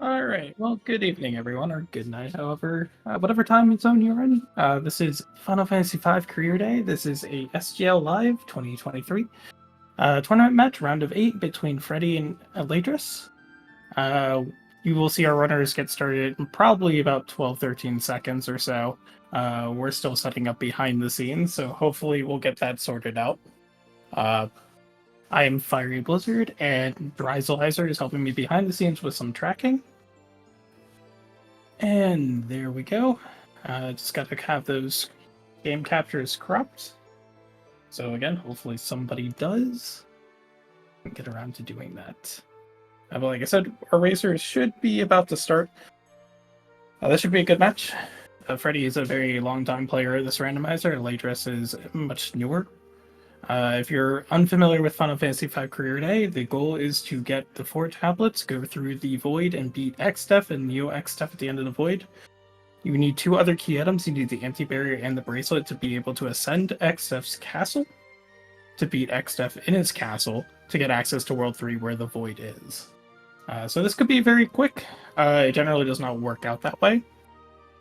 All right. Well, good evening, everyone, or good night, however, whatever time zone you're in. This is Final Fantasy V Career Day. This is a SGL Live 2023 tournament match, round of 8 between Freddeh and Alraedris. Uh, you will see our runners get started in probably about 12-13 seconds or so. We're still setting up behind the scenes, so hopefully we'll get that sorted out. Uh, I am Fiery Blizzard, and Dryzelizer is helping me behind the scenes with some tracking. And there we go. Just got to have those game captures cropped. So again, hopefully somebody does get around to doing that. But like I said, our racers should be about to start. This should be a good match. Freddeh is a very long-time player of this randomizer. Alraedris is much newer. If you're unfamiliar with Final Fantasy V Career Day, the goal is to get the 4 tablets, go through the Void, and beat X-Def and Neo X-Def at the end of the Void. You need 2 other key items. You need the anti-barrier and the bracelet to be able to ascend X-Def's castle, to beat X-Def in his castle, to get access to World 3 where the Void is. So this could be very quick. It generally does not work out that way.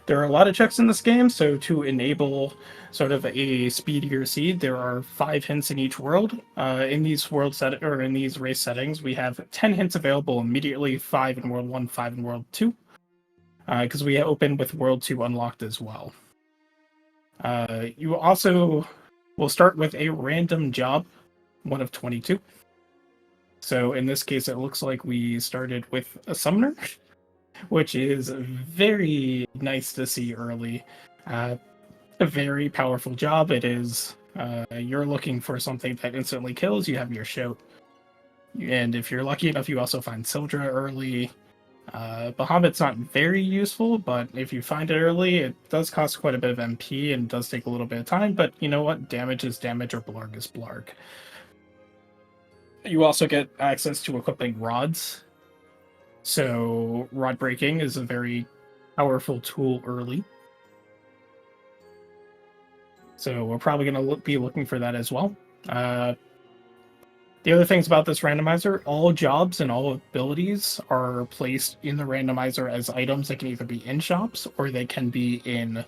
There are a lot of checks in this game, so to enable sort of a speedier seed, there are 5 hints in each world. In these in these race settings, we have 10 hints available immediately, 5 in World 1, 5 in World 2. Because we open with World 2 unlocked as well. You also will start with a random job, one of 22. So in this case, it looks like we started with a summoner, which is very nice to see early. A very powerful job. It is, you're looking for something that instantly kills, you have your shout. And if you're lucky enough, you also find Sildra early. Bahamut's not very useful, but if you find it early, it does cost quite a bit of MP and does take a little bit of time, but you know what? Damage is damage or blarg is blarg. You also get access to equipping rods. So rod breaking is a very powerful tool early. So we're probably going to be looking for that as well. The other things about this randomizer, all jobs and all abilities are placed in the randomizer as items that can either be in shops or they can be in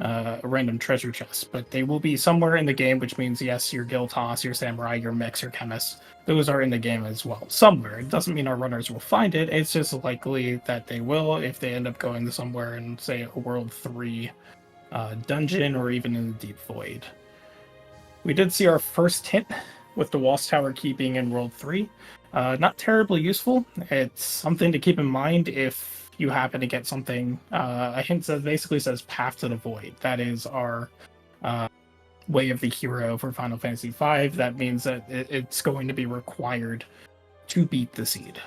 a random treasure chest. But they will be somewhere in the game, which means, yes, your guild toss, your samurai, your mix, your chemist, those are in the game as well. Somewhere. It doesn't mean our runners will find it. It's just likely that they will if they end up going somewhere in, say, a World 3 dungeon or even in the Deep Void. We did see our first hint with the Walls Tower key being in World 3. Not terribly useful. It's something to keep in mind if you happen to get something, a hint that basically says Path to the Void. That is our way of the hero for Final Fantasy V. That means that it's going to be required to beat the seed.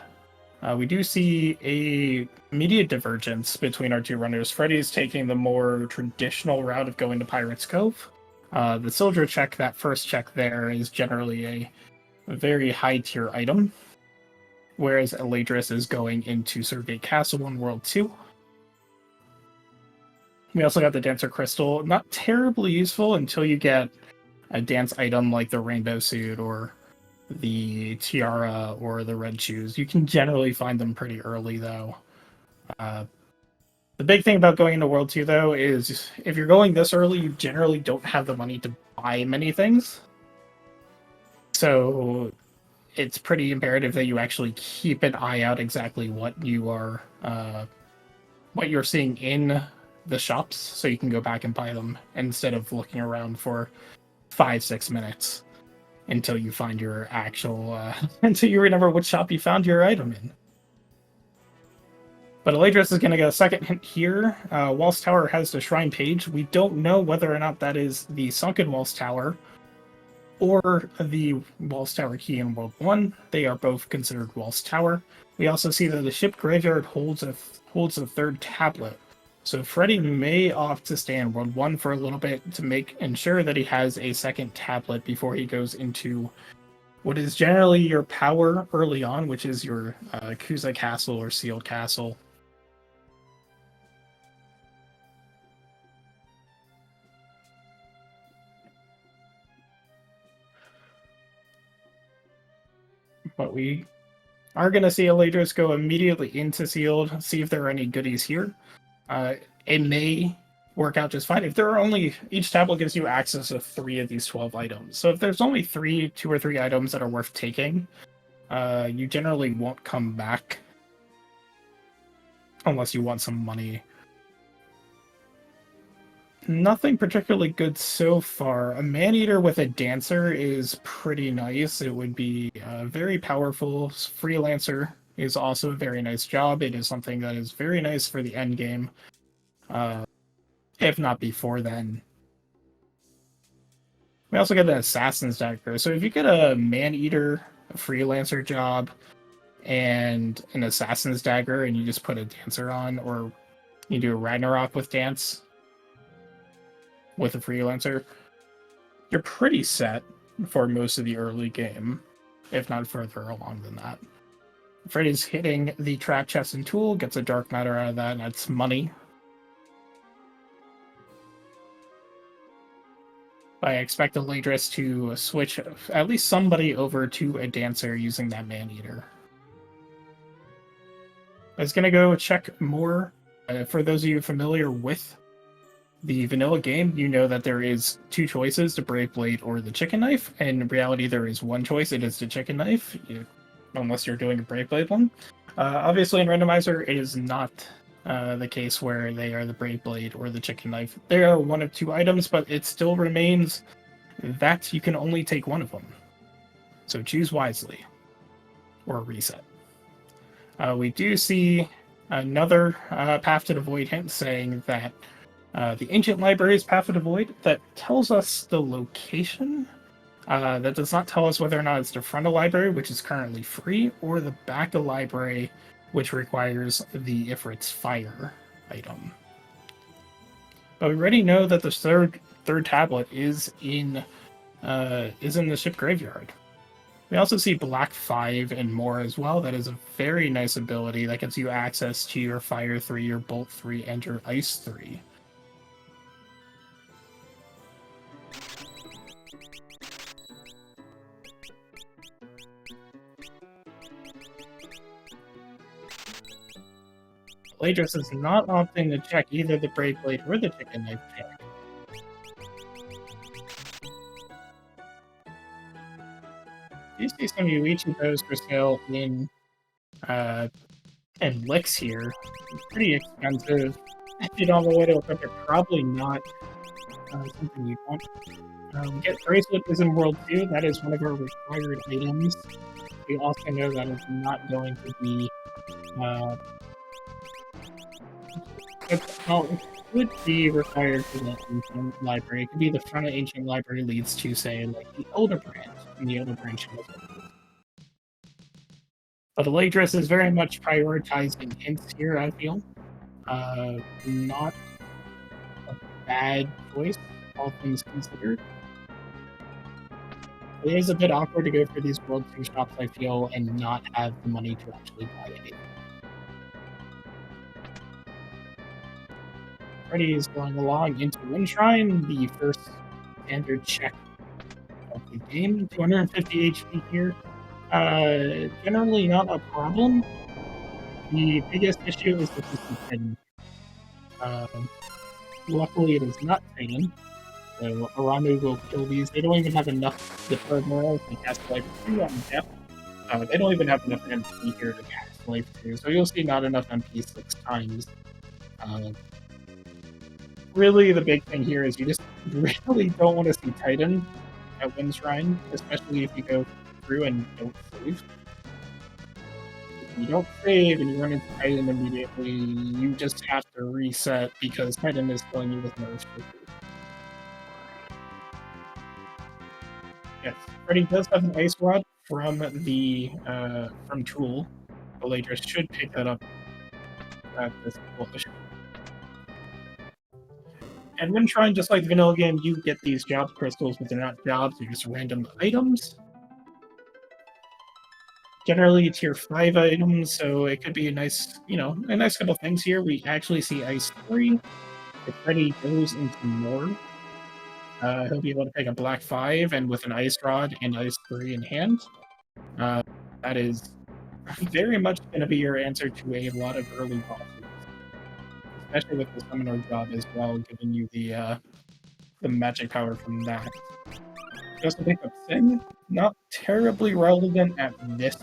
We do see a immediate divergence between our 2 runners. Freddeh's taking the more traditional route of going to Pirate's Cove. The Sildra check, that first check there, is generally a very high tier item, whereas Alraedris is going into Survey Castle in World 2. We also got the Dancer Crystal, not terribly useful until you get a dance item like the Rainbow Suit or the Tiara or the Red Shoes. You can generally find them pretty early, though. The big thing about going into World 2, though, is if you're going this early, you generally don't have the money to buy many things. So it's pretty imperative that you actually keep an eye out exactly what you're seeing in the shops, so you can go back and buy them instead of looking around for 5-6 minutes until you find your actual until you remember which shop you found your item in. But Alraedris is going to get a second hint here. Walls Tower has the Shrine page. We don't know whether or not that is the Sunken Walls Tower or the Walls Tower key in World 1. They are both considered Walls Tower. We also see that the ship graveyard holds a 3rd tablet. So Freddeh may opt to stay in World 1 for a little bit to ensure that he has a 2nd tablet before he goes into what is generally your power early on, which is your Kusa Castle or Sealed Castle. But we are going to see Alraedris go immediately into sealed, see if there are any goodies here. It may work out just fine. If there are only, each tablet gives you access to 3 of these 12 items. So if there's only 2 or 3 items that are worth taking, you generally won't come back unless you want some money. Nothing particularly good so far. A man-eater with a dancer is pretty nice. It would be very powerful. Freelancer is also a very nice job. It is something that is very nice for the end game, if not before then. We also get an assassin's dagger. So if you get a man-eater, a freelancer job, and an assassin's dagger, and you just put a dancer on, or you do a Ragnarok with dance with a freelancer, you're pretty set for most of the early game, if not further along than that. Freddeh's hitting the trap chest and tool, gets a dark matter out of that, and that's money. I expect Alraedris to switch at least somebody over to a dancer using that man-eater. I was going to go check more. For those of you familiar with the vanilla game, you know that there is 2 choices, the Brave Blade or the Chicken Knife. In reality, there is 1 choice, it is the Chicken Knife, unless you're doing a Brave Blade one. Obviously, in Randomizer, it is not the case where they are the Brave Blade or the Chicken Knife. They are 1 of 2 items, but it still remains that you can only take 1 of them. So choose wisely, or reset. We do see another Path to the Void hint saying that the Ancient Library is Path to the Void. That tells us the location. That does not tell us whether or not it's the front of library, which is currently free, or the back of library, which requires the Ifrit's Fire item. But we already know that the third tablet is in the ship graveyard. We also see Black 5 and more as well. That is a very nice ability that gives you access to your Fire 3, your Bolt 3, and your Ice 3. Alraedris is not opting to check either the Brave Blade or the Chicken Knife check. You see some Yuichi bows for sale in Licks here. It's pretty expensive. If you don't have a way to equip it, probably not something you want. Get Bracelet is in World 2. That is one of our required items. We also know that it's not going to be it would be required for the Ancient Library. It could be the front of Ancient Library leads to, say, like the Elder Branch, and the Elder Branch has it. But Alraedris is very much prioritizing hints here, I feel. Not a bad choice, all things considered. It is a bit awkward to go for these World 2 shops, I feel, and not have the money to actually buy anything. Freddeh is going along into Wind Shrine, the first standard check of the game. 250 HP here. Generally not a problem. The biggest issue is that this is Titan. Luckily, it is not Titan. So Aramu will kill these. They don't even have enough deferred morals to cast Life 2 on death. They don't even have enough MP here to cast Life 2. So you'll see not enough MP 6 times. Really, the big thing here is you just really don't want to see Titan at Wind Shrine, especially if you go through and don't save. If you don't save and you run into Titan immediately, you just have to reset because Titan is killing you with no restriction. Yes, Freddeh does have an Ice Rod from the from Tool. Alraedris should pick that up at this push. And when trying, just like the vanilla game, you get these job crystals, but they're not jobs, they're just random items. Generally tier 5 items, so it could be a nice, a nice couple things here. We actually see Ice 3. If Freddeh goes into more, he'll be able to pick a Black 5, and with an Ice Rod and Ice 3 in hand, that is very much going to be your answer to a lot of early bosses, especially with the summoner job as well, giving you the magic power from that. You also pick up Sing, not terribly relevant at this,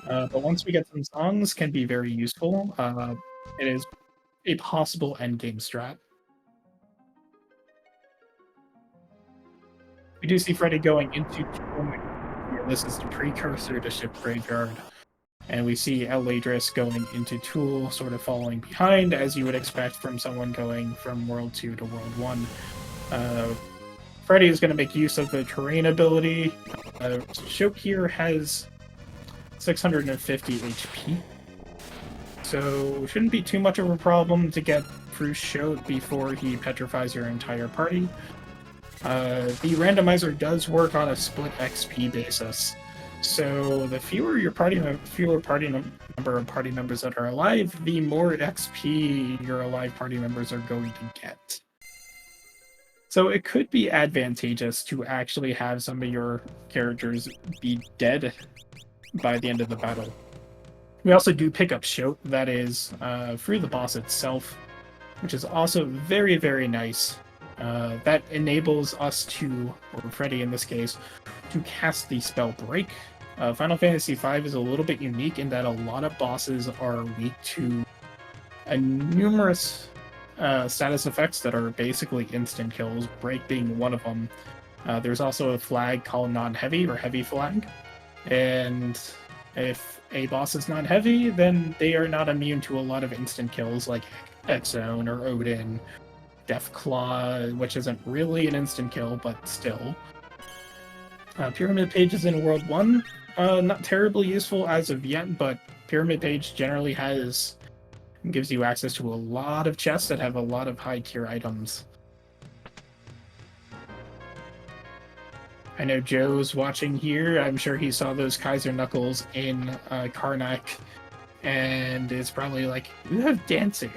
but once we get some songs, can be very useful. It is a possible endgame strat. We do see Freddeh going into Tool. This is the precursor to Ship Graveyard. And we see Alraedris going into Tool, sort of following behind, as you would expect from someone going from World 2 to World 1. Freddeh is going to make use of the terrain ability. Shope here has 650 HP. So shouldn't be too much of a problem to get through Shope before he petrifies your entire party. The randomizer does work on a split XP basis, so the fewer your number of party members that are alive, the more XP your alive party members are going to get. So it could be advantageous to actually have some of your characters be dead by the end of the battle. We also do pick up Shote, that is through the boss itself, which is also very, very nice. That enables us to, or Freddeh in this case, to cast the spell Break. Final Fantasy V is a little bit unique in that a lot of bosses are weak to numerous status effects that are basically instant kills, Break being one of them. There's also a flag called non-heavy or heavy flag, and if a boss is non-heavy, then they are not immune to a lot of instant kills like Exone or Odin. Deathclaw, which isn't really an instant kill, but still. Pyramid Page is in World 1. Not terribly useful as of yet, but Pyramid Page generally gives you access to a lot of chests that have a lot of high tier items. I know Joe's watching here. I'm sure he saw those Kaiser Knuckles in Karnak, and is probably like, you have Dancer.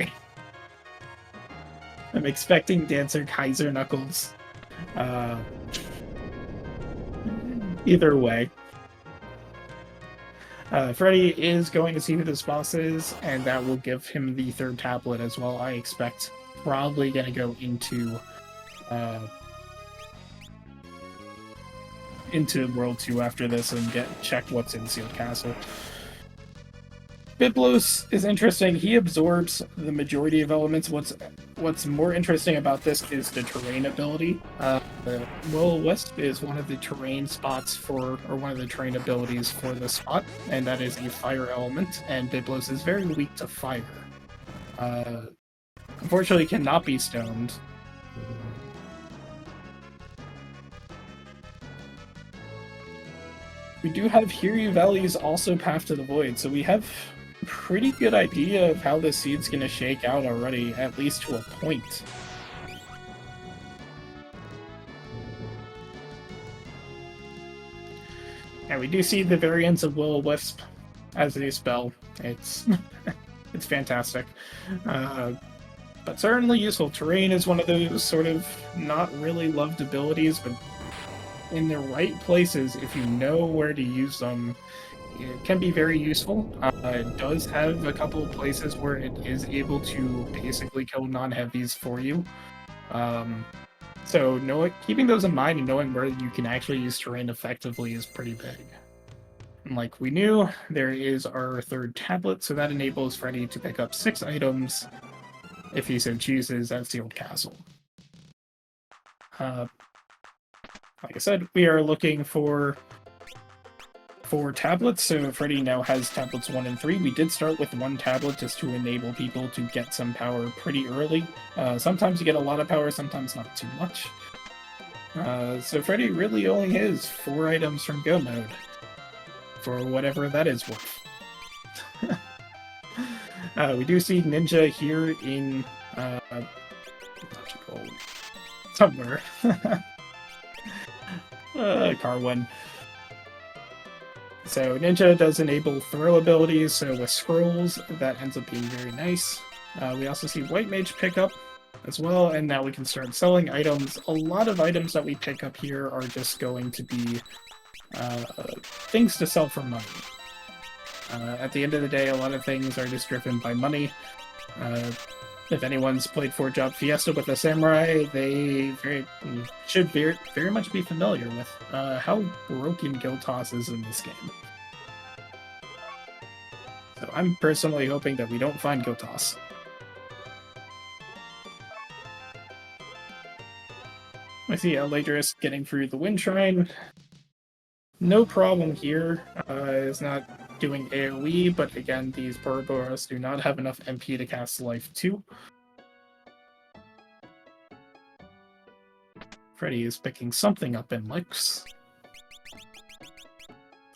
I'm expecting Dancer Kaiser Knuckles. Either way. Freddeh is going to see who this boss is, and that will give him the third tablet as well. I expect probably going to go into World 2 after this and check what's in Sealed Castle. Biblos is interesting. He absorbs the majority of elements. What's more interesting about this is the terrain ability. Will-O-Wisp is one of the terrain spots or one of the terrain abilities for the spot, and that is a fire element, and Biblos is very weak to fire. Unfortunately, cannot be stoned. We do have Hiryu Valley's also Path to the Void, so we have a pretty good idea of how this seed's going to shake out already, at least to a point. And we do see the variants of Will-O-Wisp as a spell. It's it's fantastic. But certainly useful. Terrain is one of those sort of not really loved abilities, but in the right places, if you know where to use them, it can be very useful. It does have a couple of places where it is able to basically kill non-heavies for you. So keeping those in mind and knowing where you can actually use terrain effectively is pretty big. And like we knew, there is our third tablet, so that enables Freddeh to pick up 6 items if he so chooses at Sealed Castle. Like I said, we are looking for 4 tablets, so Freddeh now has tablets 1 and 3. We did start with 1 tablet just to enable people to get some power pretty early. Sometimes you get a lot of power, sometimes not too much. So Freddeh really only has 4 items from Go Mode, for whatever that is worth. We do see Ninja here in somewhere. Carwin. So Ninja does enable throw abilities, so with scrolls, that ends up being very nice. We also see White Mage pick up as well, and now we can start selling items. A lot of items that we pick up here are just going to be things to sell for money. At the end of the day, a lot of things are just driven by money. If anyone's played 4-Job Fiesta with a samurai, they should very much be familiar with how broken guild toss is in this game. So I'm personally hoping that we don't find guild toss. I see Alraedris getting through the Wind Shrine. No problem here. Is not doing AoE, but again, these Boroboros do not have enough MP to cast Life 2. Freddeh is picking something up in Licks.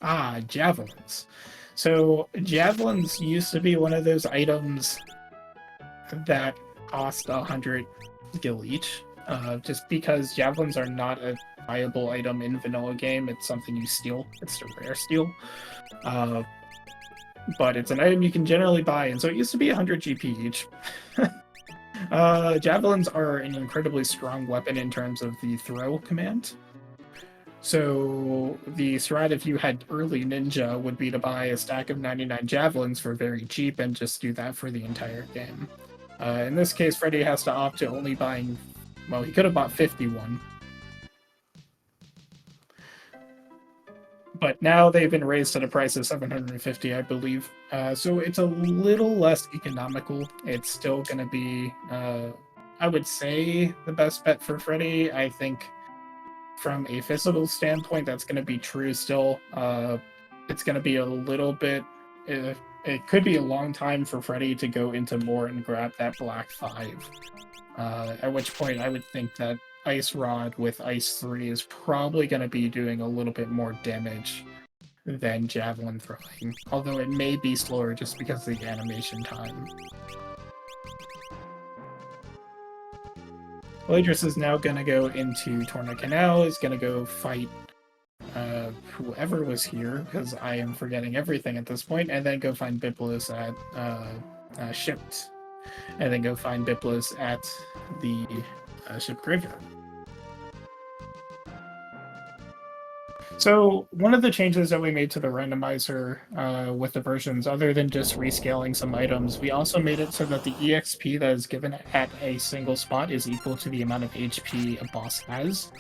Ah, Javelins. So, Javelins used to be one of those items that cost 100 gil each. Just because Javelins are not a viable item in vanilla game, it's something you steal. It's a rare steal. But it's an item you can generally buy, and so it used to be 100 GP each. Javelins are an incredibly strong weapon in terms of the throw command. So the strat, if you had early ninja, would be to buy a stack of 99 javelins for very cheap and just do that for the entire game. In this case, Freddeh has to opt to only buying, well, he could have bought 51. But now they've been raised to the price of 750, I believe. So it's a little less economical. It's still going to be, I would say, the best bet for Freddeh. I think from a physical standpoint, that's going to be true still. It's going to be a little bit... It could be a long time for Freddeh to go into more and grab that black 5. At which point I would think that Ice Rod with Ice 3 is probably going to be doing a little bit more damage than Javelin throwing. Although it may be slower just because of the animation time. Alraedris is now going to go into Torna Canal, is going to go fight whoever was here, because I am forgetting everything at this point, and then go find Biblos at Shipped. And then go find Biblos at the Ship Graveyard. So one of the changes that we made to the randomizer with the versions, other than just rescaling some items, we also made it so that the EXP that is given at a single spot is equal to the amount of HP a boss has.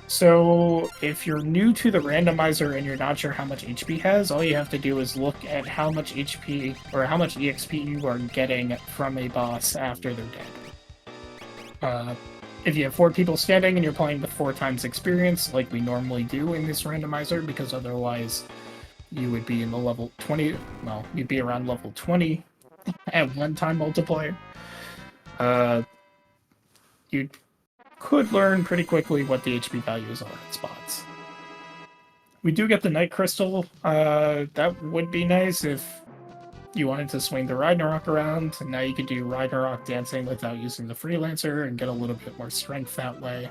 So if you're new to the randomizer and you're not sure how much HP has, all you have to do is look at how much HP or how much EXP you are getting from a boss after they're dead. If you have 4 people standing and you're playing with 4 times experience, like we normally do in this randomizer, because otherwise you would be in the level 20, well, you'd be around level 20 at one-time multiplier. You could learn pretty quickly what the HP values are at spots. We do get the Night Crystal. That would be nice if you wanted to swing the Ragnarok around, and now you could do Ragnarok dancing without using the Freelancer and get a little bit more strength that way.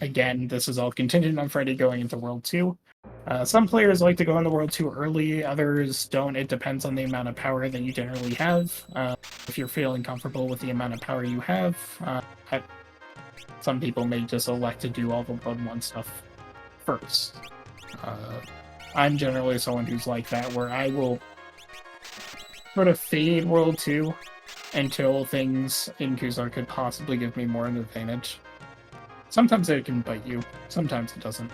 Again, this is all contingent on Freddeh going into World 2. Some players like to go into World 2 early, others don't. It depends on the amount of power that you generally have. If you're feeling comfortable with the amount of power you have, some people may just elect to do all the Blood 1 stuff first. I'm generally someone who's like that, where I will sort of fade World 2 until things in Kuzar could possibly give me more of an advantage. Sometimes it can bite you, sometimes it doesn't.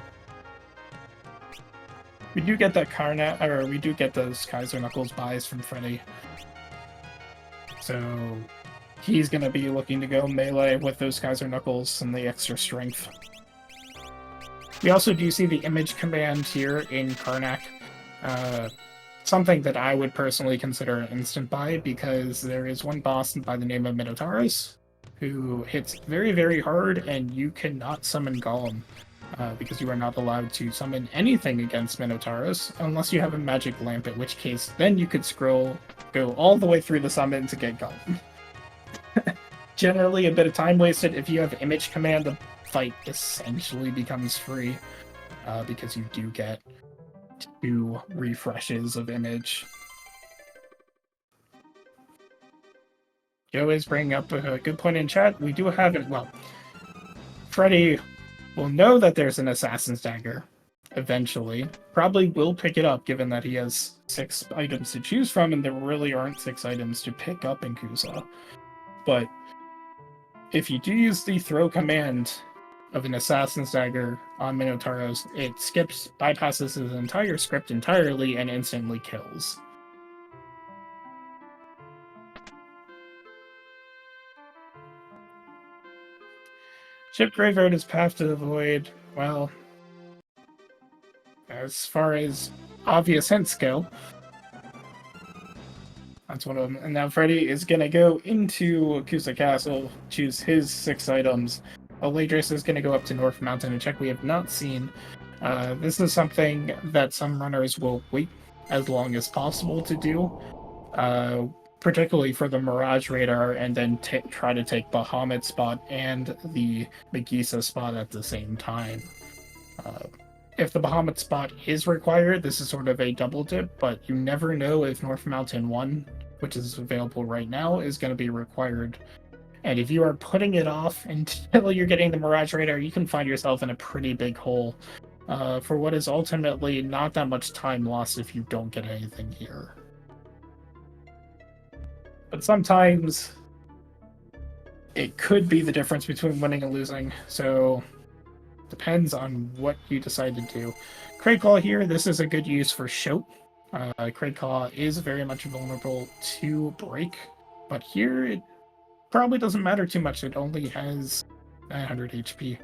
We do get that Karnat, or we do get those Kaiser Knuckles buys from Freddeh. So he's going to be looking to go melee with those Kaiser Knuckles and the extra strength. We also do see the image command here in Karnak. Something that I would personally consider an instant buy, because there is one boss by the name of Minotauros who hits very, very hard, and you cannot summon Golem. Because you are not allowed to summon anything against Minotauros unless you have a magic lamp, in which case then you could go all the way through the summon to get Golem. Generally a bit of time wasted. If you have image command, the fight essentially becomes free, because you do get 2 refreshes of image. Joe is bringing up a good point in chat. We do have it, well, Freddeh will know that there's an Assassin's Dagger eventually. Probably will pick it up, given that he has 6 items to choose from, and there really aren't 6 items to pick up in Kusa. But if you do use the throw command of an Assassin's Dagger on Minotauros, it bypasses his entire script entirely and instantly kills. Ship Graveyard is Path to the Void. Well, as far as obvious hints go, that's one of them. And now Freddeh is going to go into Kusa Castle, choose his 6 items. Alraedris is going to go up to North Mountain and check we have not seen. This is something that some runners will wait as long as possible to do, particularly for the Mirage Radar, and then try to take Bahamut spot and the Megisa spot at the same time. If the Bahamut spot is required, this is sort of a double dip, but you never know if North Mountain 1, which is available right now, is going to be required. And if you are putting it off until you're getting the Mirage Radar, you can find yourself in a pretty big hole for what is ultimately not that much time lost if you don't get anything here. But sometimes it could be the difference between winning and losing, so depends on what you decide to do. Crayclaw here, this is a good use for Shoat. Crayclaw is very much vulnerable to break, but here it probably doesn't matter too much. It only has 900 HP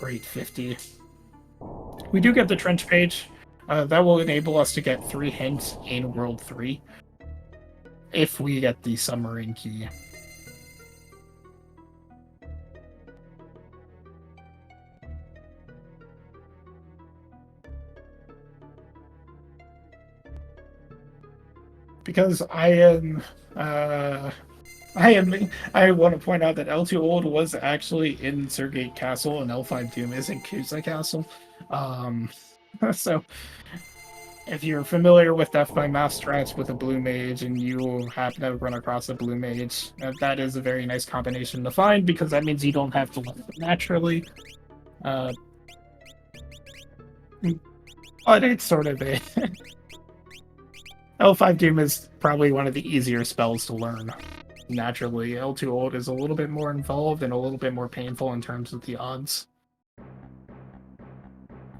or 850. We do get the Trench Page. That will enable us to get 3 hints in World 3 if we get the Submarine Key. Because I want to point out that L2 Old was actually in Surgate Castle and L5 Doom is in Kusa Castle. So if you're familiar with Death by Mass strats with a Blue Mage and you happen to run across a Blue Mage, that is a very nice combination to find, because that means you don't have to learn it naturally. But it's sort of a... L5 Doom is probably one of the easier spells to learn naturally. L2 Old is a little bit more involved and a little bit more painful in terms of the odds.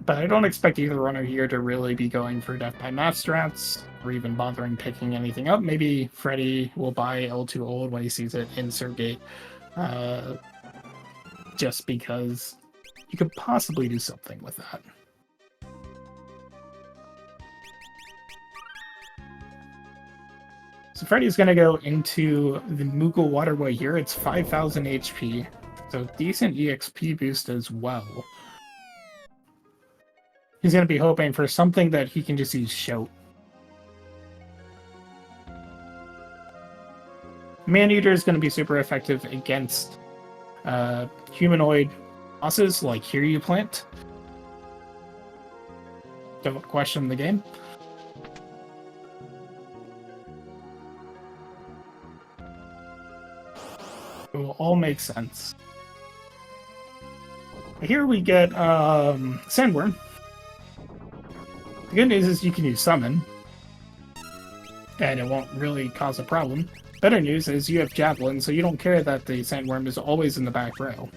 But I don't expect either runner here to really be going for Death by Math strats, or even bothering picking anything up. Maybe Freddeh will buy L2 Old when he sees it in Surgate, just because you could possibly do something with that. So Freddie's going to go into the Moogle Waterway here. It's 5,000 HP, so decent EXP boost as well. He's going to be hoping for something that he can just use Shout. Maneater is going to be super effective against humanoid bosses like Here You Plant. Don't question the game. It will all make sense. Here we get Sandworm. The good news is you can use Summon, and it won't really cause a problem. Better news is you have Javelin, so you don't care that the Sandworm is always in the back row.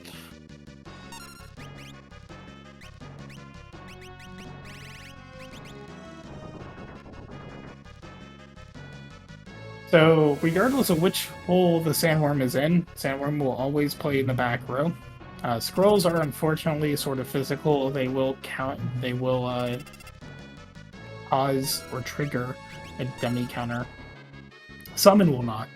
So, regardless of which hole the Sandworm is in, Sandworm will always play in the back row. Scrolls are unfortunately sort of physical. They will cause or trigger a dummy counter. Summon will not.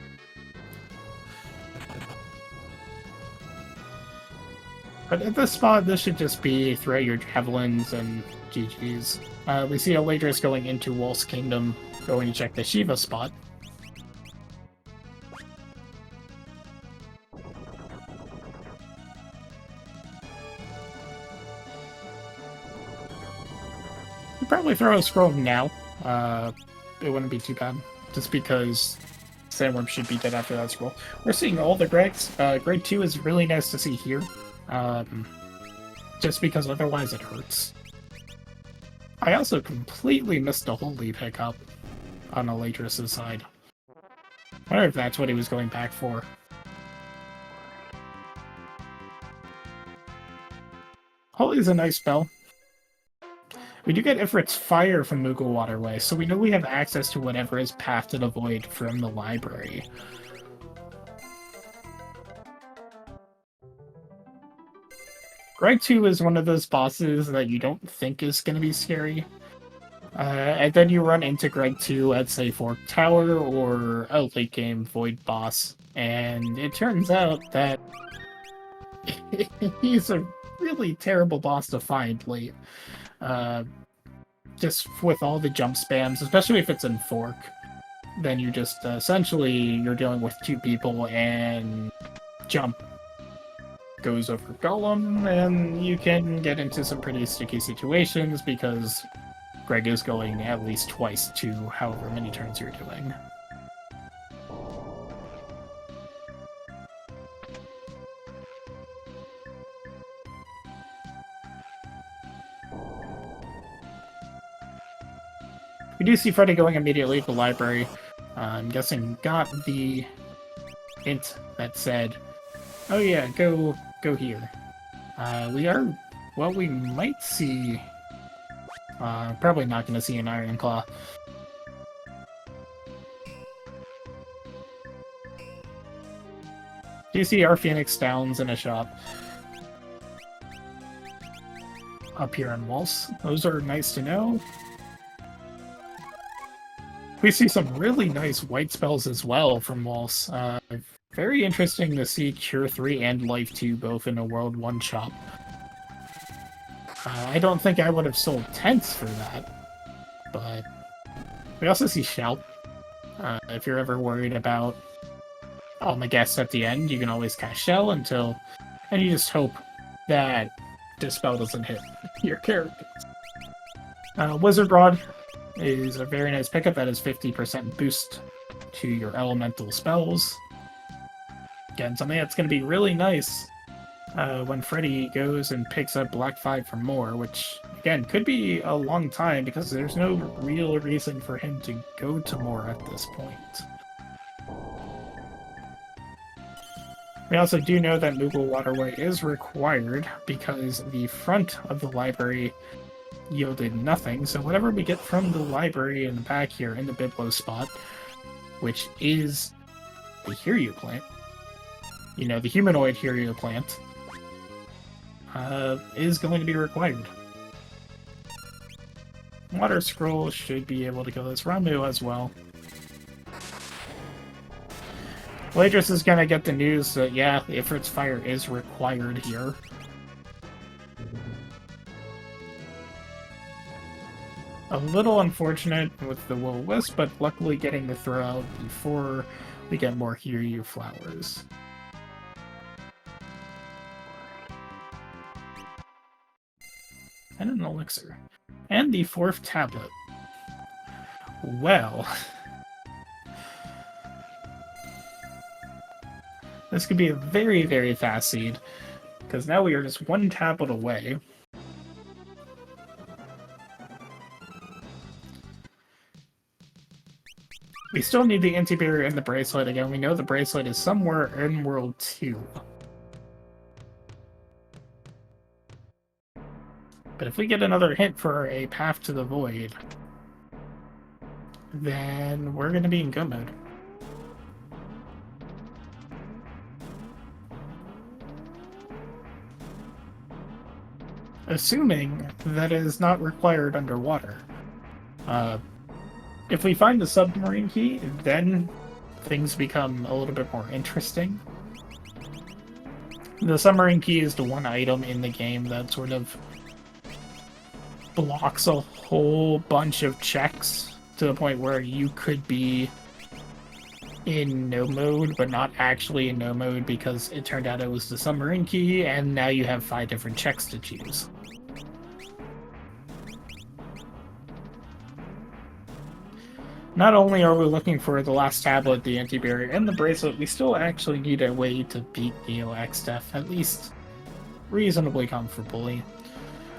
But at this spot, this should just be throw your Javelins and GG's. We see Alraedris going into Wolf's Kingdom, going to check the Shiva spot. Probably throw a scroll now. It wouldn't be too bad, just because Sandworm should be dead after that scroll. We're seeing all the Gregs. Grade 2 is really nice to see here, just because otherwise it hurts. I also completely missed a holy pickup on Alraedris' side. I wonder if that's what he was going back for. Holy's a nice spell. We do get Ifrit's Fire from Moogle Waterway, so we know we have access to whatever is Path to the Void from the library. Greg 2 is one of those bosses that you don't think is going to be scary. And then you run into Greg 2 at, say, Fork Tower or a late game Void boss, and it turns out that he's a really terrible boss to find late. Just with all the jump spams, especially if it's in Fork, then you just essentially you're dealing with two people and jump goes over Golem, and you can get into some pretty sticky situations because Greg is going at least twice to however many turns you're doing. We do see Freddeh going immediately to the library. I'm guessing got the hint that said, oh yeah, go here. We might see... probably not going to see an Iron Claw. Do you see our Phoenix Downs in a shop? Up here in Waltz. Those are nice to know. We see some really nice white spells as well from Waltz. Very interesting to see Cure 3 and Life 2 both in a World 1 shop. I don't think I would have sold tents for that, but we also see Shout. If you're ever worried about all the guests at the end, you can always cast Shell and you just hope that Dispel doesn't hit your characters. Wizard Rod is a very nice pickup that is 50% boost to your elemental spells. Again, something that's going to be really nice when Freddeh goes and picks up Black 5 for more, which, again, could be a long time because there's no real reason for him to go to more at this point. We also do know that Moogle Waterway is required because the front of the library yielded nothing, so whatever we get from the library in the back here in the Biblo spot, which is the Hiryu plant, you know, the humanoid Hiryu plant, is going to be required. Water Scroll should be able to kill this Ramu as well. Alraedris is going to get the news that, yeah, Ifrit's Fire is required here. A little unfortunate with the Will-O-Wisp, but luckily getting the throw out before we get more Hiryu flowers. And an elixir. And the 4th tablet. Well... this could be a very, very fast seed, because now we are just one tablet away. We still need the anti-barrier and the bracelet. Again, we know the bracelet is somewhere in World 2. But if we get another hint for a Path to the Void, then we're going to be in go mode. Assuming that it is not required underwater. If we find the submarine key, then things become a little bit more interesting. The submarine key is the one item in the game that sort of blocks a whole bunch of checks to the point where you could be in no mode, but not actually in no mode because it turned out it was the submarine key, and now you have 5 different checks to choose. Not only are we looking for the last tablet, the anti-barrier, and the bracelet, we still actually need a way to beat Neo X Def, at least reasonably comfortably.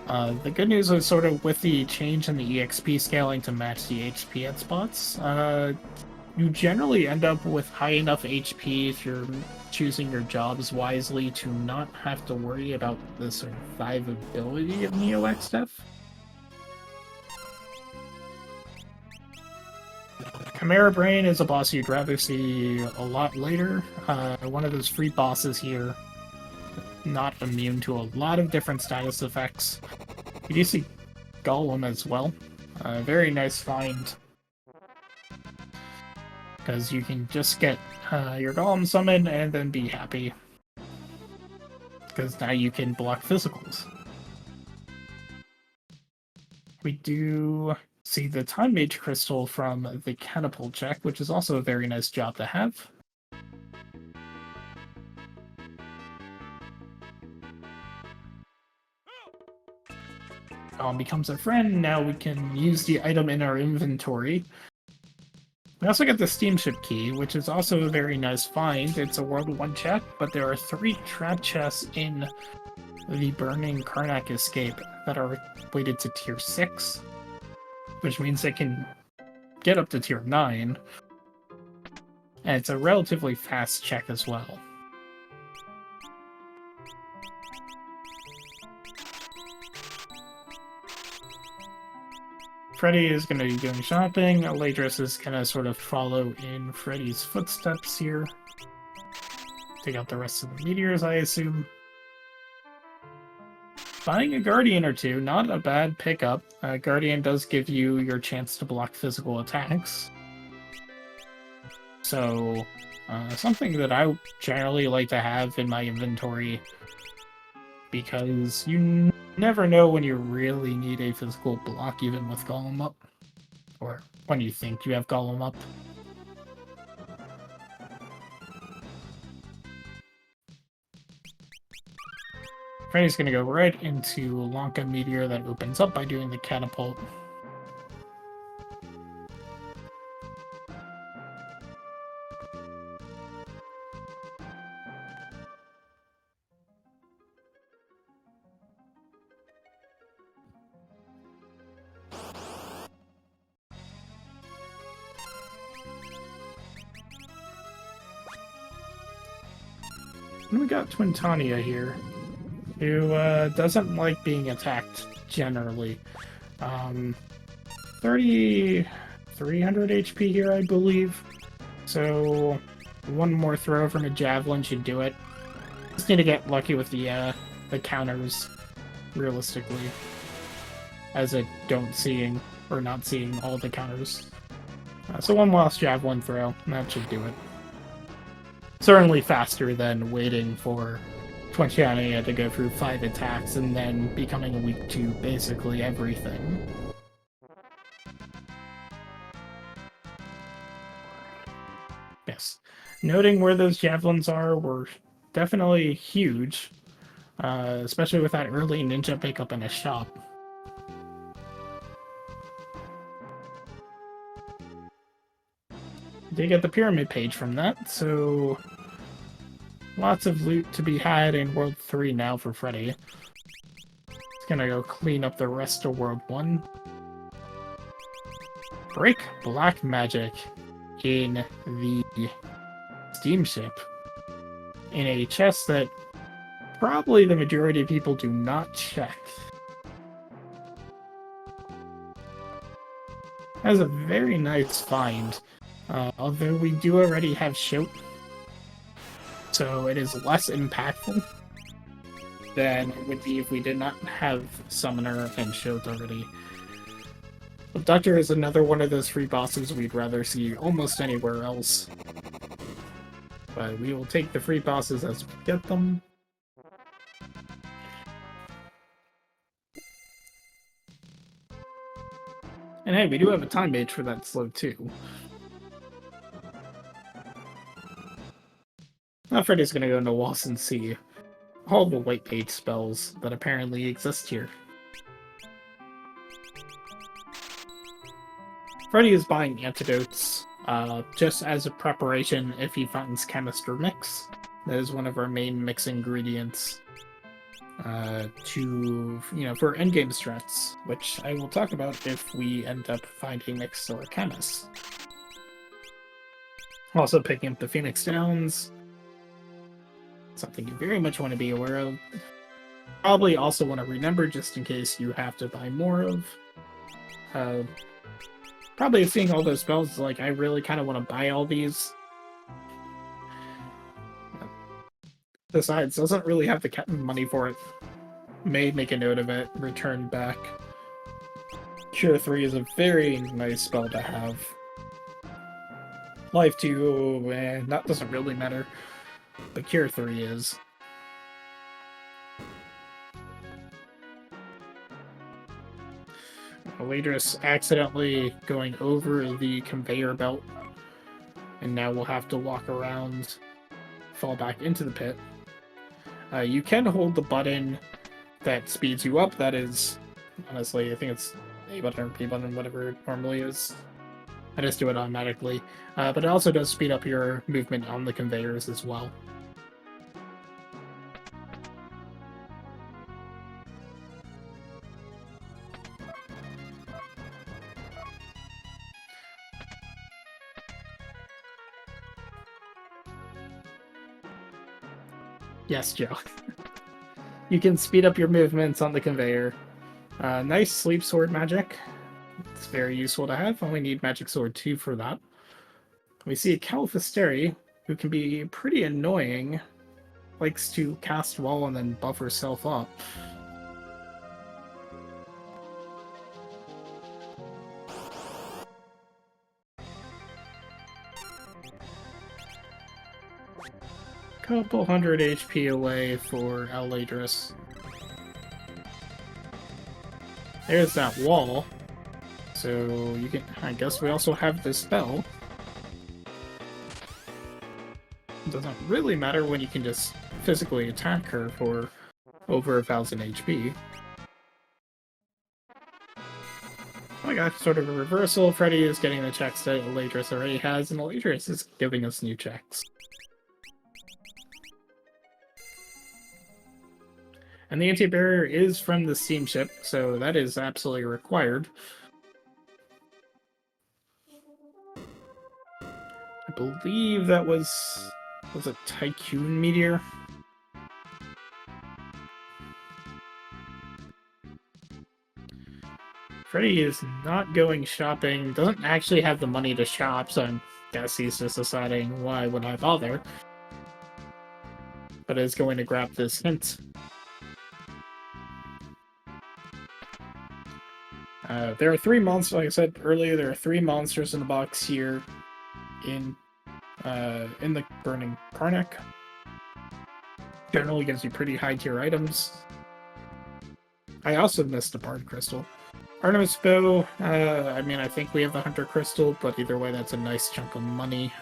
The good news is sort of with the change in the EXP scaling to match the HP at spots, you generally end up with high enough HP if you're choosing your jobs wisely to not have to worry about the survivability of Neo-X stuff. Chimera Brain is a boss you'd rather see a lot later. One of those free bosses here, not immune to a lot of different status effects. You do see Golem as well. Very nice find. Because you can just get your Golem summoned and then be happy. Because now you can block physicals. We do see the Time Mage Crystal from the Catapult check, which is also a very nice job to have. Becomes a friend. Now we can use the item in our inventory. We also get the Steamship Key, which is also a very nice find. It's a World 1 check, but there are 3 trap chests in the Burning Karnak Escape that are weighted to tier 6, which means they can get up to tier 9. And it's a relatively fast check as well. Freddeh is going to be doing shopping. Alraedris is going to sort of follow in Freddie's footsteps here. Take out the rest of the meteors, I assume. Buying a Guardian or two, not a bad pickup. Guardian does give you your chance to block physical attacks. So, something that I generally like to have in my inventory, because you never know when you really need a physical block, even with Golem up. Or when you think you have Golem up. Freddie's going to go right into Lanka Meteor that opens up by doing the Catapult. And we got Twintania here, who doesn't like being attacked, generally. 300 HP here, I believe. So, one more throw from a Javelin should do it. Just need to get lucky with the counters, realistically. As a not seeing all the counters. So one last Javelin throw, and that should do it. Certainly faster than waiting for Twintania to go through 5 attacks and then becoming weak to basically everything. Yes. Noting where those Javelins are were definitely huge, especially with that early ninja pickup in a shop. Did get the pyramid page from that, so lots of loot to be had in World 3 now for Freddeh. He's gonna go clean up the rest of World 1. Break Black Magic in the Steamship. In a chest that probably the majority of people do not check. That's a very nice find. Although we do already have Shoat, so it is less impactful than it would be if we did not have Summoner and Shoat already. Abductor is another one of those free bosses we'd rather see almost anywhere else. But we will take the free bosses as we get them. And hey, we do have a Time Mage for that slow too. Now Freddie's gonna go into Waltz and see all the white page spells that apparently exist here. Freddeh is buying antidotes, just as a preparation if he finds Chemist or Mix. That is one of our main mix ingredients. for endgame strats, which I will talk about if we end up finding Nixor Camus. Also picking up the Phoenix Downs, something you very much want to be aware of. Probably also want to remember just in case you have to buy more of. Probably seeing all those spells, like, I really kind of want to buy all these. Besides, doesn't really have the money for it. May make a note of it, return back. Cure 3 is a very nice spell to have. Life 2, that doesn't really matter. But Cure 3 is. Alraedris accidentally going over the conveyor belt. And now we'll have to walk around, fall back into the pit. You can hold the button that speeds you up. That is, honestly, I think it's A button or P button, whatever it normally is. I just do it automatically. But it also does speed up your movement on the conveyors as well. Yes, Joe. You can speed up your movements on the conveyor. Nice sleep sword magic. It's very useful to have. Only need magic sword 2 for that. We see a Califasteri, who can be pretty annoying. Likes to cast wall and then buff herself up. Couple hundred HP away for Alraedris. There's that wall. So you can, I guess we also have this spell. It doesn't really matter when you can just physically attack her for over 1000 HP. I got sort of a reversal. Freddeh is getting the checks that Alraedris already has, and Alraedris is giving us new checks. And the anti-barrier is from the steamship, so that is absolutely required. I believe that was a Tycoon Meteor? Freddeh is not going shopping, doesn't actually have the money to shop, so I guess he's just deciding, why would I bother? But is going to grab this hint. There are 3 monsters, like I said earlier, there are 3 monsters in the box here in the Burning Karnak. Generally gives you pretty high tier items. I also missed a Bard Crystal. Artemis Bow, I mean, I think we have the Hunter Crystal, but either way, that's a nice chunk of money.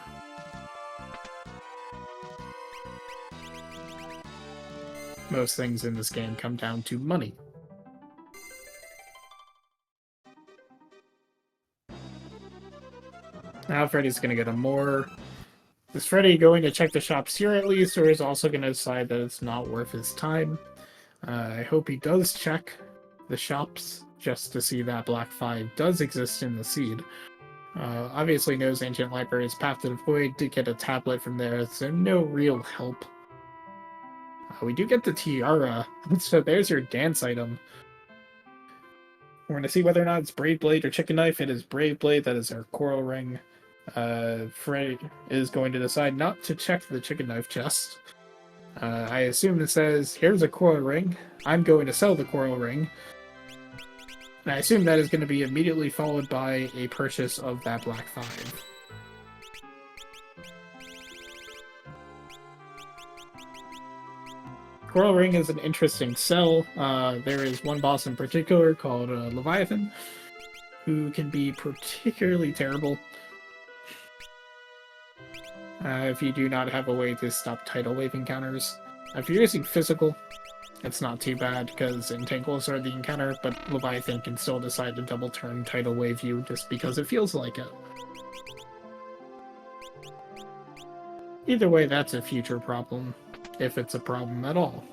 Most things in this game come down to money. Now Freddie's going to get a more. Is Freddeh going to check the shops here at least, or is also going to decide that it's not worth his time? I hope he does check the shops just to see that Black 5 does exist in the seed. Obviously knows Ancient Library's Path to the Void, did get a tablet from there, so no real help. We do get the tiara, so there's your dance item. We're going to see whether or not it's Brave Blade or Chicken Knife. It is Brave Blade, that is our coral ring. Freddeh is going to decide not to check the Chicken Knife chest. I assume it says, here's a coral ring, I'm going to sell the coral ring. And I assume that is going to be immediately followed by a purchase of that Black 5. Coral Ring is an interesting sell. There is one boss in particular called Leviathan, who can be particularly terrible. If you do not have a way to stop tidal wave encounters. If you're using physical, it's not too bad, because Entangles are the encounter, but Leviathan can still decide to double turn tidal wave you just because it feels like it. Either way, that's a future problem, if it's a problem at all.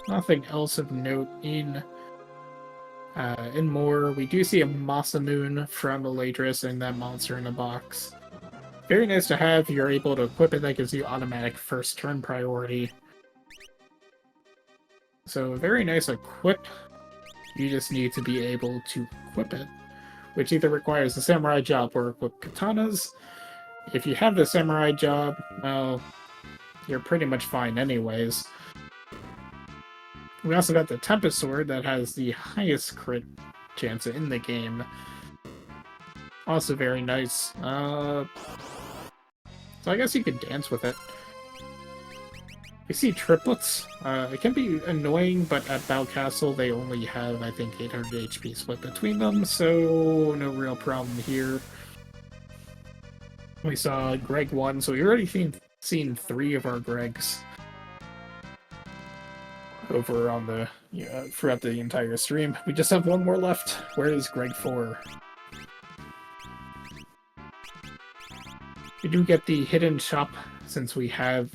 nothing else of note in more. We do see a Masamune from Alraedris in that monster in a box. Very nice to have. You're able to equip it. That gives you automatic first turn priority. So very nice equip. You just need to be able to equip it, which either requires a samurai job or equip katanas. If you have the samurai job, well, you're pretty much fine anyways. We also got the Tempest Sword that has the highest crit chance in the game. Also very nice. So I guess you could dance with it. We see triplets. It can be annoying, but at Bao Castle they only have, I think, 800 HP split between them, so no real problem here. We saw Greg 1, so we already seen 3 of our Gregs over on the throughout the entire stream. We just have 1 more left. Where is Greg 4? We do get the hidden shop since we have,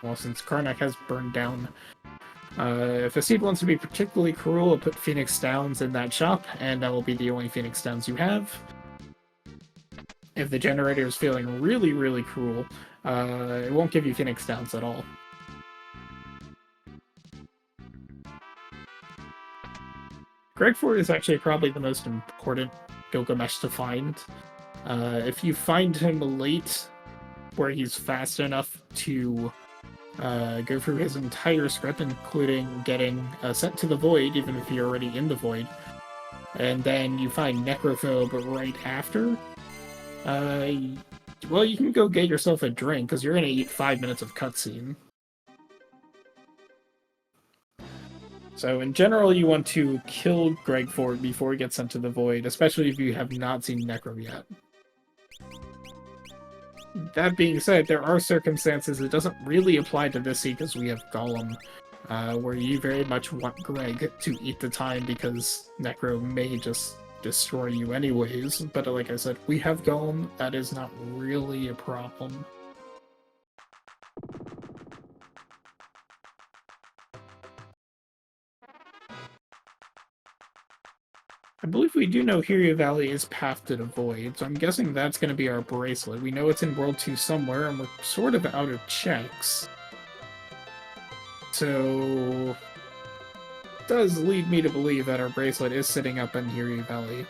well, since Karnak has burned down. If a seed wants to be particularly cruel, we'll put Phoenix Downs in that shop, and that will be the only Phoenix Downs you have. If the generator is feeling really, really cruel, it won't give you Phoenix Downs at all. Greg 4 is actually probably the most important Gilgamesh to find. If you find him late, where he's fast enough to go through his entire script, including getting sent to the Void, even if you're already in the Void, and then you find Necrophobe right after, well, you can go get yourself a drink, because you're going to eat 5 minutes of cutscene. So in general, you want to kill Greg Ford before he gets sent to the Void, especially if you have not seen Necro yet. That being said, there are circumstances it doesn't really apply to this seed because we have Golem, where you very much want Greg to eat the time because Necro may just destroy you anyways. But like I said, we have Golem, that is not really a problem. I believe we do know Hiryu Valley is Path to the Void, so I'm guessing that's going to be our bracelet. We know it's in World 2 somewhere, and we're sort of out of checks. So it does lead me to believe that our bracelet is sitting up in Hiryu Valley.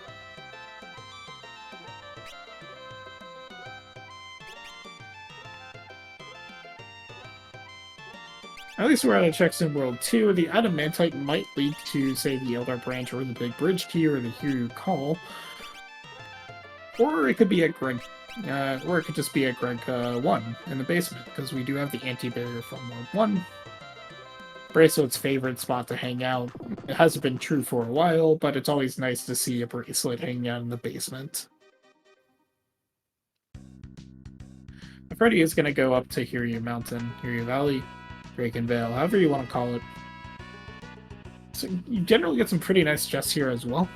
At least we're out of checks in World 2. The Adamantite might lead to, say, the Elder Branch or the Big Bridge Key or the Hiryu Call. Or it could be a Greg... or it could just be a Greg 1 in the basement, because we do have the anti-barrier from World 1. Bracelet's favorite spot to hang out. It hasn't been true for a while, but it's always nice to see a bracelet hanging out in the basement. Freddeh is going to go up to Hiryu Mountain, Hiryu Valley, Draken Vale, however you want to call it. So you generally get some pretty nice chests here as well.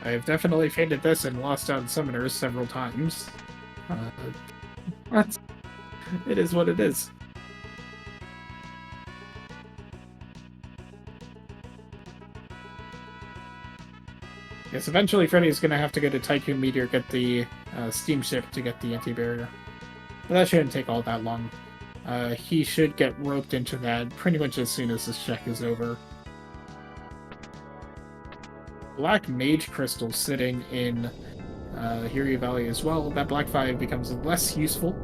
I have definitely fainted this and lost out summoners several times. What? It is what it is. Yes, eventually Freddeh is going to have to go to Tycoon Meteor, get the steamship to get the anti-barrier. But that shouldn't take all that long. He should get roped into that pretty much as soon as this check is over. Black Mage Crystal sitting in Hiryu Valley as well. That Black 5 becomes less useful.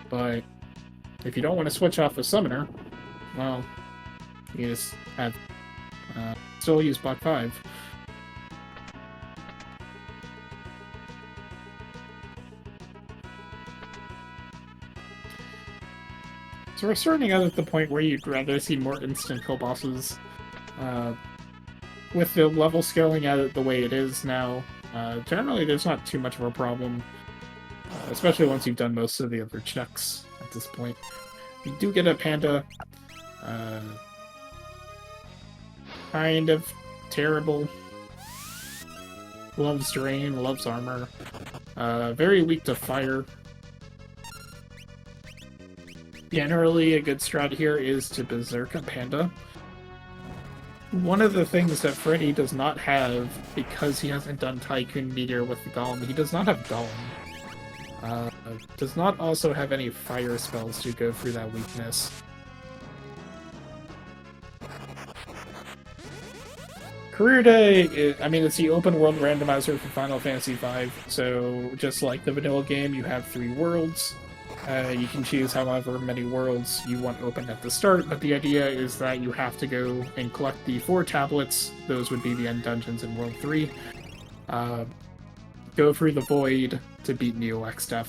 But if you don't want to switch off a summoner, well, you just have still use Black 5. So we're starting out at the point where you'd rather see more instant kill bosses. With the level scaling at it the way it is now, generally there's not too much of a problem, especially once you've done most of the other checks at this point. You do get a panda. Kind of terrible. Loves drain, loves armor. Very weak to fire. Generally, a good strat here is to Berserk a Panda. One of the things that Freddeh does not have, because he hasn't done Tycoon Meteor with the Golem, he does not have Golem. Does not also have any fire spells to go through that weakness. Career Day, I mean, it's the open world randomizer for Final Fantasy V, so just like the vanilla game, you have 3 worlds. You can choose however many worlds you want open at the start, but the idea is that you have to go and collect the 4 tablets. Those would be the end dungeons in World 3. Go through the Void to beat Neo Exdef.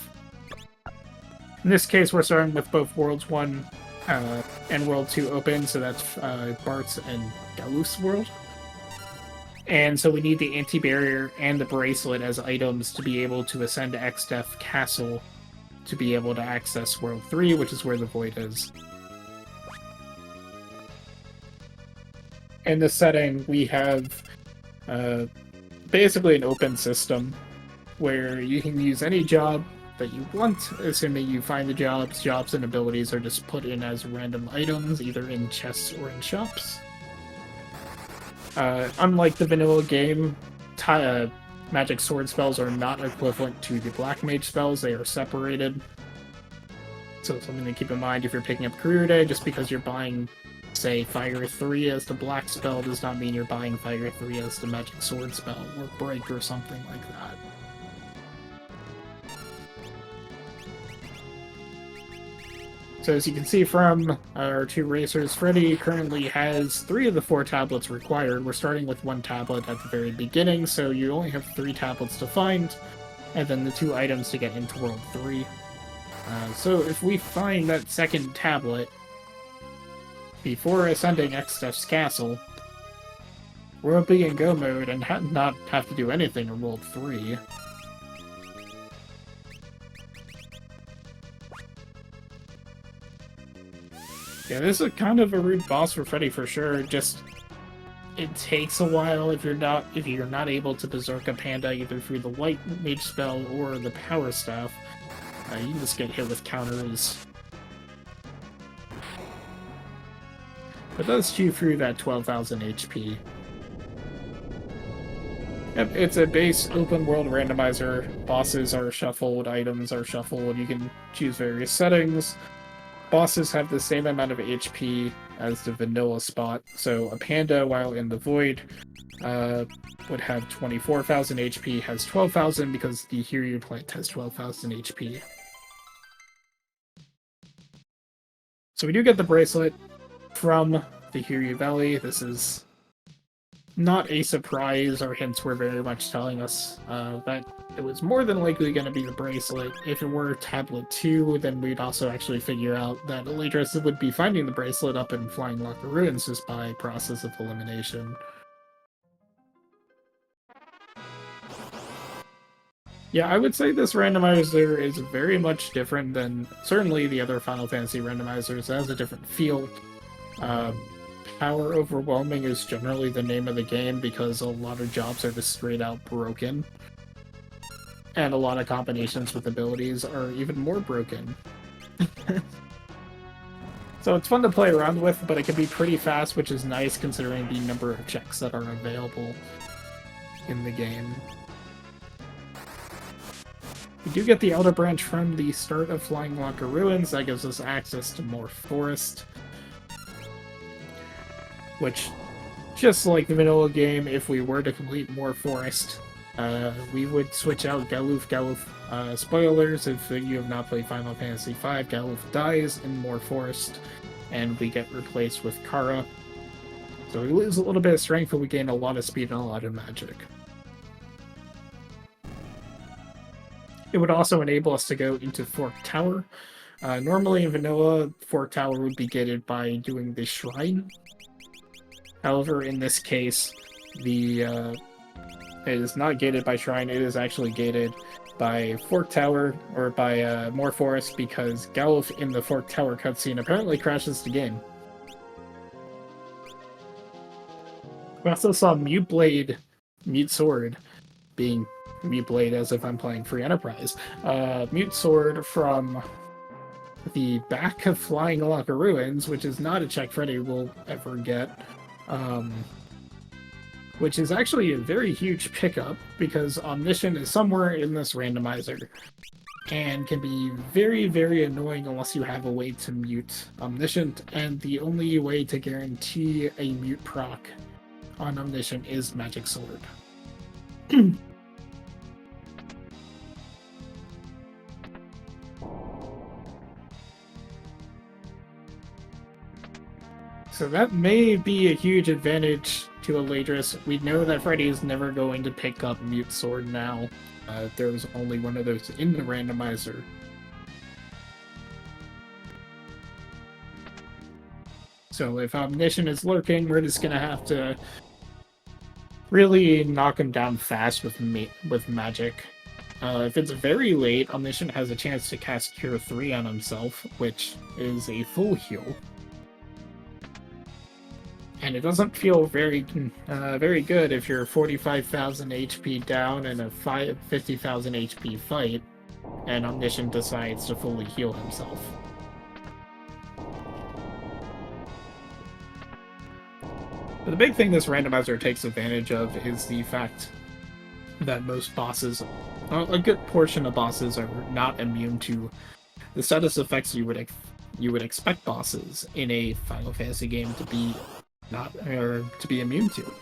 In this case, we're starting with both Worlds 1 and World 2 open, so that's Bart's and Galuf's world. And so we need the anti-barrier and the bracelet as items to be able to ascend to Exdef Castle to be able to access World 3, which is where the Void is. In this setting, we have basically an open system where you can use any job that you want, assuming you find the jobs. Jobs and abilities are just put in as random items, either in chests or in shops. Unlike the vanilla game, magic sword spells are not equivalent to the black mage spells. They are separated. So something to keep in mind if you're picking up Career Day, just because you're buying, say, Fire 3 as the black spell does not mean you're buying Fire 3 as the magic sword spell, or Break or something like that. So as you can see from our 2 racers, Freddeh currently has 3 of the 4 tablets required. We're starting with 1 tablet at the very beginning, so you only have 3 tablets to find, and then the 2 items to get into World 3. So if we find that second tablet before ascending Exdef's Castle, we'll be in go mode and not have to do anything in World 3. Yeah, this is kind of a rude boss for Freddeh for sure. Just it takes a while if you're not able to Berserk a Panda either through the White Mage spell or the Power Staff. You can just get hit with counters. But does chew through that 12,000 HP. Yep, it's a base open world randomizer. Bosses are shuffled, items are shuffled. You can choose various settings. Bosses have the same amount of HP as the vanilla spot, so a Panda, while in the Void, would have 24,000 HP, has 12,000 because the Hiryu plant has 12,000 HP. So we do get the bracelet from the Hiryu Valley. This is not a surprise. Our hints were very much telling us that it was more than likely going to be the bracelet. If it were Tablet 2, then we'd also actually figure out that Alraedris would be finding the bracelet up in Flying Locker Ruins just by process of elimination. Yeah, I would say this randomizer is very much different than certainly the other Final Fantasy randomizers. It has a different feel. Power Overwhelming is generally the name of the game because a lot of jobs are just straight out broken. And a lot of combinations with abilities are even more broken. So it's fun to play around with, but it can be pretty fast, which is nice considering the number of checks that are available in the game. We do get the Elder Branch from the start of Flying Locker Ruins. That gives us access to more forest. Which, just like the vanilla game, if we were to complete more forest, we would switch out Galuf. Spoilers, if you have not played Final Fantasy V, Galuf dies in more forest, and we get replaced with Kara. So we lose a little bit of strength, but we gain a lot of speed and a lot of magic. It would also enable us to go into Fork Tower. Normally in vanilla, Fork Tower would be gated by doing the shrine. However, in this case, it is not gated by shrine, it is actually gated by Fork Tower, or by more forest, because Galuf in the Fork Tower cutscene apparently crashes the game. We also saw Mute Blade, Mute Sword, being Mute Blade as if I'm playing Free Enterprise. Mute Sword from the back of Flying Locker Ruins, which is not a check Freddeh will ever get, which is actually a very huge pickup because Omniscient is somewhere in this randomizer and can be very, very annoying unless you have a way to mute Omniscient, and the only way to guarantee a mute proc on Omniscient is Magic Sword. So that may be a huge advantage to Alraedris. We know that Freddeh is never going to pick up Mute Sword now. There's only one of those in the randomizer. So if Omniscient is lurking, we're just gonna have to really knock him down fast with magic. If it's very late, Omniscient has a chance to cast Cure 3 on himself, which is a full heal. And it doesn't feel very good if you're 45,000 HP down in a 50,000 HP fight, and Omniscient decides to fully heal himself. But the big thing this randomizer takes advantage of is the fact that most bosses, a good portion of bosses, are not immune to the status effects you would expect bosses in a Final Fantasy game to be immune to.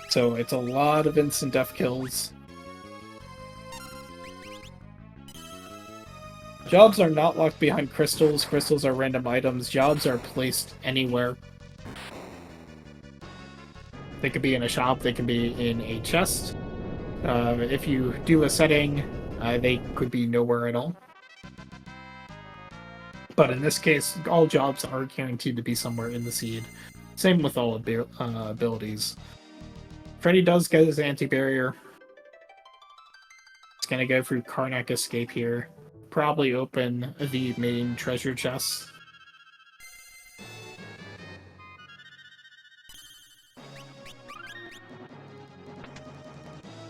So it's a lot of instant death kills. Jobs are not locked behind crystals. Crystals are random items. Jobs are placed anywhere. They could be in a shop, they could be in a chest. If you do a setting, they could be nowhere at all. But in this case, all jobs are guaranteed to be somewhere in the seed. Same with all abilities. Freddeh does get his anti-barrier. He's gonna go through Karnak Escape here. Probably open the main treasure chest.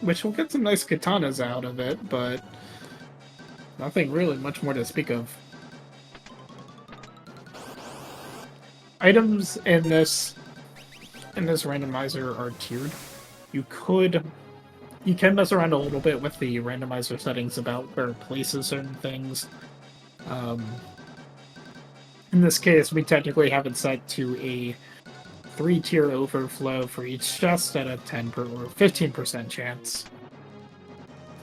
Which will get some nice katanas out of it, but nothing really much more to speak of. Items in this randomizer are tiered. You can mess around a little bit with the randomizer settings about where it places certain things. In this case, we technically have it set to a 3-tier overflow for each chest at a 10% or 15% chance.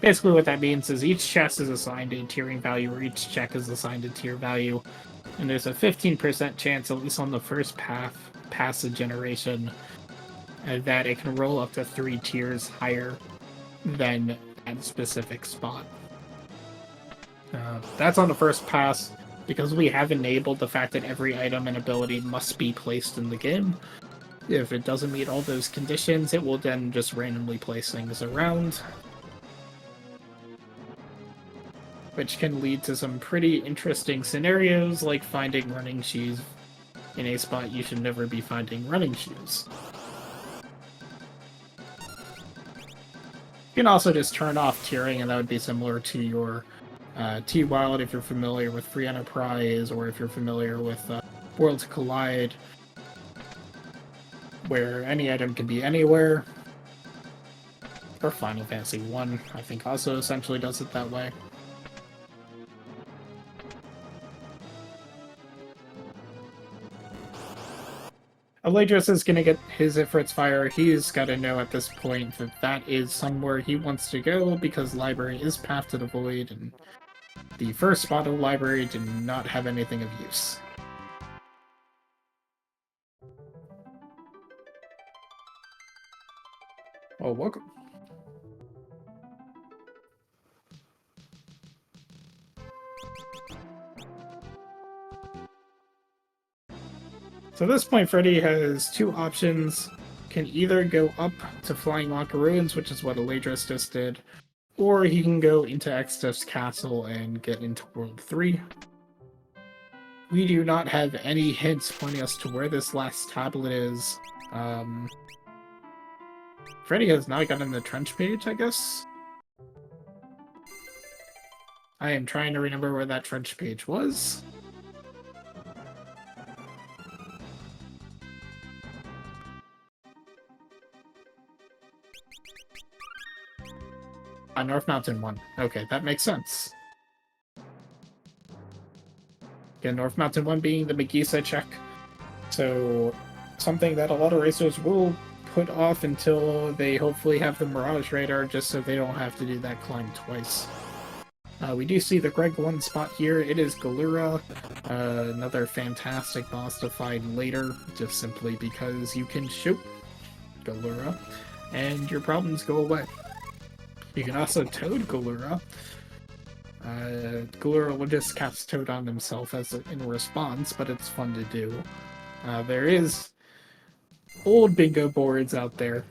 Basically what that means is each chest is assigned a tiering value, or each check is assigned a tier value, and there's a 15% chance, at least on the first pass of generation, that it can roll up to 3 tiers higher than that specific spot. That's on the first pass. Because we have enabled the fact that every item and ability must be placed in the game. If it doesn't meet all those conditions, it will then just randomly place things around, which can lead to some pretty interesting scenarios, like finding running shoes in a spot you should never be finding running shoes. You can also just turn off tiering, and that would be similar to your T-Wild if you're familiar with Free Enterprise, or if you're familiar with Worlds Collide, where any item can be anywhere. Or Final Fantasy 1, I think, also essentially does it that way. Alraedris is going to get his Ifrit's Fire. He's got to know at this point that that is somewhere he wants to go, because Library is Path to the Void, and the first spot of the library did not have anything of use. Oh, welcome. So at this point, Freddeh has two options. Can either go up to Flying Locker Ruins, which is what Alraedris just did, or he can go into Extif's castle and get into World 3. We do not have any hints pointing us to where this last tablet is. Freddeh has not gotten the trench page, I guess. I am trying to remember where that trench page was. North Mountain 1. Okay, that makes sense. Again, North Mountain 1 being the Megisa check. So, something that a lot of racers will put off until they hopefully have the Mirage Radar, just so they don't have to do that climb twice. We do see the Greg 1 spot here. It is Galura, another fantastic boss to fight later, just simply because you can shoot Galura, and your problems go away. You can also Toad Galura. Galura will just cast Toad on himself in response, but it's fun to do. There is old bingo boards out there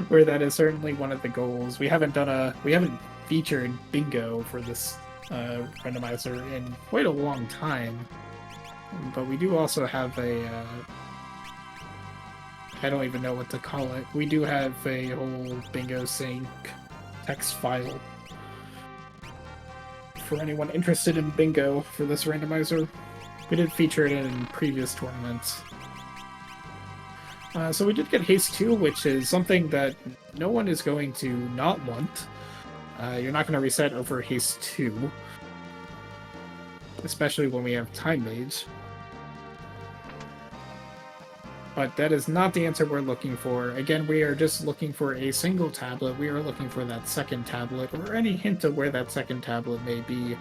where that is certainly one of the goals. We haven't featured bingo for this randomizer in quite a long time, but we do also have a I don't even know what to call it. We do have a whole bingo sync text file for anyone interested in bingo for this randomizer. We did feature it in previous tournaments. So we did get Haste 2, which is something that no one is going to not want. You're not going to reset over Haste 2, especially when we have Time Mage. But that is not the answer we're looking for. Again, we are just looking for a single tablet. We are looking for that second tablet, or any hint of where that second tablet may be.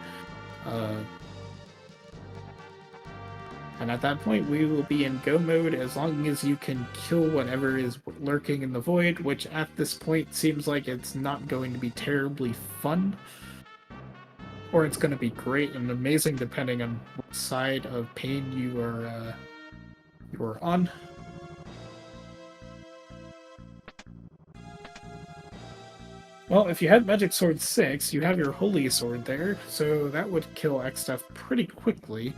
And at that point, we will be in go mode as long as you can kill whatever is lurking in the void, which at this point seems like it's not going to be terribly fun. Or it's going to be great and amazing depending on what side of pain you are on. Well, if you had Magic Sword 6, you have your Holy Sword there, so that would kill X-Stuff pretty quickly.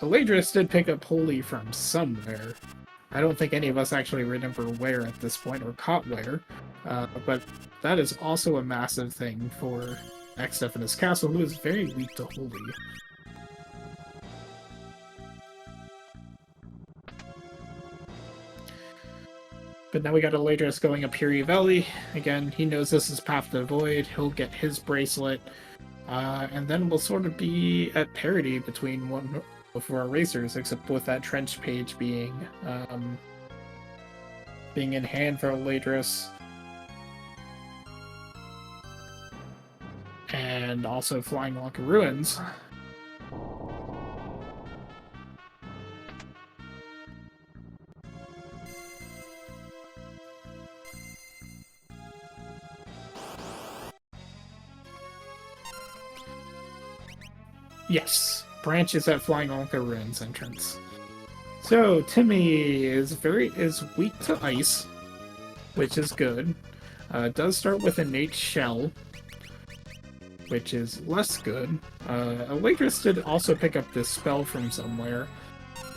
Alraedris did pick up Holy from somewhere. I don't think any of us actually remember where at this point, or caught where, but that is also a massive thing for X-Stuff in his castle, who is very weak to Holy. But now we got Alraedris going up Puri Valley. Again, he knows this is Path to the Void. He'll get his bracelet. And then we'll sort of be at parity between one of our racers, except with that trench page being in hand for Alraedris. And also Flying Walk of Ruins. Yes, Branch is at Flying Onka Ruins entrance. So Timmy is weak to ice, which is good. Does start with innate shell, which is less good. Alraedris did also pick up this spell from somewhere.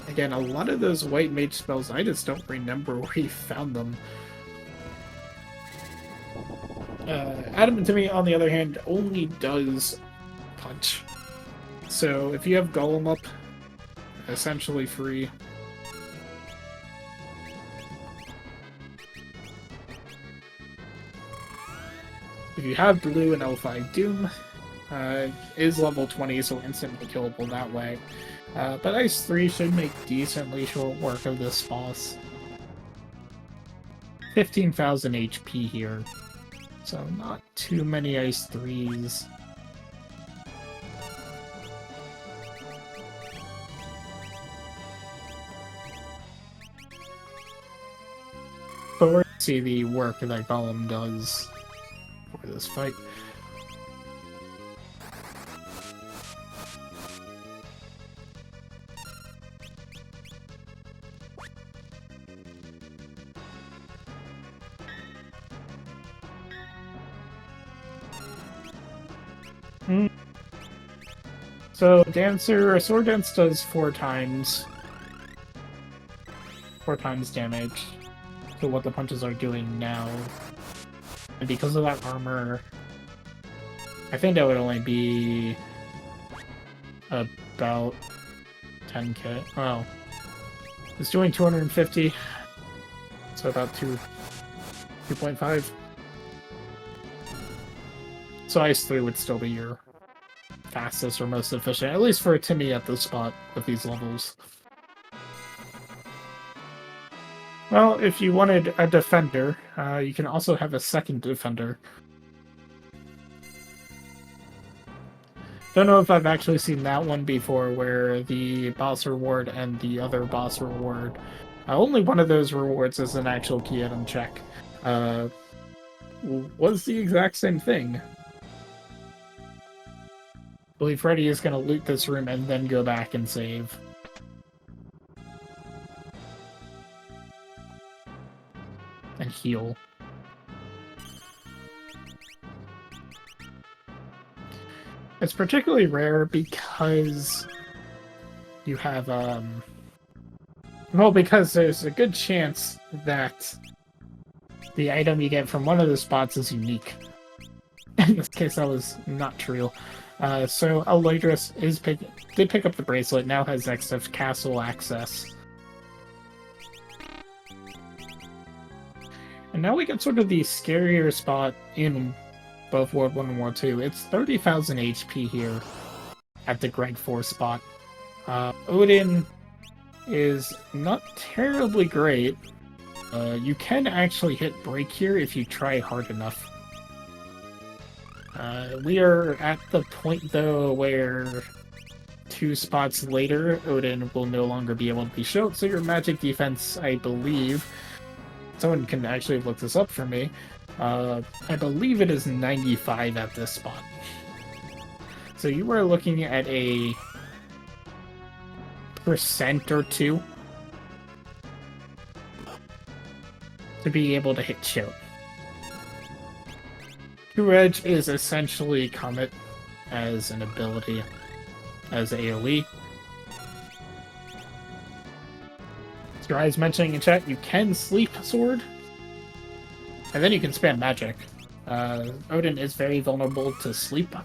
Again, a lot of those white mage spells, I just don't remember where he found them. Adam and Timmy, on the other hand, only does punch. So if you have Golem up, essentially free. If you have blue and L5 Doom, is level 20, so instantly killable that way. But Ice 3 should make decently short work of this boss. 15,000 HP here, so not too many Ice 3s. But we're going to see the work that Golem does for this fight. So Sword Dance does 4 times damage. to what the punches are doing now. And because of that armor, I think that would only be about 10k. Well, it's doing 250, so about 2.5. So Ice 3 would still be your fastest or most efficient, at least for Timmy at this spot with these levels. Well, if you wanted a defender, you can also have a second defender. Don't know if I've actually seen that one before, where the boss reward and the other boss reward, only one of those rewards is an actual key item check, was the exact same thing. I believe Freddeh is going to loot this room and then go back and save. And heal. It's particularly rare because you have, well, because there's a good chance that the item you get from one of the spots is unique. In this case, that was not true. So Alraedris did pick up the bracelet, now has XF castle access. And now we get sort of the scarier spot in both World 1 and World 2. It's 30,000 HP here at the Greg 4 spot. Odin is not terribly great. You can actually hit break here if you try hard enough. We are at the point, though, where 2 spots later, Odin will no longer be able to be showed, so your magic defense, I believe... Someone can actually look this up for me. I believe it is 95 at this spot. So you are looking at a % or 2 to be able to hit choke. True Edge is essentially Comet as an ability, as AoE. As mentioning in chat, you can sleep sword, and then you can spam magic. Odin is very vulnerable to sleep.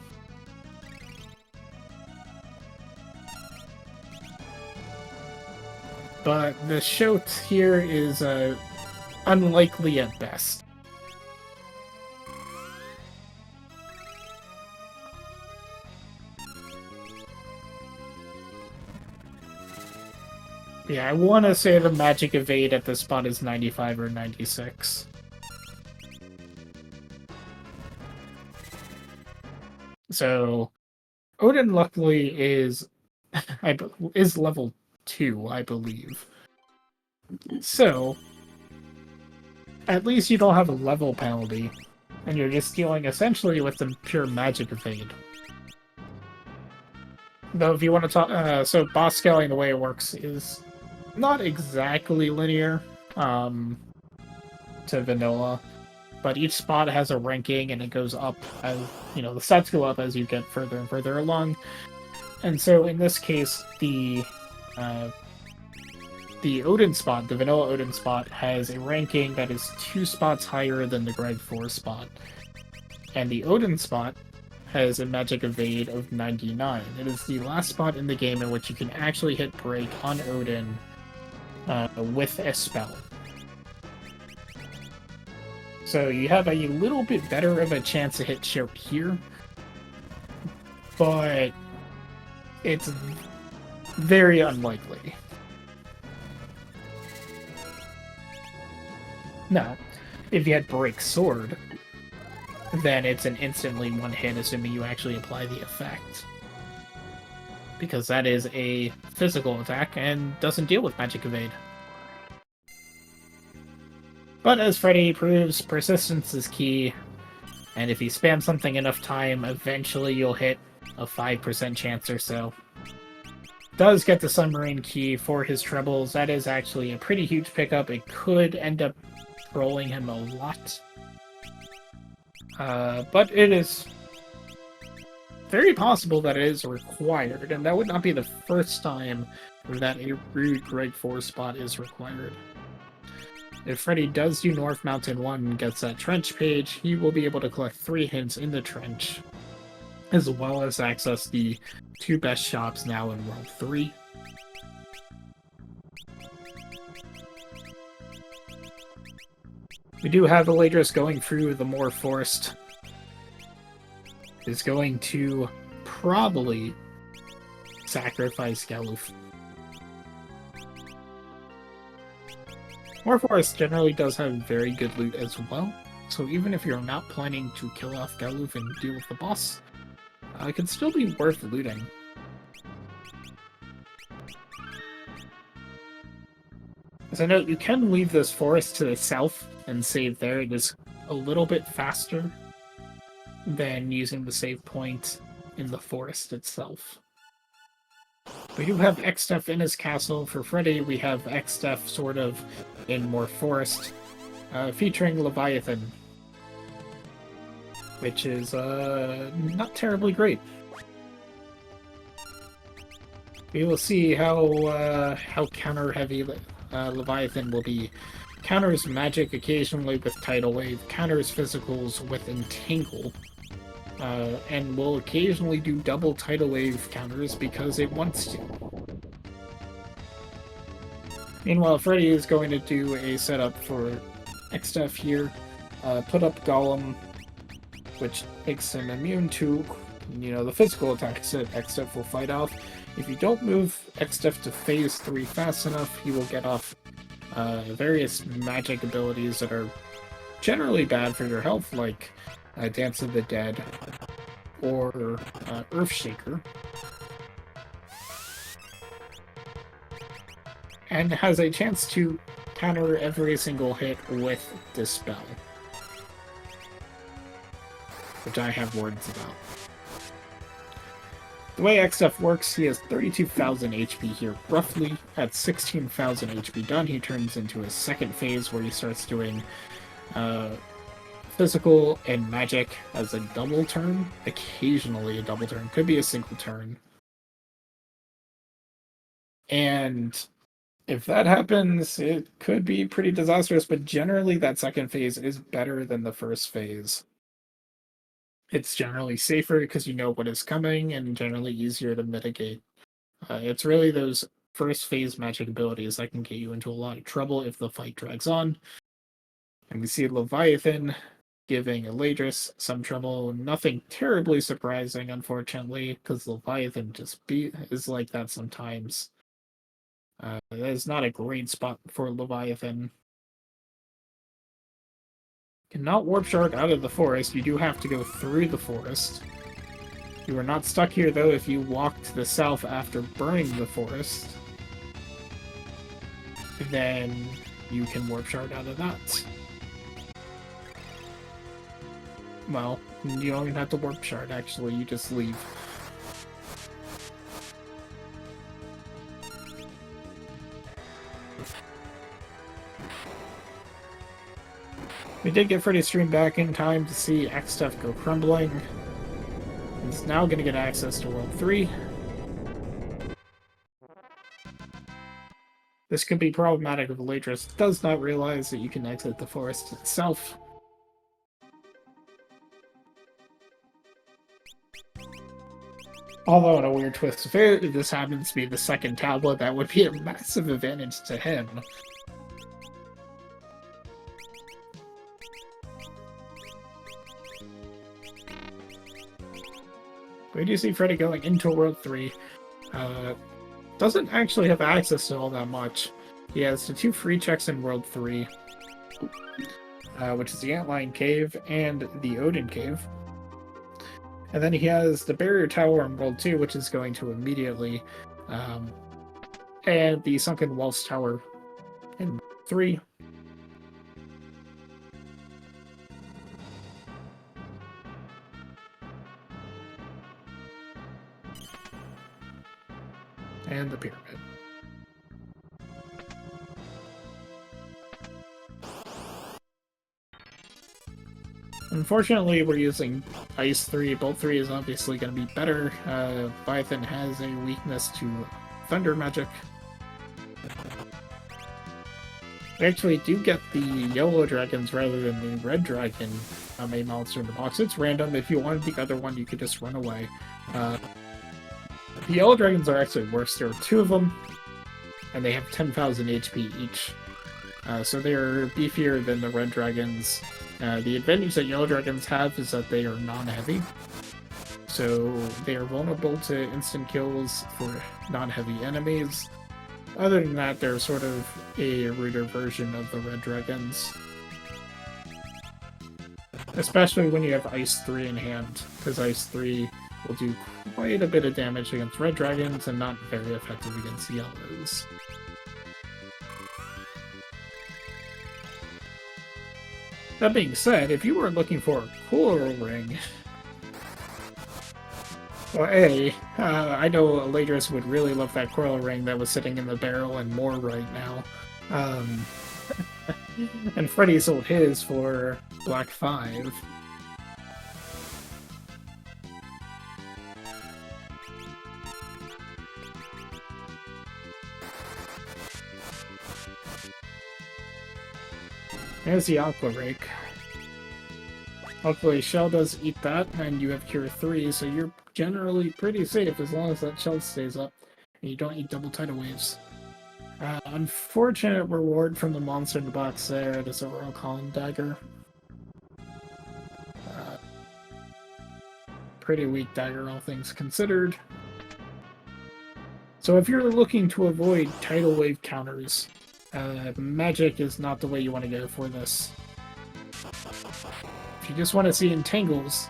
But the shout here is unlikely at best. Yeah, I want to say the magic evade at this spot is 95 or 96. So, Odin luckily is level 2, I believe. So, at least you don't have a level penalty, and you're just dealing essentially with the pure magic evade. Though, if you want to talk, so boss scaling, the way it works is not exactly linear to vanilla, but each spot has a ranking and it goes up as, you know, the stats go up as you get further and further along. And so in this case, the Odin spot, the vanilla Odin spot, has a ranking that is 2 spots higher than the Greg 4 spot. And the Odin spot has a magic evade of 99. It is the last spot in the game in which you can actually hit break on Odin with a spell. So you have a little bit better of a chance to hit choke here, but it's very unlikely. Now, if you had break sword, then it's an instantly one hit, assuming you actually apply the effect. Because that is a physical attack and doesn't deal with magic evade. But as Freddeh proves, persistence is key, and if you spam something enough time, eventually you'll hit a 5% chance or so. Does get the Submarine key for his trebles. That is actually a pretty huge pickup. It could end up trolling him a lot. But it is very possible that it is required, and that would not be the first time that a Rude Greg 4 spot is required. If Freddeh does do North Mountain 1 and gets that trench page, he will be able to collect 3 hints in the trench, as well as access the 2 best shops now in World 3. We do have Alraedris going through the Moor Forest. Is going to probably sacrifice Galuf. Moor Forest generally does have very good loot as well, so even if you're not planning to kill off Galuf and deal with the boss, it can still be worth looting. As a note, you can leave this forest to the south and save there. It is a little bit faster than using the save point in the forest itself. We do have X-Stuff in his castle. For Freddeh, we have X-Stuff sort of in Moor Forest, featuring Leviathan, which is not terribly great. We will see how counter-heavy Leviathan will be. Counters magic occasionally with Tidal Wave, counters physicals with Entangle, and will occasionally do double Tidal Wave counters because it wants to. Meanwhile, Freddeh is going to do a setup for X-Stuff here, put up Golem, which makes him immune to, the physical attacks that X-Stuff will fight off. If you don't move X-Stuff to phase 3 fast enough, he will get off various magic abilities that are generally bad for your health, like Dance of the Dead or Earthshaker. And has a chance to counter every single hit with Dispel, which I have words about. The way X-Stuff works, he has 32,000 HP here, roughly. At 16,000 HP done, he turns into his second phase where he starts doing physical and magic as a double turn. Occasionally a double turn, could be a single turn. And if that happens, it could be pretty disastrous, but generally that second phase is better than the first phase. It's generally safer because you know what is coming and generally easier to mitigate. It's really those first phase magic abilities that can get you into a lot of trouble if the fight drags on. And we see Leviathan giving Alraedris some trouble. Nothing terribly surprising, unfortunately, because Leviathan just is like that sometimes. That is not a great spot for Leviathan. Cannot warp shard out of the forest. You do have to go through the forest. You are not stuck here, though, if you walk to the south after burning the forest. Then you can warp shard out of that. Well, you don't even have to warp shard, actually. You just leave. We did get Freddeh's stream back in time to see X-Stuff go crumbling. He's now going to get access to World 3. This could be problematic if Alraedris does not realize that you can exit the forest itself. Although in a weird twist of fate, if this happens to be the second tablet, that would be a massive advantage to him. We do see Freddeh going into World 3. Doesn't actually have access to all that much. He has the 2 free checks in World 3, which is the Antlion Cave and the Odin Cave. And then he has the Barrier Tower in World 2, which is going to immediately, and the Sunken Walls Tower in 3. And the pyramid. Unfortunately, we're using Ice 3. Bolt 3 is obviously going to be better. Leviathan has a weakness to Thunder Magic. We actually do get the yellow dragons rather than the red dragon main monster in the box. It's random. If you wanted the other one, you could just run away. The yellow dragons are actually worse. There are 2 of them, and they have 10,000 HP each. So they're beefier than the red dragons. The advantage that yellow dragons have is that they are non-heavy. So they are vulnerable to instant kills for non-heavy enemies. Other than that, they're sort of a ruder version of the red dragons. Especially when you have Ice 3 in hand, because Ice 3 will do quite a bit of damage against red dragons and not very effective against yellows. That being said, if you were looking for a coral ring, well, I know Alraedris would really love that coral ring that was sitting in the barrel and more right now. And Freddeh sold his for Black 5. There's the Aqua Rake. Hopefully Shell does eat that, and you have Cure 3, so you're generally pretty safe as long as that Shell stays up, and you don't eat double tidal waves. Unfortunate reward from the monster in the box there. It is a Royal Column Dagger. Pretty weak dagger, all things considered. So if you're looking to avoid tidal wave counters, magic is not the way you want to go for this. If you just want to see entangles,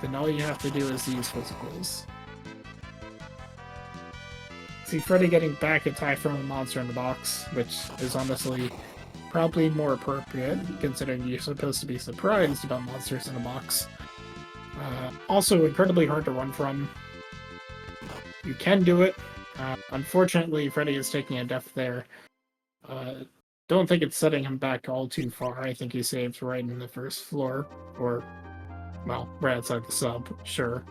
then all you have to do is use physicals. See Freddeh getting back attack from a monster in the box, which is honestly probably more appropriate, considering you're supposed to be surprised about monsters in a box. Also incredibly hard to run from. You can do it. Unfortunately, Freddeh is taking a death there. Don't think it's setting him back all too far. I think he saves right in the first floor. Or, well, right outside the sub, sure.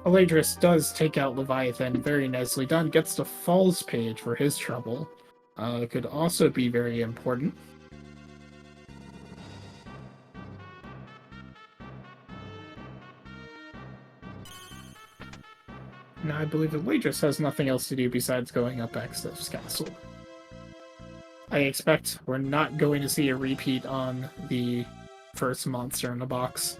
Alraedris does take out Leviathan, very nicely done. Gets the Falls page for his trouble. Could also be very important. Now I believe Alraedris has nothing else to do besides going up Exif's castle. I expect we're not going to see a repeat on the first monster in the box.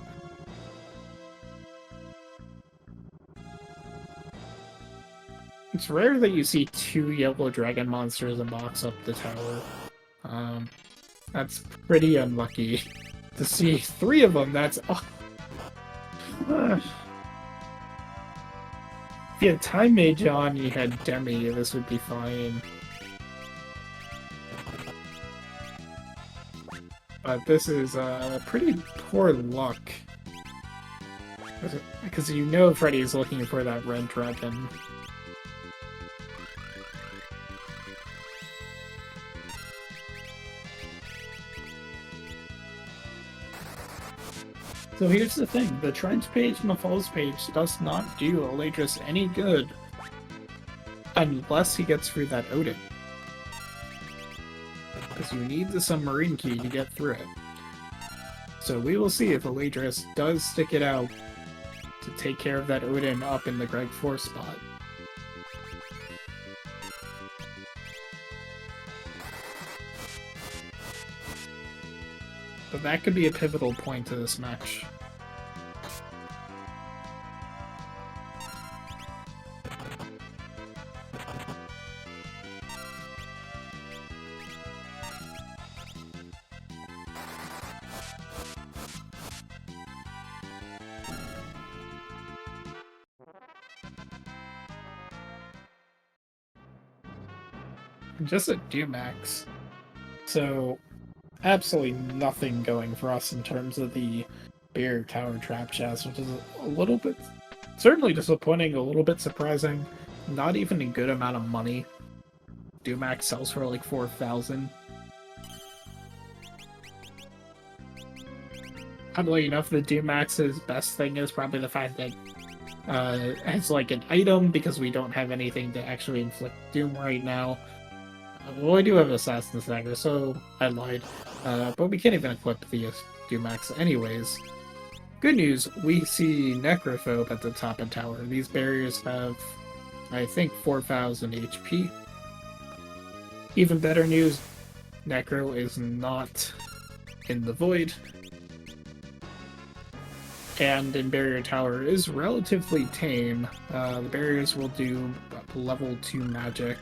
It's rare that you see 2 yellow dragon monsters in a box up the tower. That's pretty unlucky. To see 3 of them, that's... If you had Time Mage on, you had Demi, this would be fine. But this is pretty poor luck. Because you know Freddeh is looking for that red dragon. So here's the thing, the Trends page and the Falls page does not do Alraedris any good unless he gets through that Odin. Because you need the submarine key to get through it. So we will see if Alraedris does stick it out to take care of that Odin up in the Greg 4 spot. But that could be a pivotal point to this match. Just a Dumax. So absolutely nothing going for us in terms of the Bear Tower Trap Chest, which is a little bit, certainly disappointing, a little bit surprising. Not even a good amount of money. Dumax sells for like 4,000. Oddly enough, the Dumax's best thing is probably the fact that it's like an item, because we don't have anything to actually inflict doom right now. Well, we do have Assassin's Dagger, so I lied. But we can't even equip the Dumax anyways. Good news, we see Necrophobe at the top of tower. These barriers have, I think, 4,000 HP. Even better news, Necro is not in the Void. And in Barrier Tower is relatively tame. The barriers will do level 2 magic.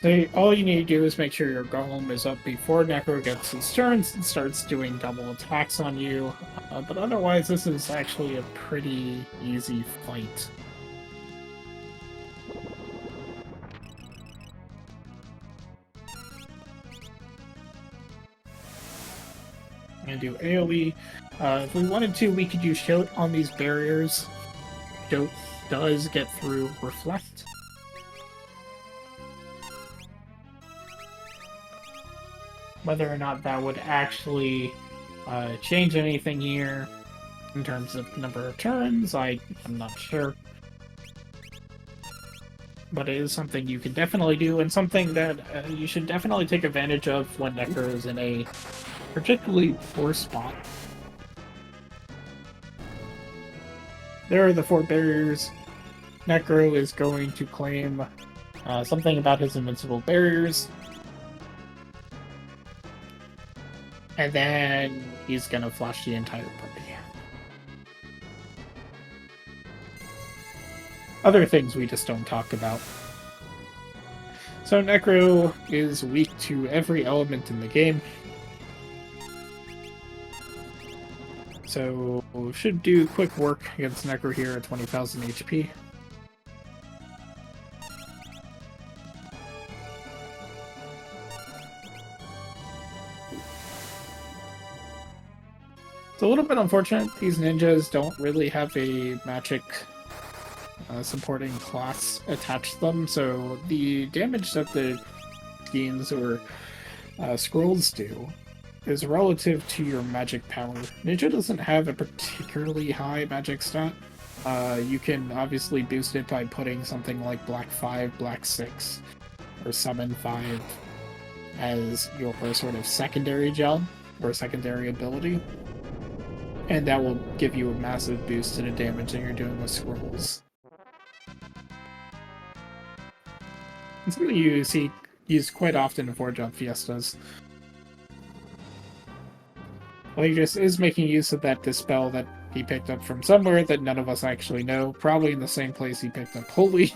So all you need to do is make sure your Golem is up before Necro gets his turns and starts doing double attacks on you. But otherwise, this is actually a pretty easy fight. I'm going to do AoE. If we wanted to, we could use Shout on these barriers. Shout does get through Reflect. Whether or not that would actually change anything here in terms of number of turns, I'm not sure. But it is something you can definitely do, and something that you should definitely take advantage of when Necro is in a particularly poor spot. There are the 4 barriers. Necro is going to claim something about his invincible barriers. And then he's gonna flash the entire party. Other things we just don't talk about. So Necro is weak to every element in the game. So should do quick work against Necro here at 20,000 HP. It's a little bit unfortunate these ninjas don't really have a magic supporting class attached to them, so the damage that the Skeens or scrolls do is relative to your magic power. Ninja doesn't have a particularly high magic stat. You can obviously boost it by putting something like Black 5, Black 6, or Summon 5 as your sort of secondary job, or secondary ability. And that will give you a massive boost to the damage that you're doing with scrolls. It's something you see used quite often in 4-job fiestas. Alraedris is making use of that Dispel that he picked up from somewhere that none of us actually know, probably in the same place he picked up Holy.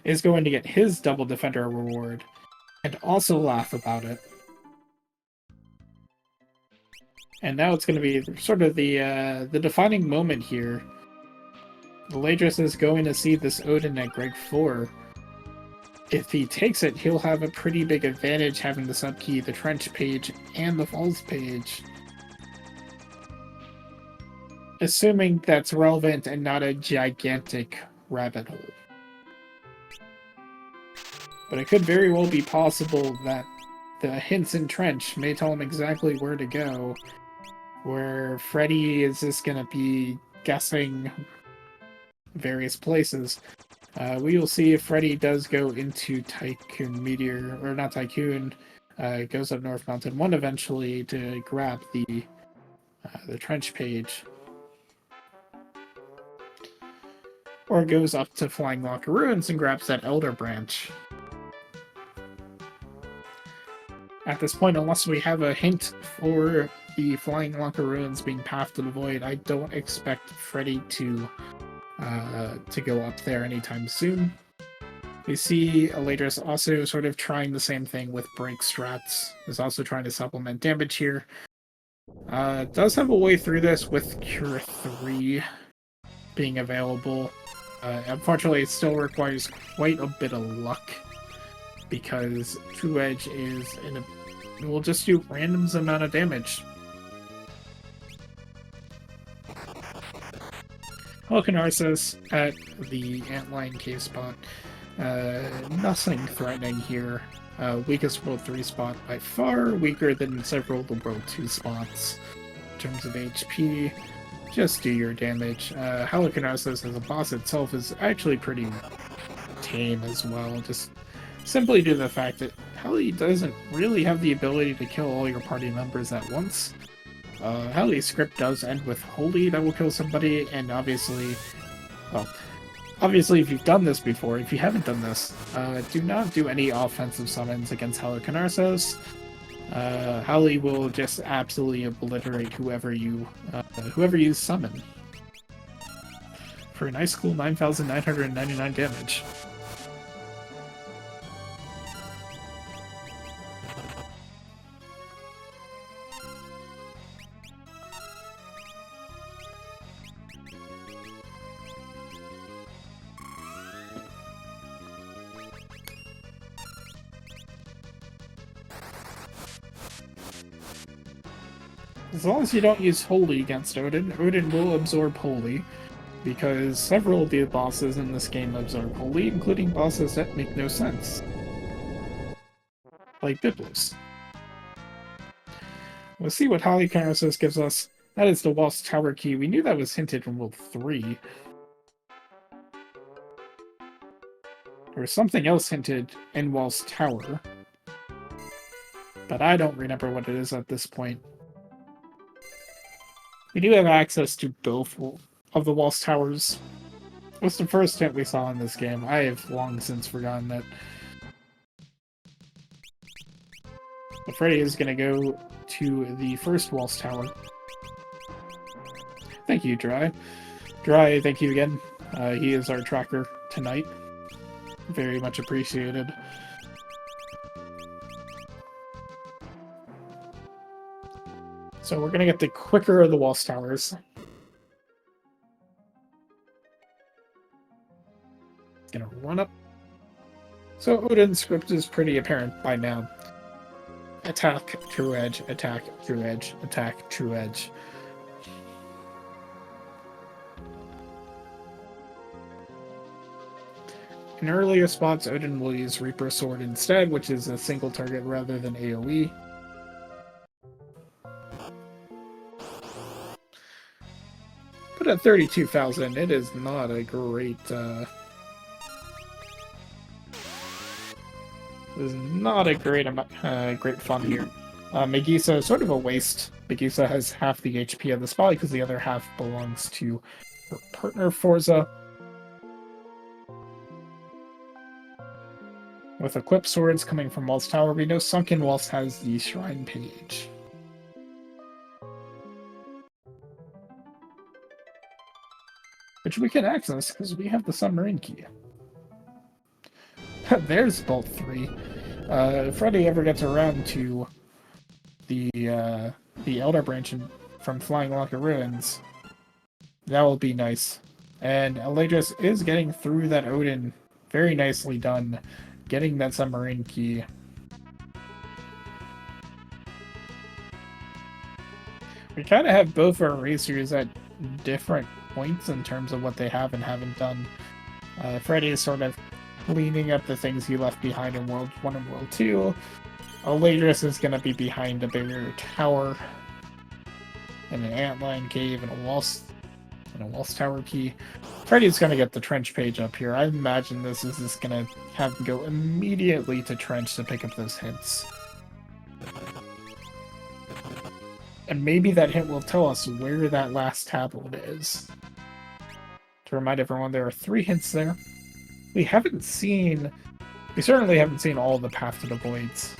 Is going to get his double defender reward, and also laugh about it. And now it's going to be sort of the defining moment here. Alraedris is going to see this Odin at Greg 4. If he takes it, he'll have a pretty big advantage having the subkey, the Trench page, and the Falls page. Assuming that's relevant and not a gigantic rabbit hole. But it could very well be possible that the hints in Trench may tell him exactly where to go, where Freddeh is just going to be guessing various places. We will see if Freddeh does go into Tycoon Meteor, or not Tycoon, goes up North Mountain 1 eventually to grab the Trench page. Or goes up to Flying Locker Ruins and grabs that Elder Branch. At this point, unless we have a hint for the Flying Locker Ruins being Path to the Void, I don't expect Freddeh to go up there anytime soon. We see Alraedris also sort of trying the same thing with break strats. Is also trying to supplement damage here. Does have a way through this with Cure 3 being available. Unfortunately, it still requires quite a bit of luck, because True Edge is will just do random amount of damage. Canarsis at the Antlion cave spot. Nothing threatening here. Weakest World 3 spot by far, weaker than several of the World 2 spots. In terms of HP, just do your damage. Halicarnassus as a boss itself is actually pretty tame as well, just simply due to the fact that Hali doesn't really have the ability to kill all your party members at once. Hali's script does end with Holy that will kill somebody, and obviously, well, if you've done this before, if you haven't done this, do not do any offensive summons against Halicarnassus. Hali will just absolutely obliterate whoever you summon. For a nice cool 9,999 damage. As long as you don't use Holy against Odin, Odin will absorb Holy, because several of the bosses in this game absorb Holy, including bosses that make no sense. Like Biblos. We'll see what Halicarnassus gives us. That is the Waltz Tower key. We knew that was hinted in World 3. There was something else hinted in Waltz Tower, but I don't remember what it is at this point. We do have access to both of the Waltz Towers. What's the first hint we saw in this game? I have long since forgotten that. But Freddeh is going to go to the first Waltz Tower. Thank you, Dry. Dry, thank you again. He is our tracker tonight. Very much appreciated. So we're going to get the quicker of the Waltz Towers. Gonna run up. So Odin's script is pretty apparent by now. Attack, true edge, attack, true edge, attack, true edge. In earlier spots, Odin will use Reaper Sword instead, which is a single target rather than AoE. But at 32,000, it is not a great, great fun here. Megiso is sort of a waste. Megiso has half the HP of the spot because the other half belongs to her partner Forza. With equipped swords coming from Waltz Tower, we know Sunken Waltz has the Shrine page. Which we can access because we have the submarine key. There's Bolt 3. If Freddeh ever gets around to the Elder Branch from Flying Locker Ruins, that will be nice. And Alraedris is getting through that Odin. Very nicely done. Getting that submarine key. We kind of have both our racers at different points in terms of what they have and haven't done. Freddeh is sort of cleaning up the things he left behind in World 1 and World 2. Alraedris is going to be behind a bigger tower and an antlion cave and a Waltz Tower key. Freddie's going to get the trench page up here. I imagine this is just going to have him go immediately to trench to pick up those hints. And maybe that hint will tell us where that last tablet is. To remind everyone, there are 3 hints there. We certainly haven't seen all the Path to the Voids.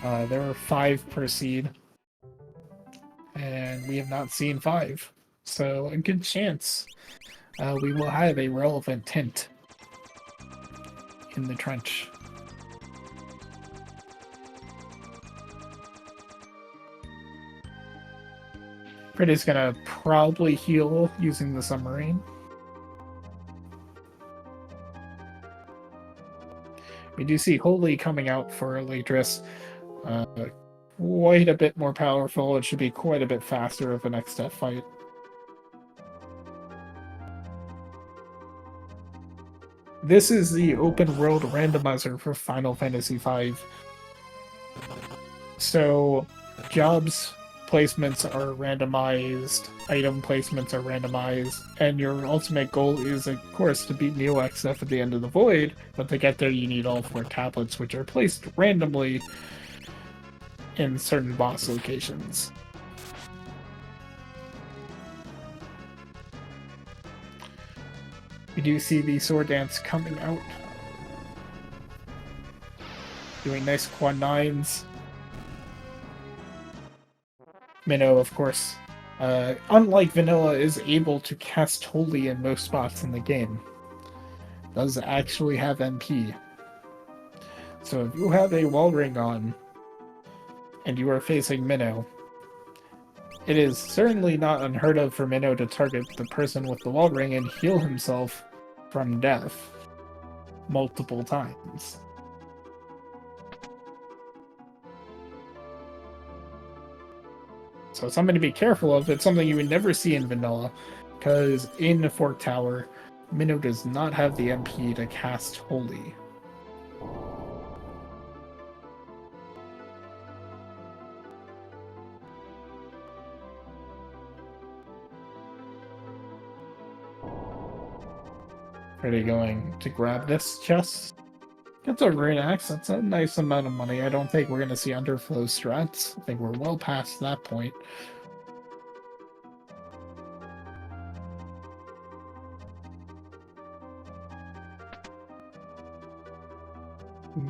There are 5 per seed. And we have not seen 5. So a good chance we will have a relevant hint in the trench. Freddeh's gonna probably heal using the submarine. We do see Holy coming out for Alraedris. Quite a bit more powerful. It should be quite a bit faster of a next step fight. This is the open world randomizer for Final Fantasy V. So, jobs placements are randomized, item placements are randomized, and your ultimate goal is, of course, to beat Neo XF at the end of the Void, but to get there you need all 4 tablets, which are placed randomly in certain boss locations. We do see the sword dance coming out. Doing nice quad 9s. Minnow, of course, unlike Vanilla, is able to cast Holy in most spots in the game. Does actually have MP. So if you have a wall ring on, and you are facing Minnow, it is certainly not unheard of for Minnow to target the person with the wall ring and heal himself from death multiple times. So something to be careful of. It's something you would never see in Vanilla, because in the Fork Tower, Minnow does not have the MP to cast Holy. Freddeh going to grab this chest. That's a great axe. That's a nice amount of money. I don't think we're going to see underflow strats. I think we're well past that point.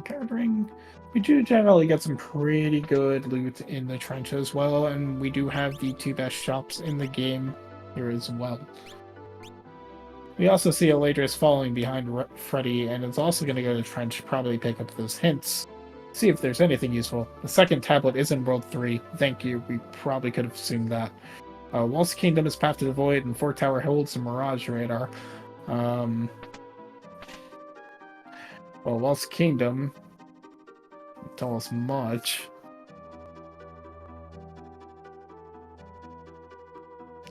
Gathering. We do generally get some pretty good loot in the trench as well, and we do have the 2 best shops in the game here as well. We also see Alraedris following behind Freddeh, and it's also going to go to Trench, probably pick up those hints, see if there's anything useful. The second tablet is in World 3. Thank you. We probably could have assumed that. Waltz Kingdom is Path to the Void, and Fork Tower holds a Mirage Radar. Well, Waltz Kingdom doesn't tell us much.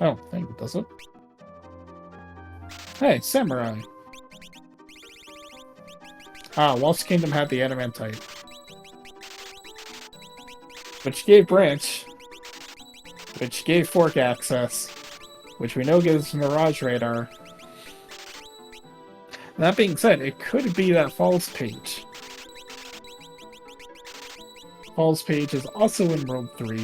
Oh, thank you, does it? Hey, Samurai! Ah, Waltz Kingdom had the Adamantite. Which gave Branch. Which gave Fork access. Which we know gives Mirage Radar. That being said, it could be that Falls Page. Falls Page is also in World 3.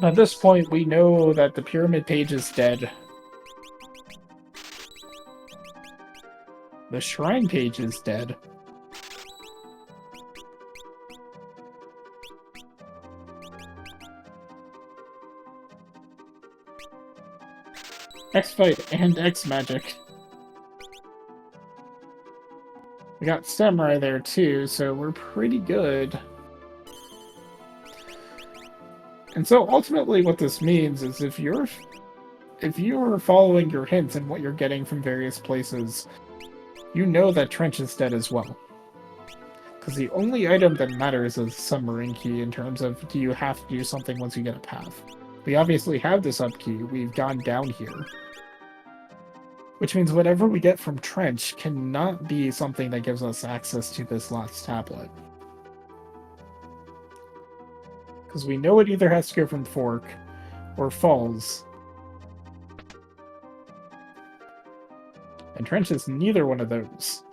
At this point, we know that the Pyramid Page is dead. The Shrine Page is dead. X-Fight and X-Magic. We got Samurai there too, so we're pretty good. And so ultimately what this means is if you're following your hints and what you're getting from various places, you know that Trench is dead as well. Because the only item that matters is Submarine Key in terms of do you have to do something once you get a path. We obviously have this up key, we've gone down here. Which means whatever we get from Trench cannot be something that gives us access to this last tablet. Because we know it either has to go from Fork or Falls. And Trench is neither one of those.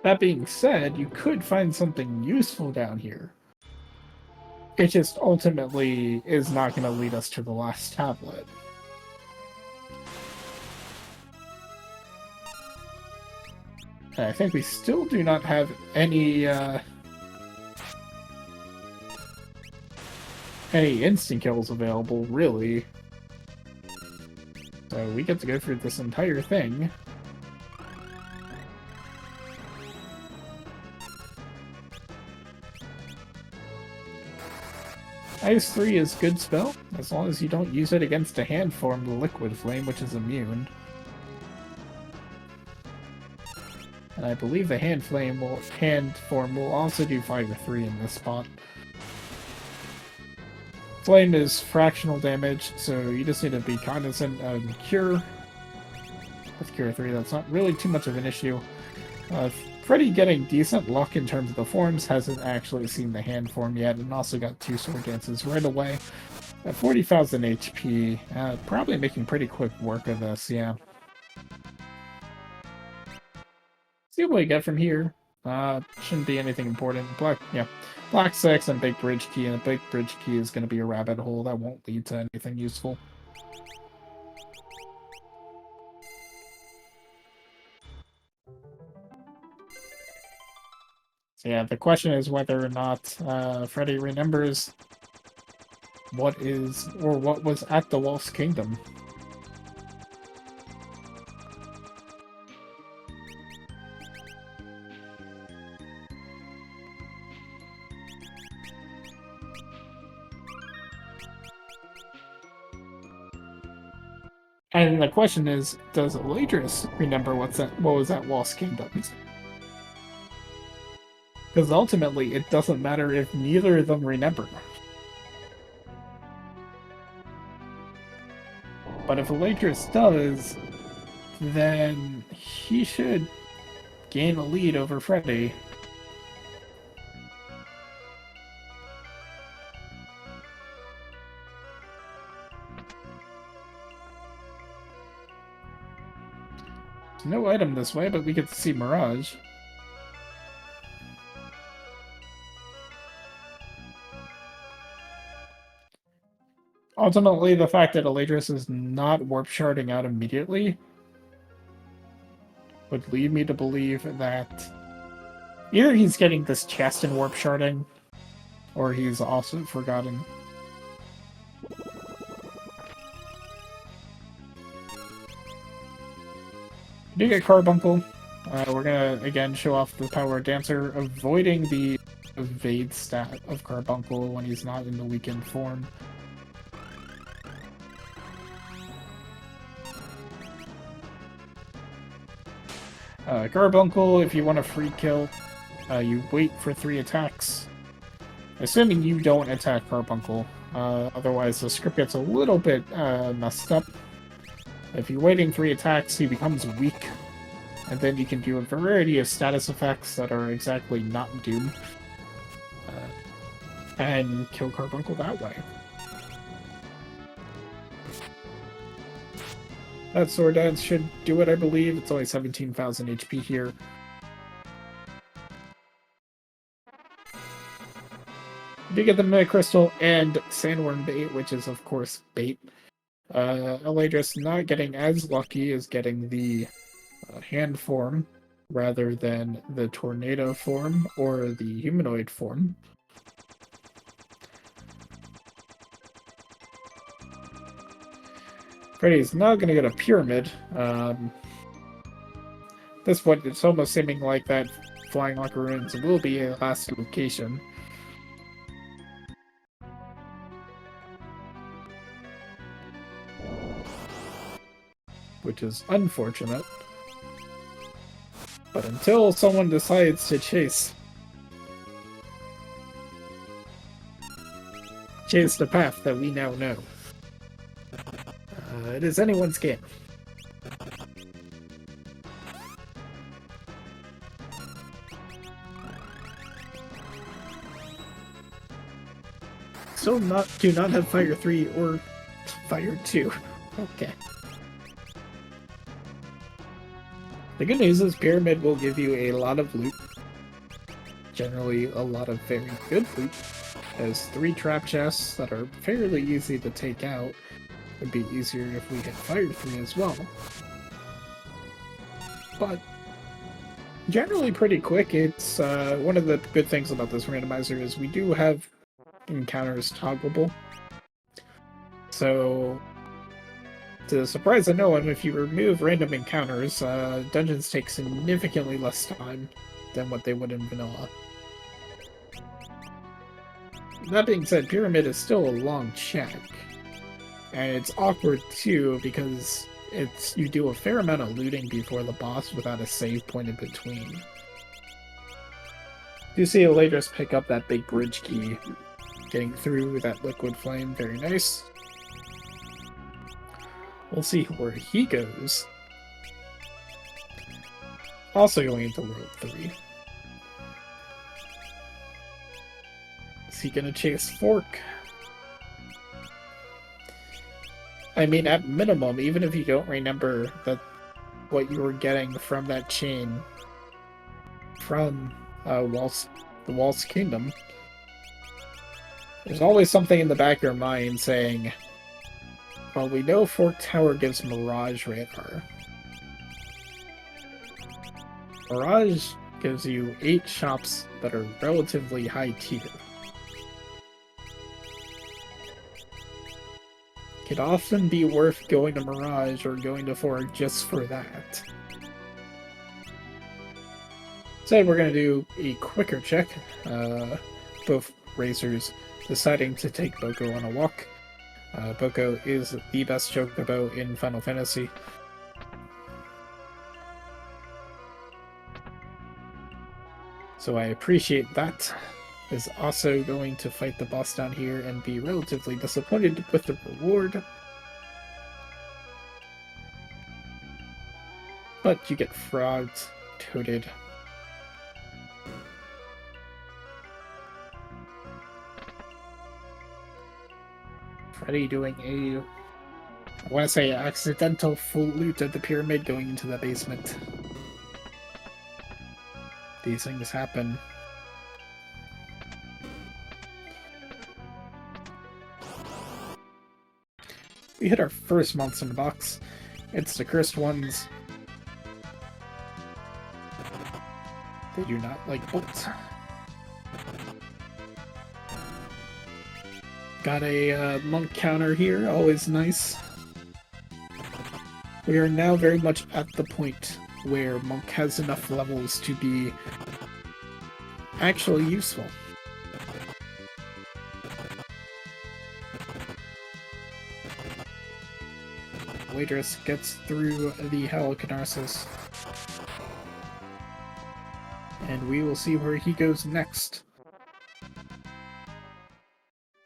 That being said, you could find something useful down here. It just ultimately is not going to lead us to the last tablet. I think we still do not have any instant kills available, really. So we get to go through this entire thing. Ice 3 is good spell, as long as you don't use it against a hand form, the Liquid Flame, which is immune. And I believe the hand form will also do fire 3 in this spot. Flame is fractional damage, so you just need to be cognizant of Cure. With Cure 3, that's not really too much of an issue. Freddeh getting decent luck in terms of the forms, hasn't actually seen the hand form yet, and also got 2 sword dances right away. At 40,000 HP, probably making pretty quick work of this, yeah. See what we get from here. Shouldn't be anything important. Black 6 and Big Bridge Key, and a Big Bridge Key is going to be a rabbit hole that won't lead to anything useful. So yeah, the question is whether or not Freddeh remembers what was at the Lost Kingdom. And the question is, does Alraedris remember what was at Lost Kingdom? Because ultimately, it doesn't matter if neither of them remember. But if Alraedris does, then he should gain a lead over Freddeh. No item this way, but we get to see Mirage. Ultimately, the fact that Alraedris is not warp sharding out immediately would lead me to believe that either he's getting this chest in warp sharding, or he's also forgotten. We do get Carbuncle. We're gonna again show off the power of Dancer, avoiding the evade stat of Carbuncle when he's not in the weakened form. Carbuncle, if you want a free kill, you wait for 3 attacks. Assuming you don't attack Carbuncle, otherwise the script gets a little bit messed up. If you're waiting 3 attacks, he becomes weak, and then you can do a variety of status effects that are exactly not Doom, and kill Carbuncle that way. That sword dance should do it, I believe. It's only 17,000 HP here. You do get the Mimic Crystal and Sandworm Bait, which is, of course, bait. Alraedris not getting as lucky as getting the hand form rather than the tornado form or the humanoid form. Freddeh's not going to get a pyramid. This point, it's almost seeming like that Flying Locker Ruins will be a last location. Which is unfortunate. But until someone decides to chase the path that we now know, it is anyone's game. Still do not have Fire 3 or Fire 2. Okay. The good news is Pyramid will give you a lot of loot. Generally, a lot of very good loot. Has 3 trap chests that are fairly easy to take out. Would be easier if we hit Fire 3 as well. But generally pretty quick. It's one of the good things about this randomizer is we do have encounters toggleable. So, to the surprise of no one, if you remove random encounters, dungeons take significantly less time than what they would in vanilla. That being said, Pyramid is still a long check. And it's awkward too, because you do a fair amount of looting before the boss without a save point in between. You see Alraedris pick up that big bridge key, getting through that liquid flame. Very nice. We'll see where he goes. Also going into World 3. Is he gonna chase Fork? I mean, at minimum, even if you don't remember that what you were getting from that chain from the Waltz Kingdom, there's always something in the back of your mind saying, well, we know Fork Tower gives Mirage Radar. Mirage gives you 8 shops that are relatively high tier. Could often be worth going to Mirage or going to Fork just for that. So we're going to do a quicker check. Both racers deciding to take Boko on a walk. Boko is the best chocobo in Final Fantasy. So I appreciate that. Is also going to fight the boss down here and be relatively disappointed with the reward. But you get frogged, toted. Freddeh doing I want to say accidental full loot at the pyramid going into the basement. These things happen. We hit our first monster in the box. It's the cursed ones. They do not like bolts. Got a monk counter here, always nice. We are now very much at the point where monk has enough levels to be actually useful. Alraedris gets through the Hell Catharsis. And we will see where he goes next.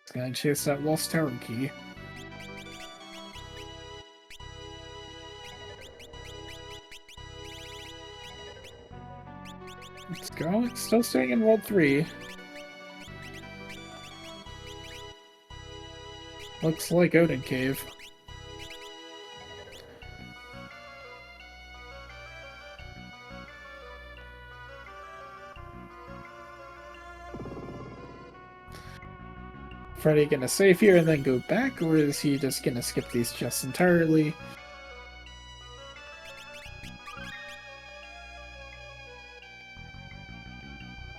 He's gonna chase that Waltz Tower key. Let's go. It's still staying in World 3. Looks like Odin Cave. Freddeh gonna save here and then go back, or is he just gonna skip these chests entirely?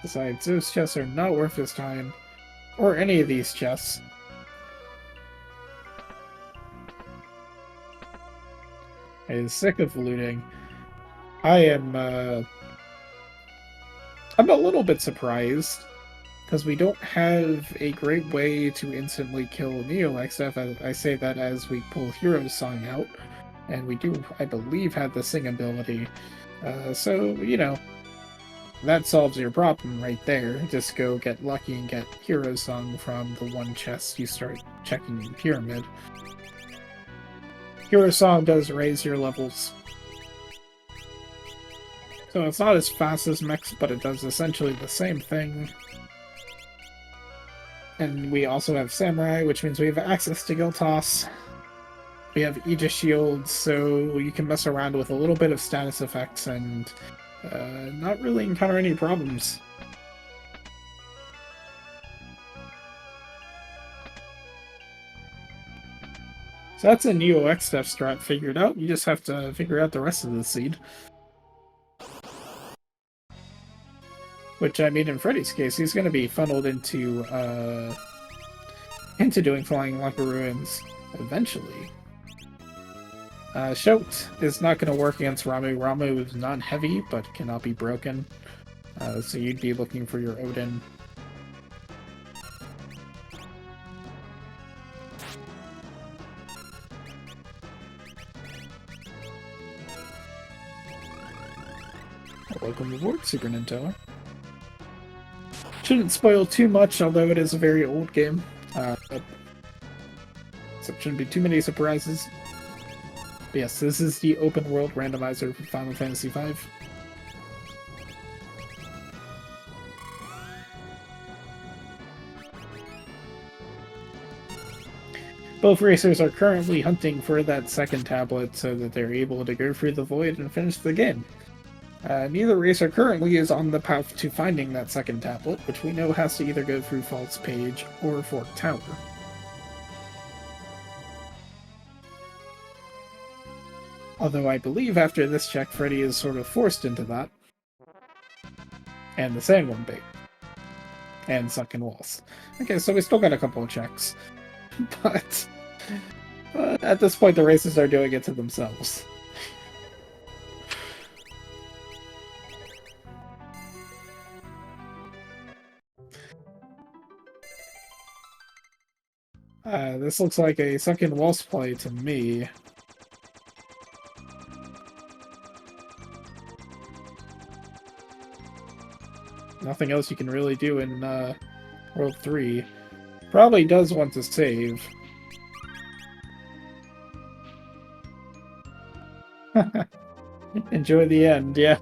Besides, those chests are not worth his time, or any of these chests. I am sick of looting. I'm a little bit surprised, because we don't have a great way to instantly kill NeoXF. I say that as we pull Hero's Song out, and we do, I believe, have the Sing ability. So, you know, that solves your problem right there. Just go get lucky and get Hero's Song from the one chest you start checking in Pyramid. Hero's Song does raise your levels. So it's not as fast as Mechs, but it does essentially the same thing. And we also have Samurai, which means we have access to Guild Toss. We have Aegis Shields, so you can mess around with a little bit of status effects and not really encounter any problems. So that's a NeoXF strat figured out. You just have to figure out the rest of the seed. Which, I mean, in Freddie's case, he's going to be funneled into doing Flying Locker Ruins eventually. Shout is not going to work against Ramu. Ramu is non-heavy, but cannot be broken. So you'd be looking for your Odin. Welcome aboard, Super Nintendo. Shouldn't spoil too much, although it is a very old game. So it shouldn't be too many surprises. But yes, this is the open world randomizer for Final Fantasy V. Both racers are currently hunting for that second tablet so that they're able to go through the void and finish the game. Neither racer currently is on the path to finding that second tablet, which we know has to either go through False Page or Fork Tower. Although I believe after this check, Freddeh is sort of forced into that. And the Sandworm bait. And Sunken Walls. Okay, so we still got a couple of checks. But at this point, the racers are doing it to themselves. This looks like a Sunken Walls play to me. Nothing else you can really do in World 3. Probably does want to save. Enjoy the end, yeah.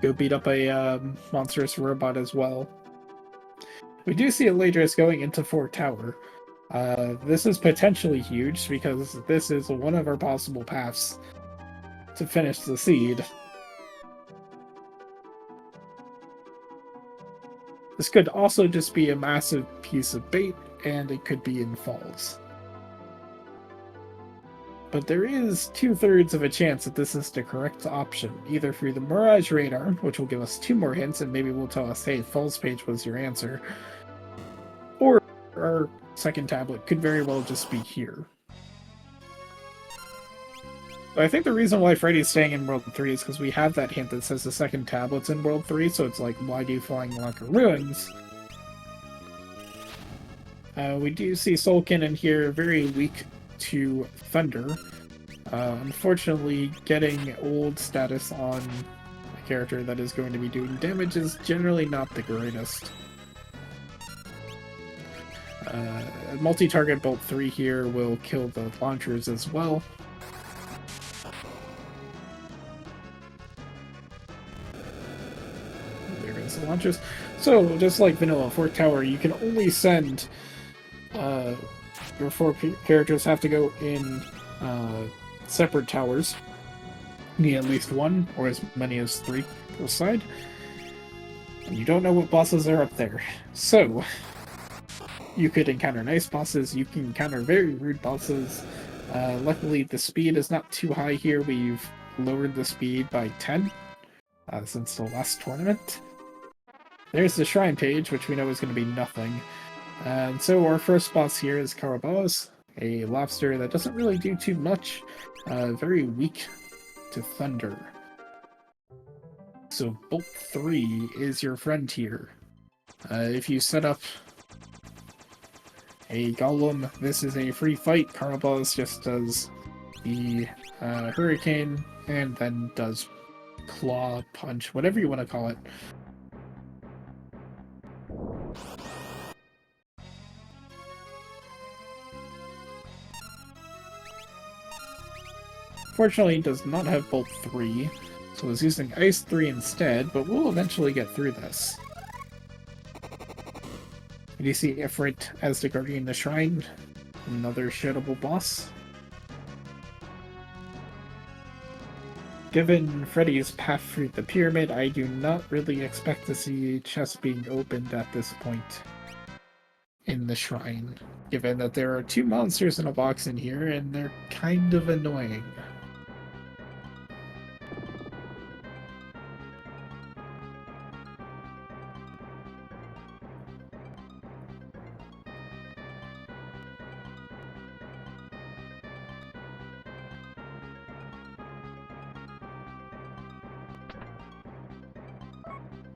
Go beat up a monstrous robot as well. We do see Alraedris going into Fork Tower. This is potentially huge because this is one of our possible paths to finish the seed. This could also just be a massive piece of bait, and it could be in Falls. But there is 2/3 of a chance that this is the correct option, either through the Mirage Radar, which will give us 2 more hints and maybe will tell us, hey, Falls Page was your answer, or our second tablet could very well just be here. But I think the reason why Freddie's staying in World 3 is because we have that hint that says the second tablet's in World 3, so it's like, why do Flying Locker Ruins? We do see Soulkin in here, very weak to Thunder. Unfortunately, getting old status on a character that is going to be doing damage is generally not the greatest. Multi-target Bolt 3 here will kill the launchers as well. There goes the launchers. So, just like Vanilla Fork Tower, you can only send your 4 characters have to go in separate towers. You need at least 1, or as many as 3 per side. And you don't know what bosses are up there. So, you could encounter nice bosses, you can encounter very rude bosses. Luckily, the speed is not too high here. We've lowered the speed by 10 since the last tournament. There's the Shrine page, which we know is going to be nothing. And so our first boss here is Karabaos, a lobster that doesn't really do too much, very weak to Thunder. So Bolt 3 is your friend here. If you set up a Golem, this is a free fight. Karabaos just does the Hurricane and then does Claw, Punch, whatever you want to call it. Fortunately, it does not have Bolt 3, so it's using Ice 3 instead, but we'll eventually get through this. You see Ifrit as the Guardian of the Shrine, another shareable boss. Given Freddie's path through the pyramid, I do not really expect to see chests being opened at this point in the shrine, given that there are 2 monsters in a box in here, and they're kind of annoying.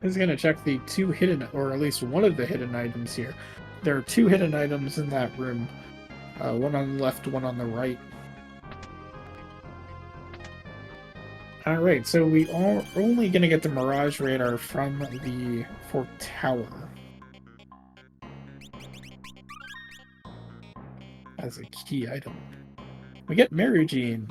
Is going to check the 2 hidden, or at least one of the hidden items here. There are 2 hidden items in that room. One on the left, one on the right. Alright, so we are only going to get the Mirage Radar from the Fort Tower as a key item. We get Marugene.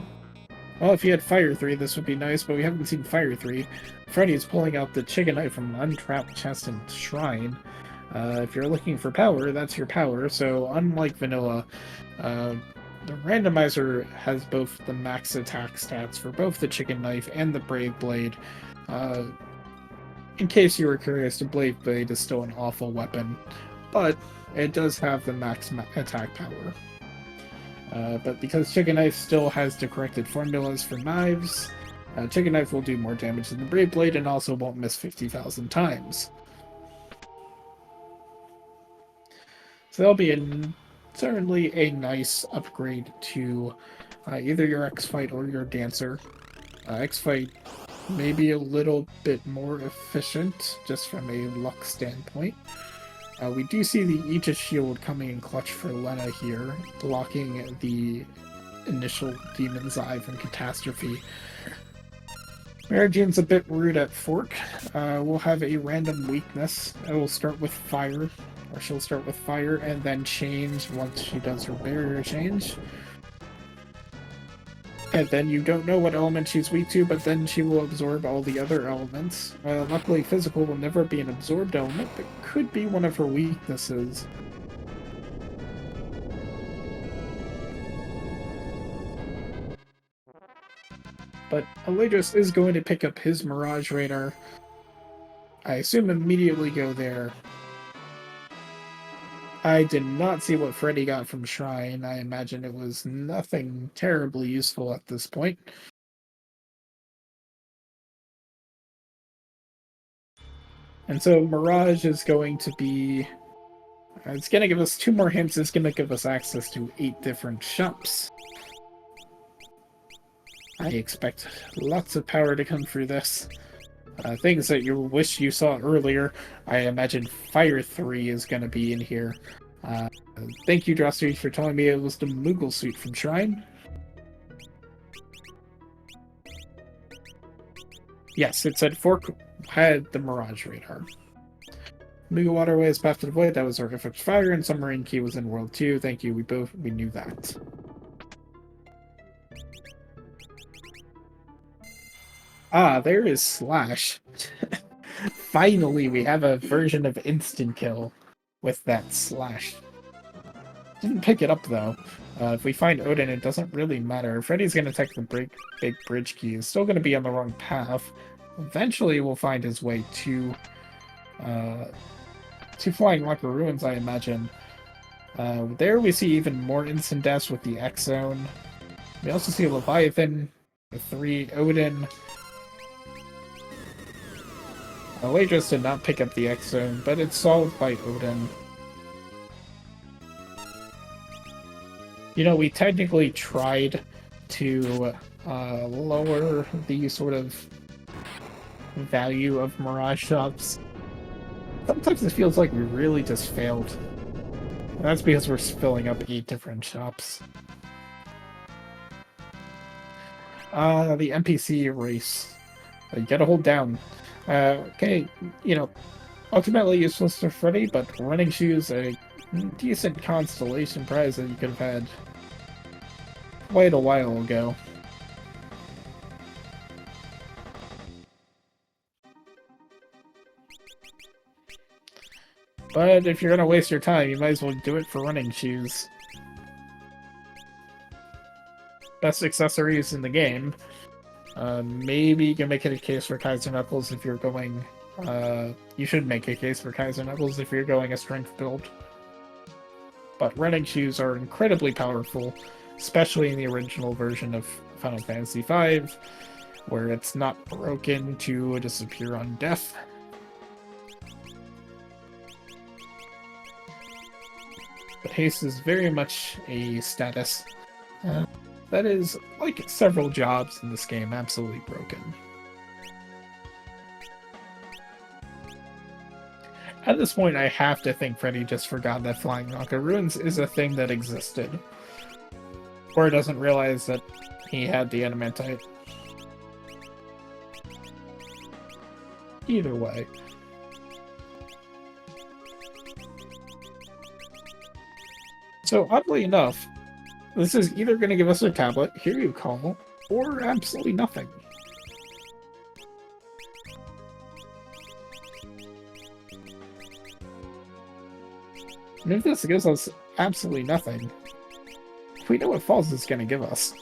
Well, if you had Fire 3, this would be nice, but we haven't seen Fire 3. Freddeh is pulling out the chicken knife from an untrapped chest and shrine. If you're looking for power, that's your power. So unlike vanilla, the randomizer has both the max attack stats for both the chicken knife and the brave blade. In case you were curious, the brave blade is still an awful weapon, but it does have the max attack power. But because Chicken Knife still has the corrected formulas for knives, Chicken Knife will do more damage than the Brave Blade and also won't miss 50,000 times. So that'll be certainly a nice upgrade to either your X-Fight or your Dancer. X-Fight may be a little bit more efficient just from a luck standpoint. We do see the Aegis Shield coming in clutch for Lena here, blocking the initial Demon's Eye from Catastrophe. Marugene's a bit rude at Fork. We'll have a random weakness. It will start with fire, or she'll start with fire and then change once she does her barrier change. And then you don't know what element she's weak to, but then she will absorb all the other elements. Luckily, physical will never be an absorbed element, but could be one of her weaknesses. But Alraedris is going to pick up his Mirage Radar. I assume immediately go there. I did not see what Freddeh got from Shrine. I imagine it was nothing terribly useful at this point. And so Mirage is going to be... it's going to give us 2 more hints. It's going to give us access to 8 different shops. I expect lots of power to come through this. Things that you wish you saw earlier. I imagine Fire 3 is going to be in here. Thank you, Drosty, for telling me it was the Moogle suit from Shrine. Yes, it said Fork had the Mirage Radar. Moogle Waterway is Path to the Void. That was Artifact Fire, and Submarine Key was in World 2. Thank you, we knew that. Ah, there is Slash. Finally, we have a version of Instant Kill with that Slash. Didn't pick it up, though. If we find Odin, it doesn't really matter. Freddie's going to take the big bridge key. He's still going to be on the wrong path. Eventually, we'll find his way to Flying Rocker Ruins, I imagine. There we see even more instant deaths with the X-Zone. We also see Leviathan, the 3 Odin. Alraedris did not pick up the X-Zone, but it's solved by Odin. You know, we technically tried to lower the sort of value of Mirage shops. Sometimes it feels like we really just failed. And that's because we're filling up 8 different shops. The NPC race. You gotta hold down. Okay, you know, ultimately useless to Freddeh, but running shoes, a decent constellation prize that you could have had quite a while ago. But if you're gonna waste your time, you might as well do it for running shoes. Best accessories in the game. Maybe you can make it a case for Kaiser Knuckles if you're going... you should make a case for Kaiser Knuckles if you're going a strength build. But running shoes are incredibly powerful, especially in the original version of Final Fantasy V, where it's not broken to disappear on death. But haste is very much a status that is, like several jobs in this game, absolutely broken. At this point, I have to think Freddeh just forgot that Flying Rocket Ruins is a thing that existed. Or doesn't realize that he had the Adamantite. either way. So oddly enough, this is either going to give us a tablet, here you call, or absolutely nothing. And if this gives us absolutely nothing, we know what Falls is going to give us.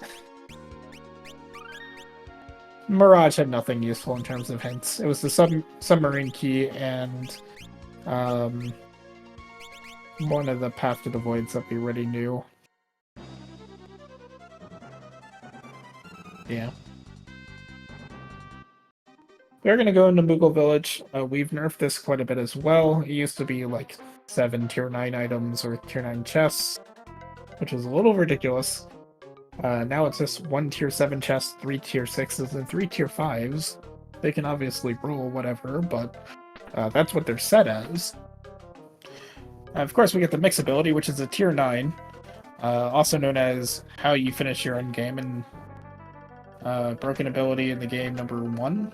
Mirage had nothing useful in terms of hints. It was the submarine key and one of the Path to the Voids that we already knew. Yeah. We're gonna go into Moogle Village. We've nerfed this quite a bit as well. It used to be like 7 tier 9 items or tier 9 chests, which is a little ridiculous. Now it's just 1 tier 7 chests, 3 tier 6s, and 3 tier 5s. They can obviously roll whatever, but that's what they're set as. Of course, we get the Mix ability, which is a tier 9, also known as how you finish your end game, and broken ability in the game number 1.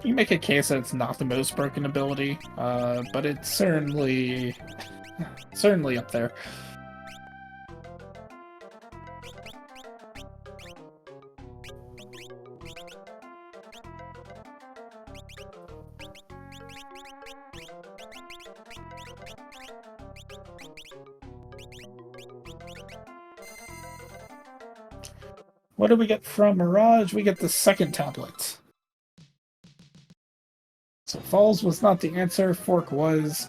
You make a case that it's not the most broken ability, but it's certainly up there. What do we get from Mirage? We get the second tablet. So Falls was not the answer, Fork was.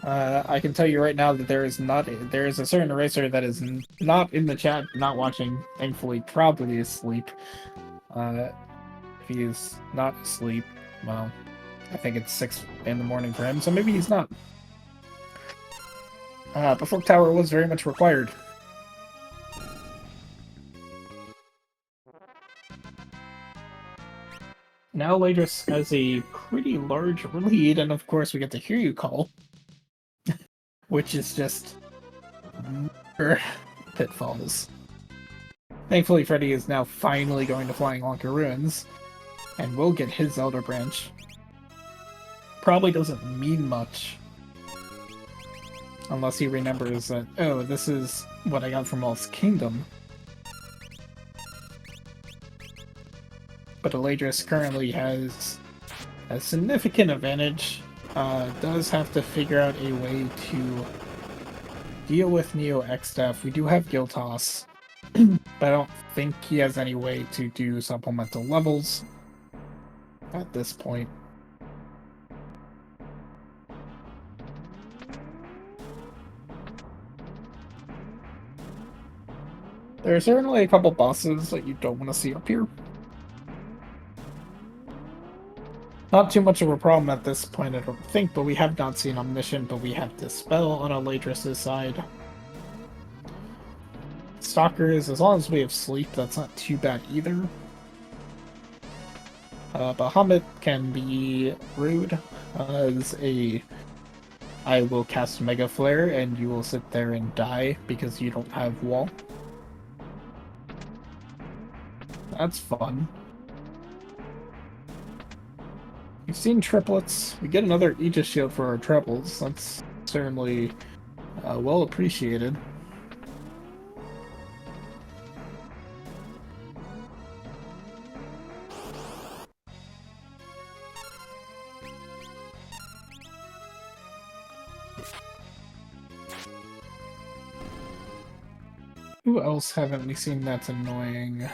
I can tell you right now that there is a certain eraser that is not in the chat, not watching, thankfully, probably asleep. If he is not asleep, well, I think it's 6 in the morning for him, so maybe he's not. But Fork Tower was very much required. Now Alraedris has a pretty large lead, and of course we get the Hear You Call, which is just pitfalls. Thankfully, Freddeh is now finally going to Flying Lonka Ruins, and will get his Elder Branch. Probably doesn't mean much, unless he remembers that, oh, this is what I got from Lost Kingdom. But Alraedris currently has a significant advantage. Does have to figure out a way to deal with Neo X-Def. We do have Guild Toss, but I don't think he has any way to do supplemental levels at this point. There are certainly a couple bosses that you don't want to see up here. Not too much of a problem at this point, I don't think, but we have not seen Omniscient, but we have Dispel on Alraedris' side. Stalkers, as long as we have Sleep, that's not too bad either. Bahamut can be rude as I will cast Mega Flare and you will sit there and die because you don't have wall. That's fun. We've seen triplets. We get another Aegis Shield for our trebles. That's certainly well appreciated. Who else haven't we seen that's annoying?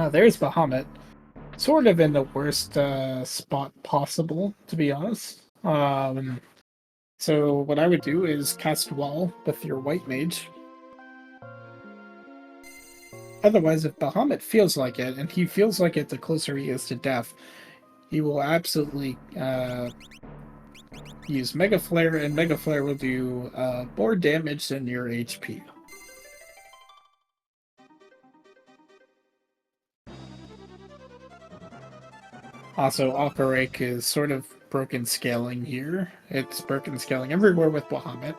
There's Bahamut. Sort of in the worst spot possible, to be honest. So what I would do is cast Wall with your White Mage. Otherwise, if Bahamut feels like it, and he feels like it the closer he is to death, he will absolutely use Mega Flare, and Mega Flare will do more damage than your HP. Also, Alraedris is sort of broken scaling here. It's broken scaling everywhere with Bahamut.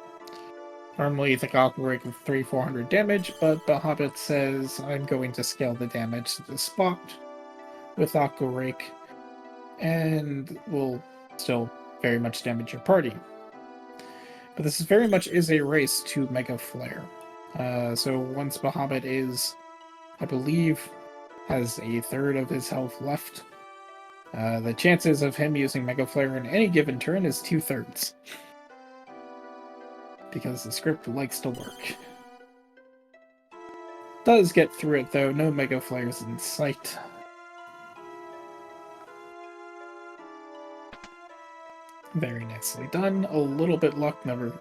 Normally the Gopher Rake with 300-400 damage, but Bahamut says I'm going to scale the damage to the spot with Aqua Rake, and will still very much damage your party. But this very much is a race to Mega Flare. So once Bahamut is, I believe, has a third of his health left, the chances of him using Mega Flare in any given turn is 2/3. Because the script likes to work. Does get through it though, no Mega Flares in sight. Very nicely done. A little bit luck never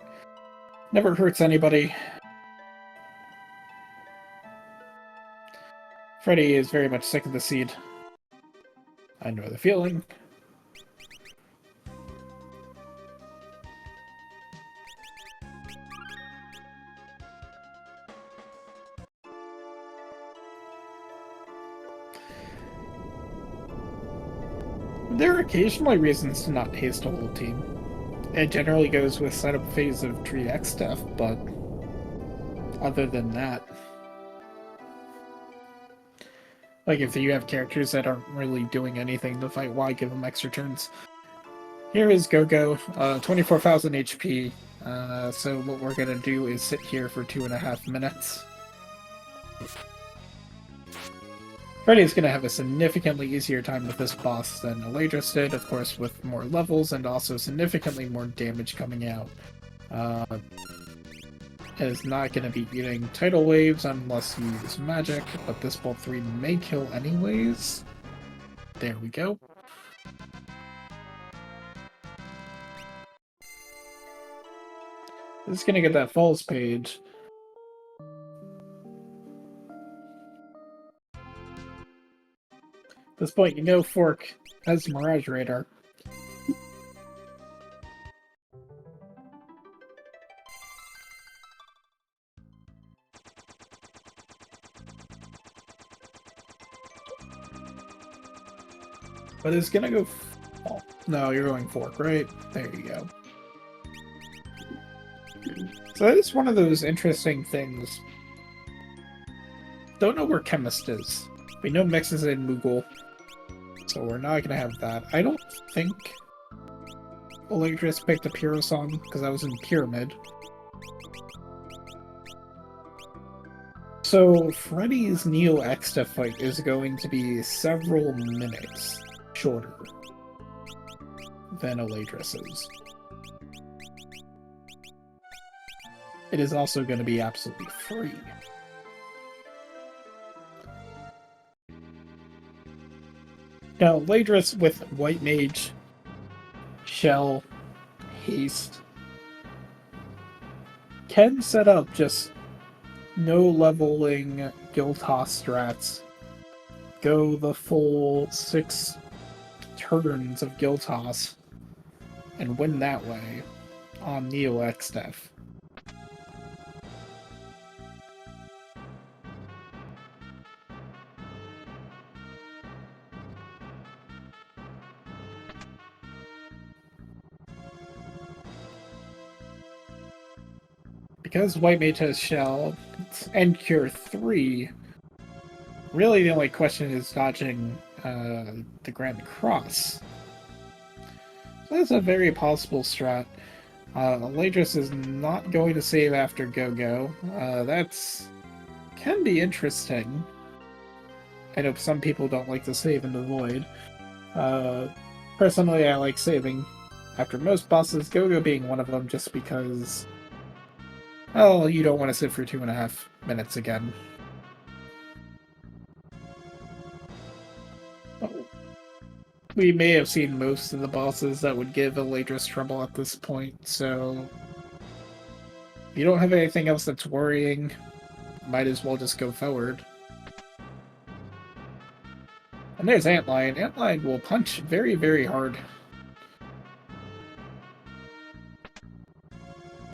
hurts anybody. Freddeh is very much sick of the seed. I know the feeling. There are occasionally reasons to not haste a whole team. It generally goes with setup phase of Tree X stuff, but other than that, like if you have characters that aren't really doing anything to fight, why give them extra turns? Here is Go-Go, 24,000 HP, so what we're gonna do is sit here for 2.5 minutes. Freddeh's gonna have a significantly easier time with this boss than Alraedris did, of course with more levels and also significantly more damage coming out. Is not going to be eating tidal waves unless you use magic, but this Bolt 3 may kill anyways. There we go. This is going to get that falls page. At this point, you know Fork has Mirage Radar. But it's gonna go... Oh, no, you're going Fork, right? There you go. So that is one of those interesting things. Don't know where Chemist is. We know Mix is in Moogle, so we're not gonna have that. I don't think Alraedris picked a Pyro Song, because I was in Pyramid. So Freddeh's Neo Exta fight is going to be several minutes shorter than Alraedris's. It is also going to be absolutely free. Now, Alraedris with White Mage, Shell, Haste can set up just no leveling Guild Toss strats. Go the full 6 turns of Guild Toss and win that way on Neo X Def. Because White Mage has Shell and Cure 3, really the only question is dodging the Grand Cross. So that's a very possible strat. Alraedris is not going to save after Go-Go. That's can be interesting. I know some people don't like to save in the Void. Personally, I like saving after most bosses, Go-Go being one of them, just because, well, you don't want to sit for 2.5 minutes again. We may have seen most of the bosses that would give Alraedris trouble at this point, so if you don't have anything else that's worrying, might as well just go forward. And there's Antlion. Antlion will punch very, very hard.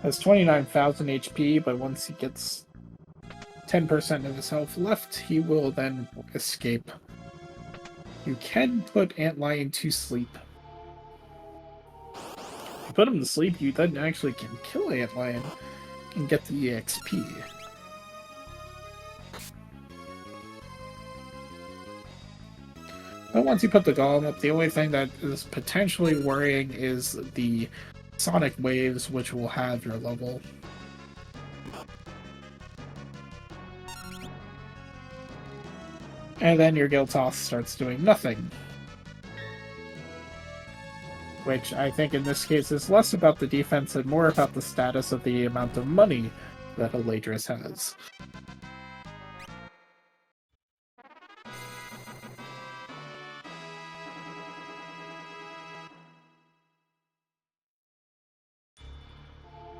Has 29,000 HP, but once he gets 10% of his health left, he will then escape. You can put Antlion to sleep. If you put him to sleep, you then actually can kill Antlion. and get the EXP. But once you put the golem up, the only thing that is potentially worrying is the sonic waves, which will have your level. And then your guild toss starts doing nothing. Which I think in this case is less about the defense and more about the status of the amount of money that Alraedris has.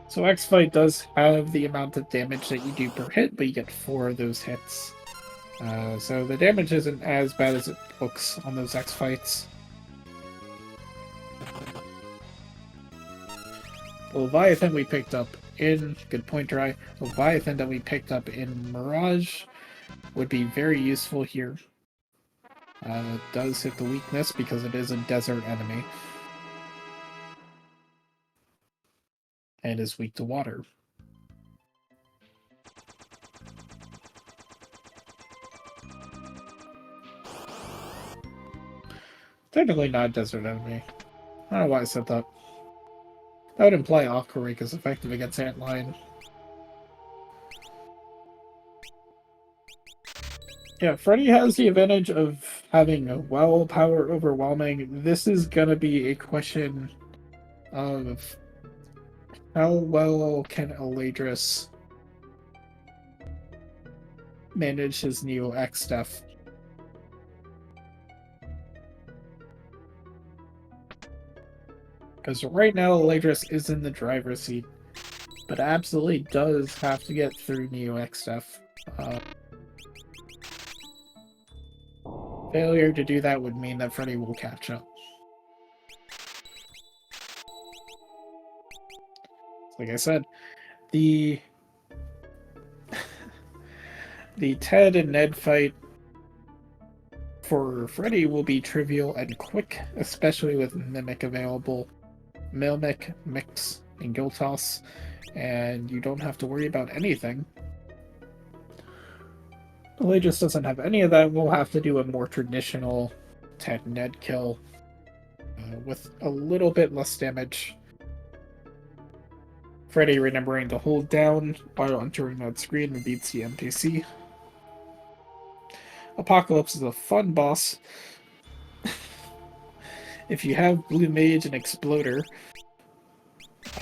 So X-Fight does have the amount of damage that you do per hit, but you get 4 of those hits. So the damage isn't as bad as it looks on those X-Fights. Leviathan we picked up in... Good point, Dry. Leviathan that we picked up in Mirage would be very useful here. It does hit the weakness because it is a desert enemy. And is weak to water. Technically not a desert enemy. I don't know why I said that. That would imply Aquarik is effective against Antlion. Yeah, Freddeh has the advantage of having a well power overwhelming. This is gonna be a question of how well can Alraedris manage his Neo X stuff. Because right now Alraedris is in the driver's seat, but absolutely does have to get through Neo X stuff. Failure to do that would mean that Freddeh will catch up. Like I said, the Ted and Ned fight for Freddeh will be trivial and quick, especially with Mimic available. Mimic, Mix, and Guild Toss, and you don't have to worry about anything. Alraedris doesn't have any of that. We'll have to do a more traditional Ted Ned kill with a little bit less damage. Freddeh remembering to hold down while entering that screen and beats the NPC. Apocalypse is a fun boss. If you have Blue Mage and Exploder,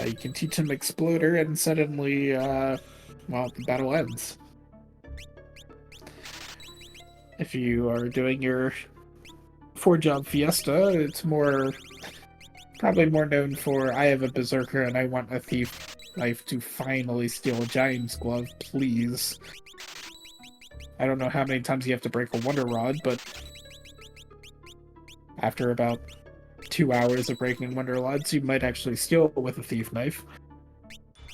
you can teach him Exploder and suddenly, well, the battle ends. If you are doing your 4-job Fiesta, it's probably more known for, I have a Berserker and I want a Thief Knife to finally steal a Giant's Glove, please. I don't know how many times you have to break a Wonder Rod, but after about 2 hours of breaking Wonder Rods, you might actually steal with a Thief Knife.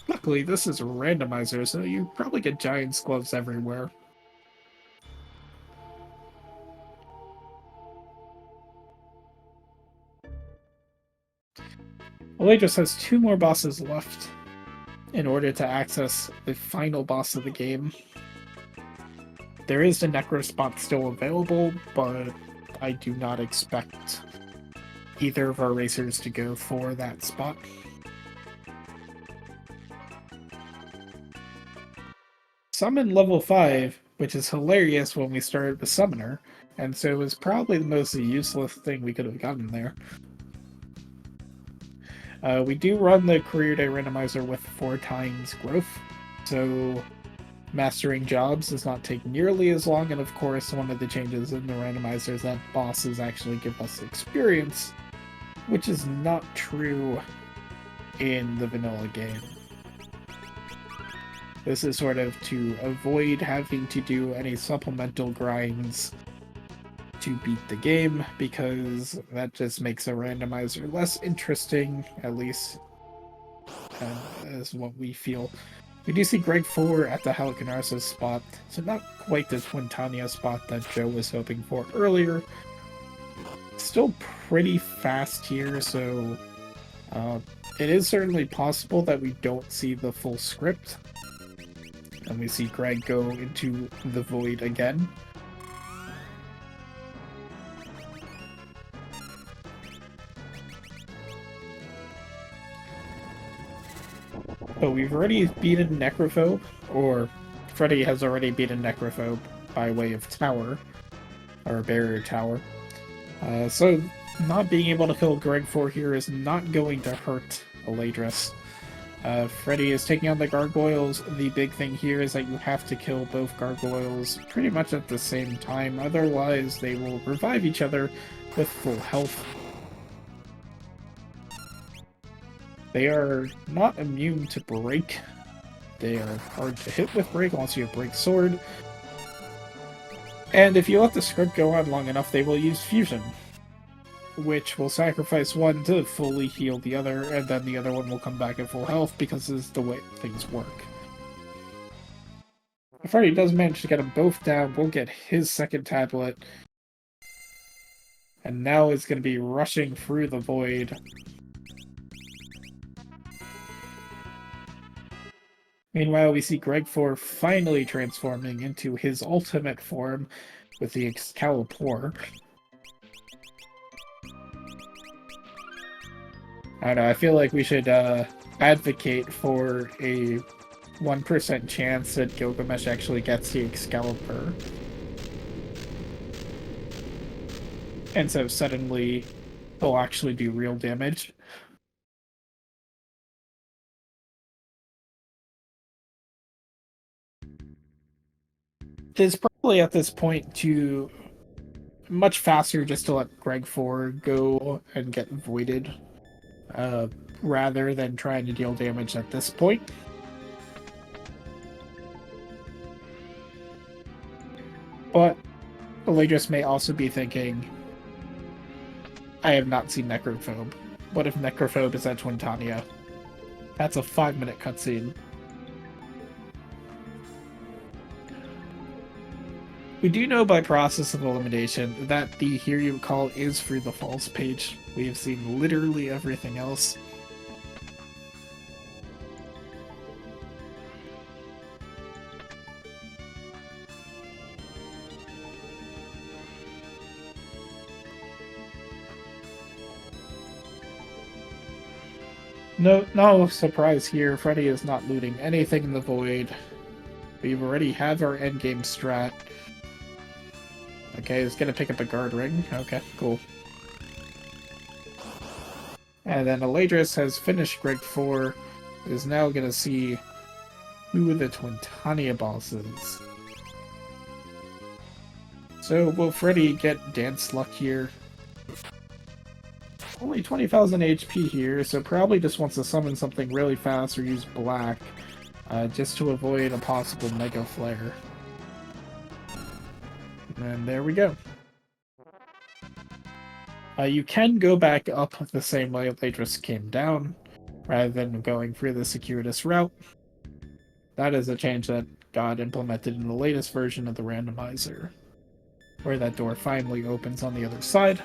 Luckily, this is a randomizer, so you probably get Giant's Gloves everywhere. Alraedris has 2 more bosses left in order to access the final boss of the game. There is the Necro spot still available, but I do not expect either of our racers to go for that spot. Summon level 5, which is hilarious when we started the Summoner, and so it was probably the most useless thing we could have gotten there. We do run the Career Day Randomizer with 4 times growth, so mastering jobs does not take nearly as long, and of course one of the changes in the randomizer is that bosses actually give us experience, which is not true in the vanilla game. This is sort of to avoid having to do any supplemental grinds to beat the game, because that just makes a randomizer less interesting, at least as what we feel. We do see Greg Fuller at the Halicarnassus spot, so not quite the Twintania spot that Joe was hoping for earlier. Still pretty fast here, so it is certainly possible that we don't see the full script, and we see Greg go into the void again. But we've already beaten Necrophobe, or Freddeh has already beaten Necrophobe by way of tower, or barrier tower. So not being able to kill Greg 4 here is not going to hurt Alraedris. Freddeh is taking on the gargoyles. The big thing here is that you have to kill both gargoyles pretty much at the same time, otherwise they will revive each other with full health. They are not immune to break. They are hard to hit with break unless you have break sword. And if you let the script go on long enough, they will use fusion, which will sacrifice one to fully heal the other, and then the other one will come back at full health because this is the way things work. If Freddeh does manage to get them both down, we'll get his second tablet. And now it's going to be rushing through the void. Meanwhile, we see Greg 4 finally transforming into his ultimate form with the Excalibur. I don't know, I feel like we should advocate for a 1% chance that Gilgamesh actually gets the Excalibur. And so suddenly he'll actually do real damage. It's probably at this point too much faster just to let Greg 4 go and get voided, rather than trying to deal damage at this point. But Alraedris may also be thinking, I have not seen Necrophobe. What if Necrophobe is at Twintania? That's a 5-minute cutscene. We do know by process of elimination that the Here You Call is through the false page. We have seen literally everything else. No surprise here, Freddeh is not looting anything in the void. We've already have our endgame strat. Okay, it's gonna pick up a guard ring. Okay, cool. And then Alraedris has finished Greg 4, is now gonna see who the Twintania boss is. So will Freddeh get dance luck here? Only 20,000 HP here, so probably just wants to summon something really fast or use black, just to avoid a possible Mega Flare. And there we go. You can go back up the same way Alraedris came down, rather than going through the circuitous route. That is a change that got implemented in the latest version of the randomizer, where that door finally opens on the other side.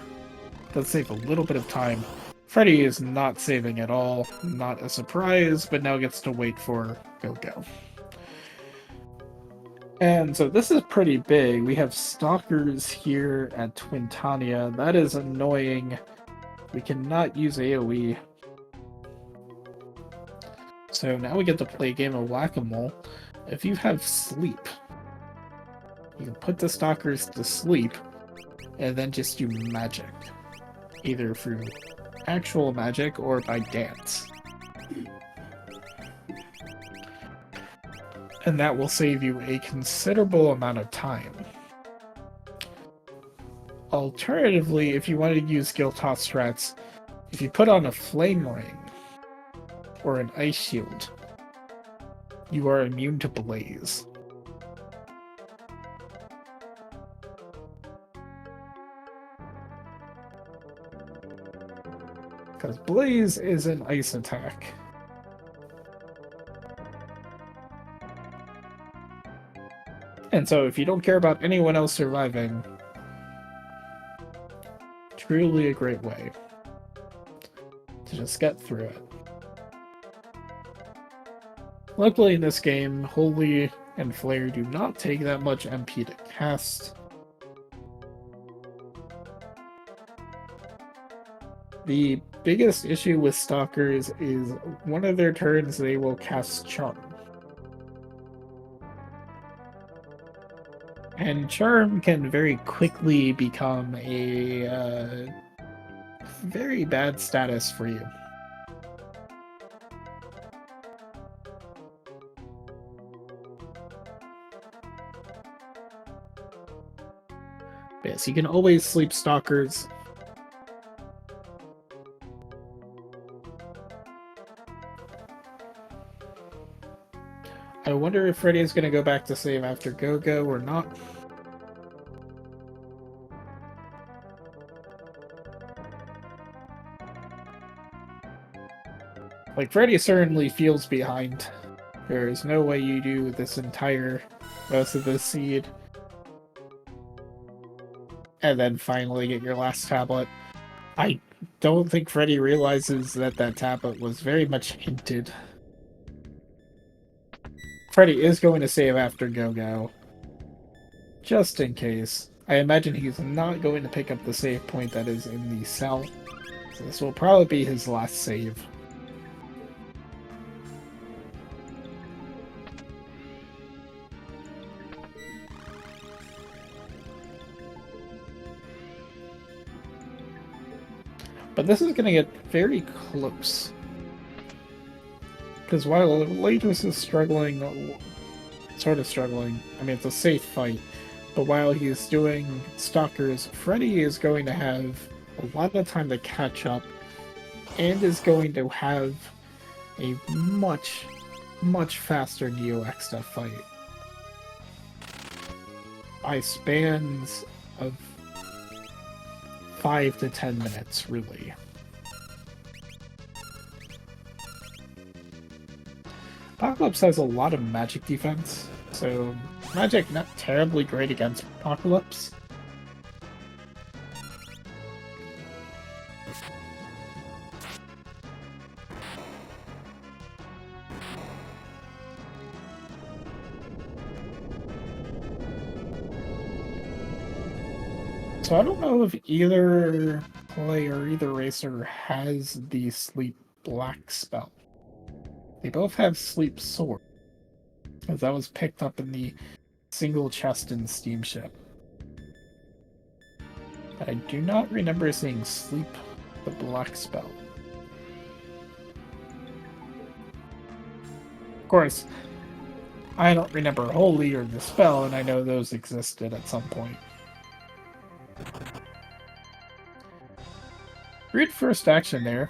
Does save a little bit of time. Freddeh is not saving at all, not a surprise, but now gets to wait for Go-Go. And so this is pretty big. We have Stalkers here at Twintania. That is annoying. We cannot use AoE. So now we get to play a game of Whack-A-Mole. If you have Sleep, you can put the Stalkers to sleep, and then just do magic. Either through actual magic or by dance. And that will save you a considerable amount of time. Alternatively, if you want to use skill toss strats, if you put on a flame ring or an ice shield, you are immune to blaze. Because blaze is an ice attack. And so if you don't care about anyone else surviving, truly a great way to just get through it. Luckily in this game, Holy and Flare do not take that much MP to cast. The biggest issue with Stalkers is one of their turns they will cast Charm. And Charm can very quickly become a very bad status for you. Yes, you can always sleep Stalkers. I wonder if Freddeh is going to go back to save after Go-Go or not. Like, Freddeh certainly feels behind. There is no way you do this entire most of this seed and then finally get your last tablet. I don't think Freddeh realizes that that tablet was very much hinted. Freddeh is going to save after Go-Go. Just in case. I imagine he's not going to pick up the save point that is in the cell. So this will probably be his last save. But this is going to get very close. Because while Alraedris is struggling, sort of struggling, I mean, it's a safe fight, but while he's doing Stalkers, Freddeh is going to have a lot of time to catch up, and is going to have a much, much faster Neo-Exta fight. By spans of 5 to 10 minutes, really. Apocalypse has a lot of magic defense, so magic not terribly great against Apocalypse. So I don't know if either player, either racer has the Sleep Black spell. They both have Sleep Sword, because that was picked up in the single chest in Steamship. I do not remember seeing Sleep the Black spell. Of course, I don't remember Holy or the spell, and I know those existed at some point. Great first action there.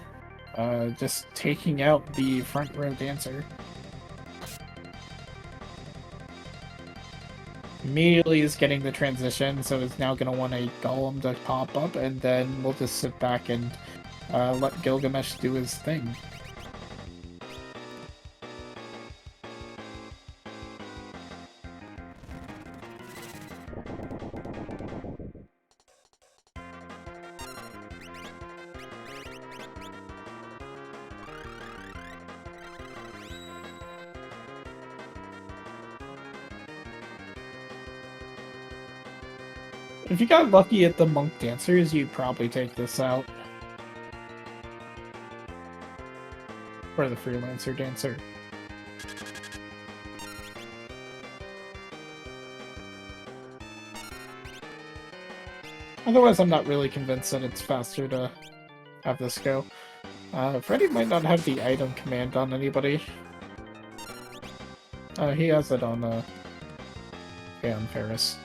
Just taking out the front row dancer. Immediately is getting the transition, so it's now going to want a Golem to pop up, and then we'll just sit back and let Gilgamesh do his thing. If you got lucky at the Monk Dancers, you'd probably take this out. Or the Freelancer Dancer. Otherwise, I'm not really convinced that it's faster to have this go. Freddeh might not have the item command on anybody. He has it on, on Ferris.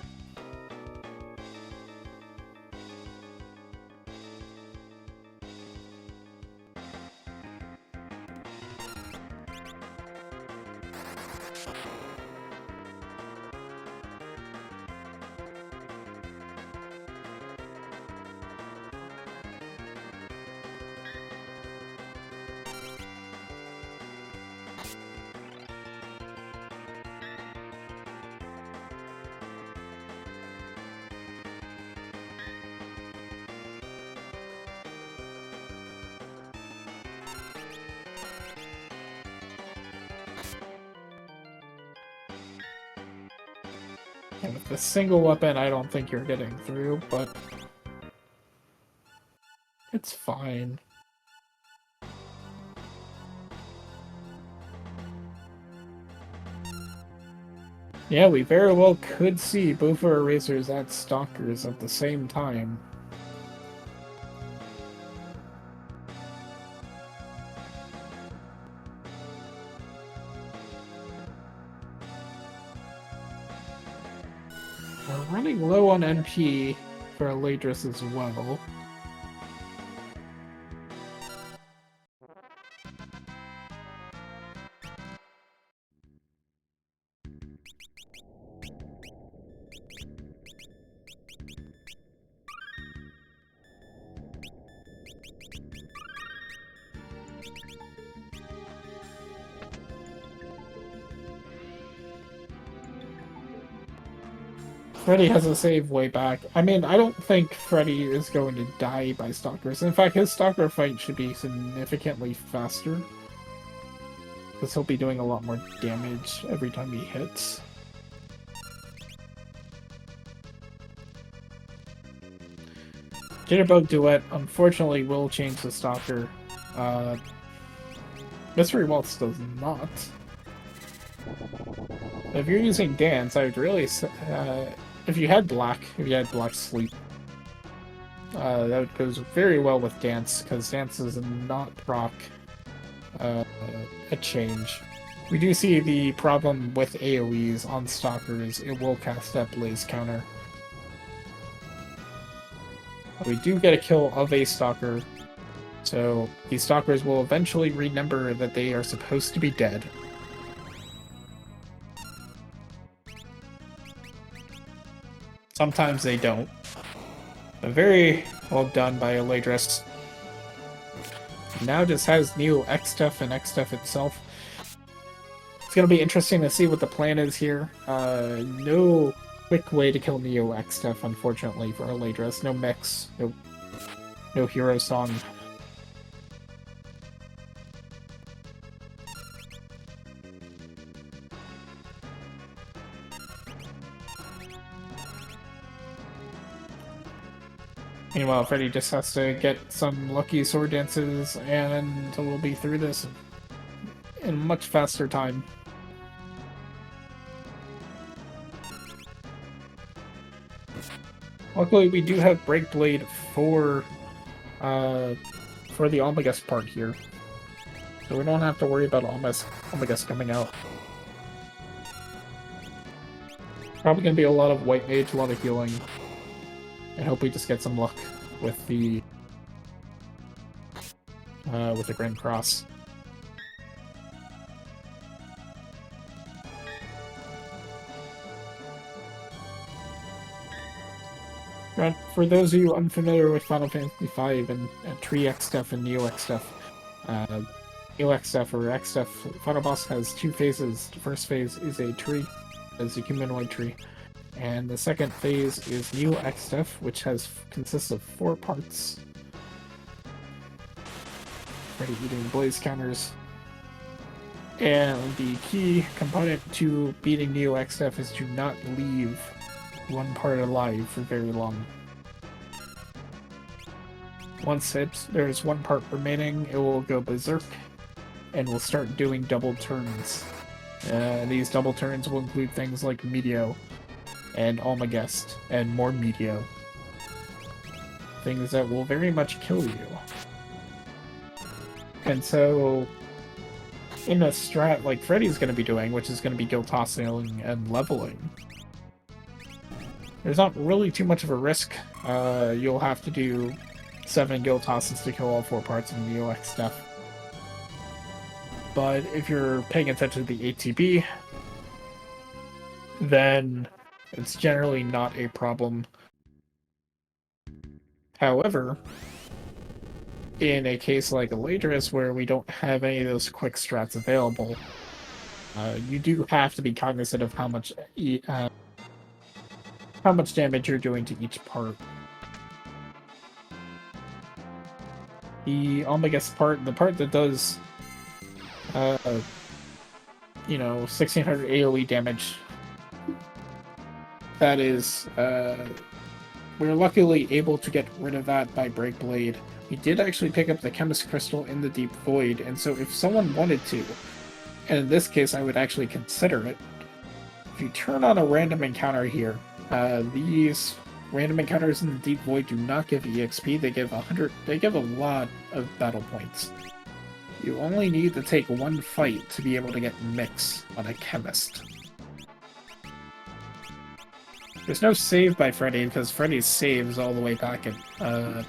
And with a single weapon, I don't think you're getting through, but it's fine. Yeah, we very well could see both our Alraedris and Stalkers at the same time. We're running low on NP for Alraedris as well. Freddeh has a save way back. I mean, I don't think Freddeh is going to die by Stalkers. In fact, his Stalker fight should be significantly faster. Because he'll be doing a lot more damage every time he hits. Jitterbug Duet, unfortunately, will change the Stalker. Mystery Waltz does not. If you're using Dance, I would really... if you had Black Sleep, that goes very well with Dance, because Dance does not proc a change. We do see the problem with AoEs on Stalkers. It will cast that Blaze counter. We do get a kill of a Stalker, so these Stalkers will eventually remember that they are supposed to be dead. Sometimes they don't. But very well done by Alraedris. Now just has Neo X-Stuff and X-Stuff itself. It's going to be interesting to see what the plan is here. No quick way to kill Neo X-Stuff, unfortunately, for Alraedris. No mix, no hero song. Meanwhile, Freddeh just has to get some lucky sword dances, and we'll be through this in much faster time. Luckily, we do have Breakblade for the Omega part here, so we don't have to worry about Omega coming out. Probably gonna be a lot of White Mage, a lot of healing. I hope we just get some luck with the Grand Cross. For those of you unfamiliar with Final Fantasy V and Tree X stuff and Neo X stuff, Neo X stuff or X stuff, Final Boss has two phases. The first phase is a tree, as a humanoid tree. And the second phase is Neo X stuff, which consists of 4 parts. Already eating blaze counters. And the key component to beating Neo X stuff is to not leave one part alive for very long. Once there's one part remaining, it will go berserk and will start doing double turns. These double turns will include things like Meteor and Almagest, and more Meteor. Things that will very much kill you. And so, in a strat like Freddie's going to be doing, which is going to be guild tossing and leveling, there's not really too much of a risk. You'll have to do 7 guild tosses to kill all 4 parts of the UX stuff. But if you're paying attention to the ATB, then it's generally not a problem. However, in a case like Alraedris, where we don't have any of those quick strats available, you do have to be cognizant of how much damage you're doing to each part. The Omegast part, the part that does, 1600 AoE damage, that is, we're luckily able to get rid of that by Breakblade. We did actually pick up the Chemist Crystal in the Deep Void, and so if someone wanted to, and in this case I would actually consider it, if you turn on a random encounter here, these random encounters in the Deep Void do not give EXP, they give a lot of battle points. You only need to take one fight to be able to get Mix on a Chemist. There's no save by Freddeh, because Freddeh's save is all the way back at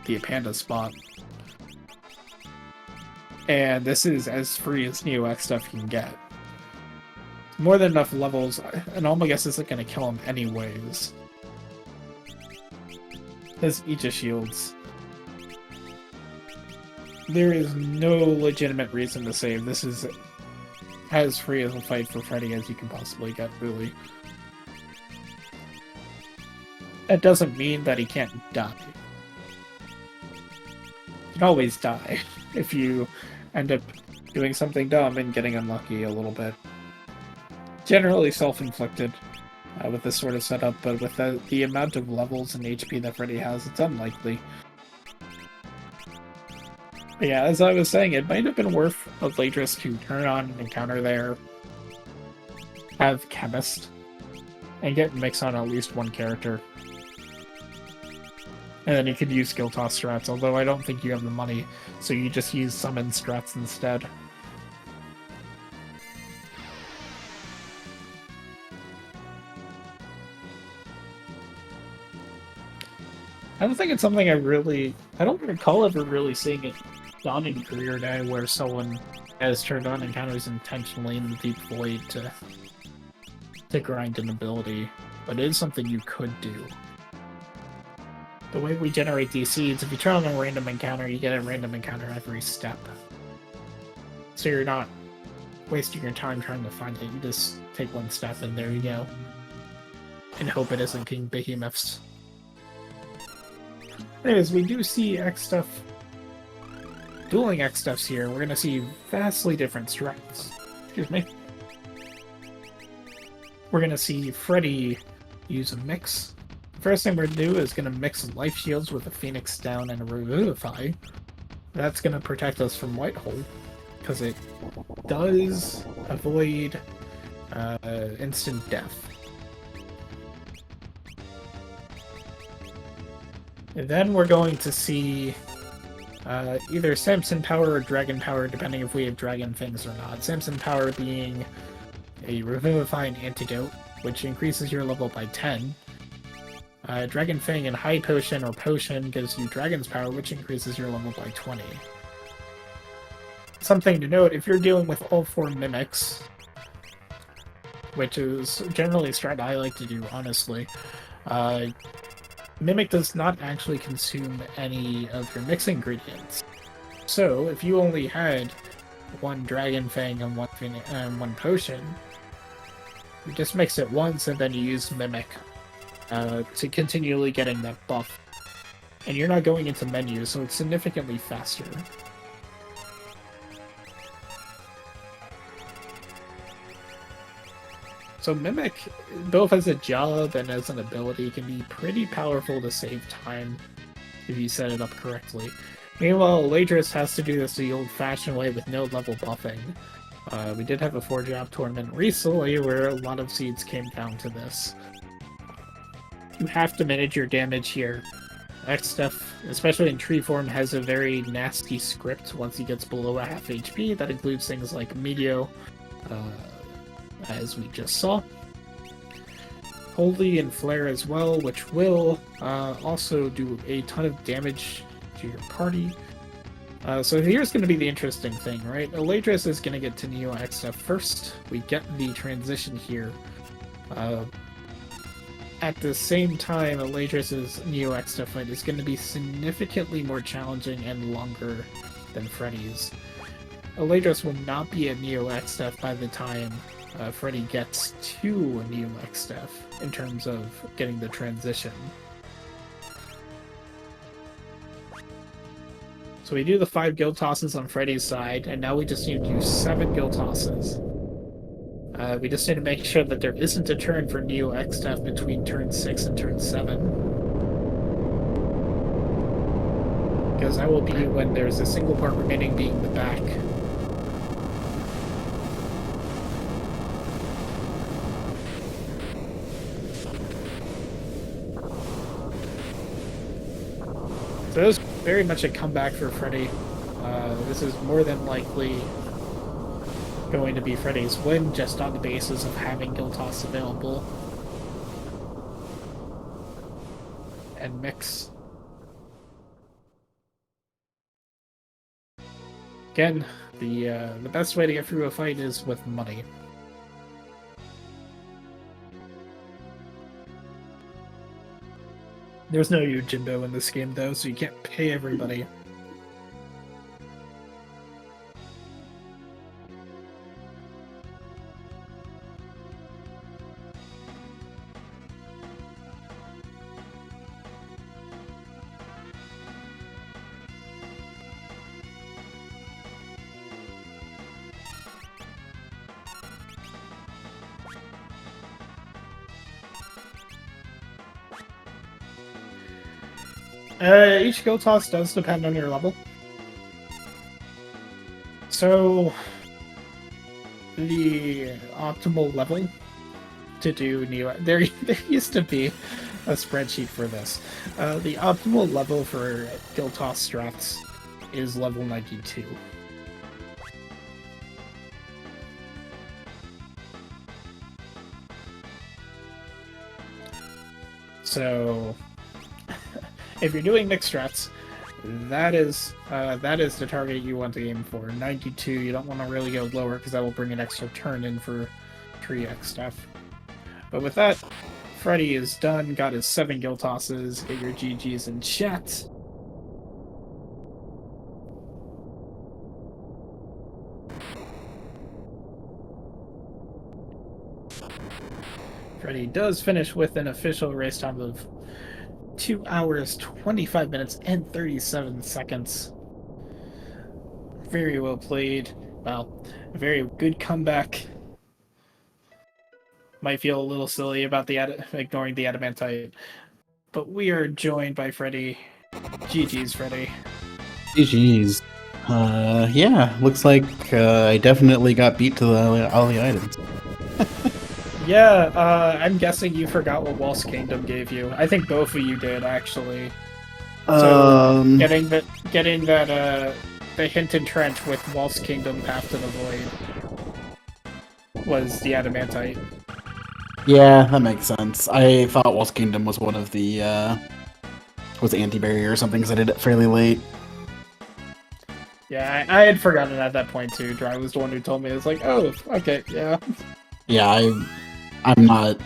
the Panda spot. And this is as free as Neo X stuff you can get. More than enough levels, and all my guess isn't going to kill him anyways. His Aegis shields. There is no legitimate reason to save. This is as free as a fight for Freddeh as you can possibly get, really. That doesn't mean that he can't die. You can always die if you end up doing something dumb and getting unlucky a little bit. Generally self-inflicted with this sort of setup, but with the amount of levels and HP that Freddeh has, it's unlikely. But yeah, as I was saying, it might have been worth Alraedris to turn on an encounter there, have Chemist, and get Mix on at least one character. And then you could use skill toss strats, although I don't think you have the money, so you just use summon strats instead. I don't think it's something I don't recall ever really seeing it done in Career Day where someone has turned on encounters intentionally in the Deep Void to grind an ability, but it is something you could do. The way we generate these seeds, if you turn on a random encounter, you get a random encounter every step. So you're not wasting your time trying to find it, you just take one step and there you go. And hope it isn't King Behemoths. Anyways, we do see X stuff, dueling X stuffs here. We're gonna see vastly different strats. Excuse me. We're gonna see Freddeh use a Mix. First thing we're gonna do is gonna mix Life Shields with a Phoenix Down and a Revivify. That's gonna protect us from White Hole, because it does avoid instant death. And then we're going to see either Samson Power or Dragon Power, depending if we have Dragon Fangs or not. Samson Power being a Revivifying Antidote, which increases your level by 10. Dragon Fang and High Potion or Potion gives you Dragon's Power, which increases your level by 20. Something to note, if you're dealing with all 4 Mimics, which is generally a strat I like to do, honestly, Mimic does not actually consume any of your mix ingredients. So, if you only had 1 Dragon Fang and 1 Potion, you just mix it once and then you use Mimic to continually getting that buff. And you're not going into menus, so it's significantly faster. So Mimic, both as a job and as an ability, can be pretty powerful to save time if you set it up correctly. Meanwhile, Alraedris has to do this the old-fashioned way with no level buffing. We did have a 4-job tournament recently where a lot of seeds came down to this. You have to manage your damage here. X stuff, especially in tree form, has a very nasty script once he gets below a half HP. That includes things like Meteor, as we just saw. Holy and Flare as well, which will also do a ton of damage to your party. So here's going to be the interesting thing, right? Alraedris is going to get to Neo X stuff first. We get the transition here. At the same time, Alraedris' Neo X stuff fight is going to be significantly more challenging and longer than Freddeh's. Alraedris will not be at Neo X stuff by the time Freddeh gets to Neo X stuff in terms of getting the transition. So we do the 5 guild tosses on Freddeh's side, and now we just need to do 7 guild tosses We just need to make sure that there isn't a turn for Neo X-Staff between turn 6 and turn 7. Because that will be when there's a single part remaining, being the back. So this is very much a comeback for Freddeh. This is more than likely going to be Freddeh's win, just on the basis of having Guild Toss available. And mix. Again, the best way to get through a fight is with money. There's no Yojimbo in this game, though, so you can't pay everybody. Each Guild Toss does depend on your level. So, the optimal level to do Neo... There used to be a spreadsheet for this. The optimal level for Guild Toss strats is level 92. So... if you're doing mixed strats, that is the target you want to aim for. 92, you don't want to really go lower because that will bring an extra turn in for 3x stuff. But with that, Freddeh is done, got his 7 Guild Tosses, get your GGs in chat. Freddeh does finish with an official race time of 2 hours, 25 minutes, and 37 seconds. Very well played. Well, a very good comeback. Might feel a little silly about ignoring the adamantite, but we are joined by Freddeh. GG's, Freddeh. GG's. Yeah, looks like I definitely got beat to all the items. Yeah, I'm guessing you forgot what Walt's Kingdom gave you. I think both of you did, actually. So getting that the Hinton Trench with Walt's Kingdom Path to the Void was the adamantite. Yeah, that makes sense. I thought Walt's Kingdom was one of the was anti-barrier or something because I did it fairly late. Yeah, I had forgotten at that point too. Dry was the one who told me. It's like, oh, okay, yeah. Yeah, I'm not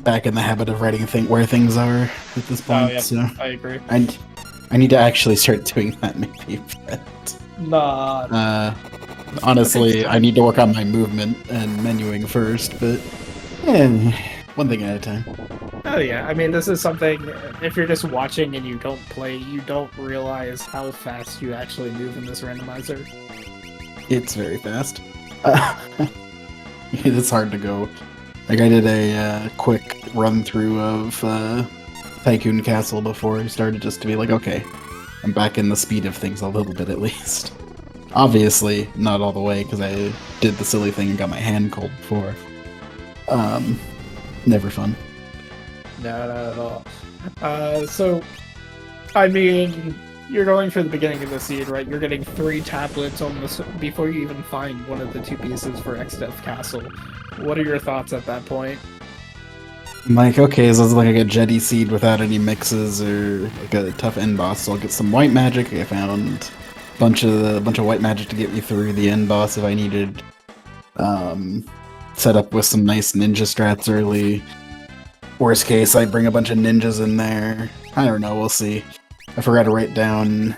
back in the habit of writing where things are at this point. Oh, yeah, so I agree. I need to actually start doing that maybe. But, nah. Honestly, I need to work on my movement and menuing first, but one thing at a time. Oh yeah, I mean, this is something, if you're just watching and you don't play, you don't realize how fast you actually move in this randomizer. It's very fast. It's hard to go. Like, I did a quick run-through of Tycoon Castle before I started, just to be like, okay, I'm back in the speed of things a little bit at least. Obviously, not all the way, because I did the silly thing and got my hand cold before. Never fun. No, not at all. So, I mean, you're going for the beginning of the seed, right? You're getting 3 tablets almost before you even find one of the 2 pieces for X-Death Castle. What are your thoughts at that point? I'm like, okay, so it's like I get Jetty Seed without any mixes or like a tough end boss, so I'll get some white magic. I found a bunch of white magic to get me through the end boss if I needed. Set up with some nice ninja strats early. Worst case, I bring a bunch of ninjas in there. I don't know, we'll see. I forgot to write down.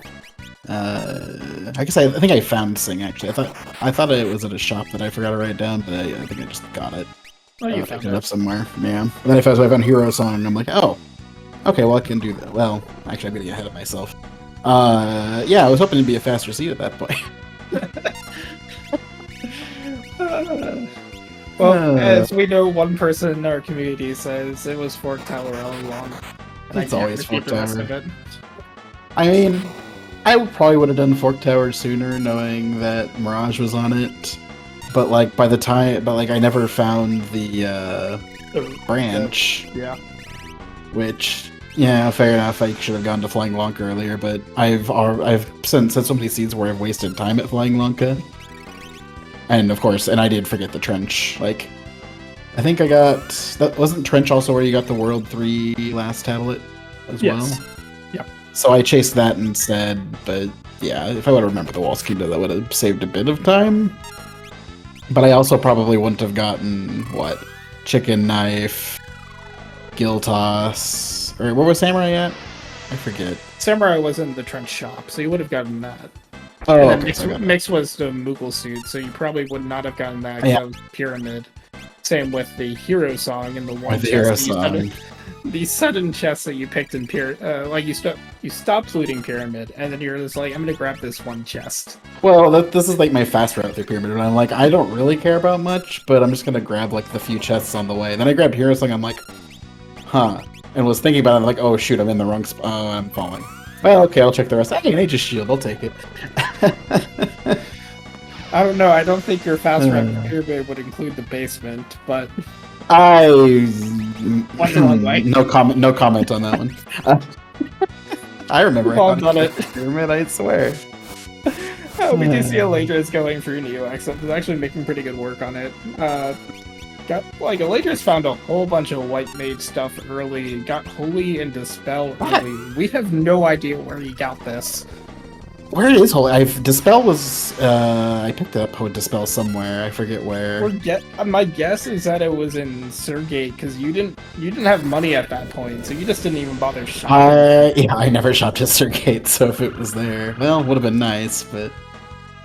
I guess I think I found Sing actually. I thought it was at a shop that I forgot to write down, but I think I just got it. Oh, you found it up somewhere. Yeah. And then I found Hero Song, and I'm like, oh, okay, well I can do that. Well, actually, I'm getting ahead of myself. Yeah, I was hoping to be a faster seed at that point. Well, as we know, one person in our community says it was Fork Tower all along. And It's I can't always repeat Fork the rest Tower. of it. I mean, I probably would have done Fork Tower sooner, knowing that Mirage was on it. But like by the time, but like I never found the branch. Yeah. Which, yeah, fair enough. I should have gone to Flying Lonka earlier, but I've said so many seeds where I've wasted time at Flying Lonka. And of course, and I did forget the trench. Like, I think I got that wasn't trench also where you got the World 3 last tablet as well. Yep. So I chased that instead, but yeah, if I would have remembered the Wall Scheme, that would have saved a bit of time. But I also probably wouldn't have gotten what Chicken Knife, Gill Toss, or where was Samurai at? I forget. Samurai was in the trench shop, so you would have gotten that. Oh, And okay. then Mix was the Moogle suit, so you probably would not have gotten that. Yeah. That was Pyramid. Same with the Hero Song and the one Or the Hero chest that you Song. the sudden chest that you picked in like you stopped looting Pyramid, and then you're just like, I'm gonna grab this one chest. Well, this is like my fast route through Pyramid, and I'm like, I don't really care about much, but I'm just gonna grab like the few chests on the way. And then I grabbed Hero Song, I'm like, huh. And was thinking about it, I'm like, oh shoot, I'm in the wrong spot. Oh, I'm falling. Well, okay, I'll check the rest. Hey, an Aegis Shield, I'll take it. I don't know. I don't think your fast route to Pyramid would include the basement, but Went the wrong way. No comment on that one. I remember Bombed I on it. Pyramid, I swear. We do see Alraedris going through Neo-X. It's actually making pretty good work on it. Alraedris found a whole bunch of White Mage stuff early, got Holy and Dispel early. We have no idea where he got this. Where is Holy? Dispel was I picked up Dispel somewhere. I forget where. My guess is that it was in Surgate because you didn't have money at that point, so you just didn't even bother shopping. Yeah, I never shopped at Surgate, so if it was there, well, would have been nice, but.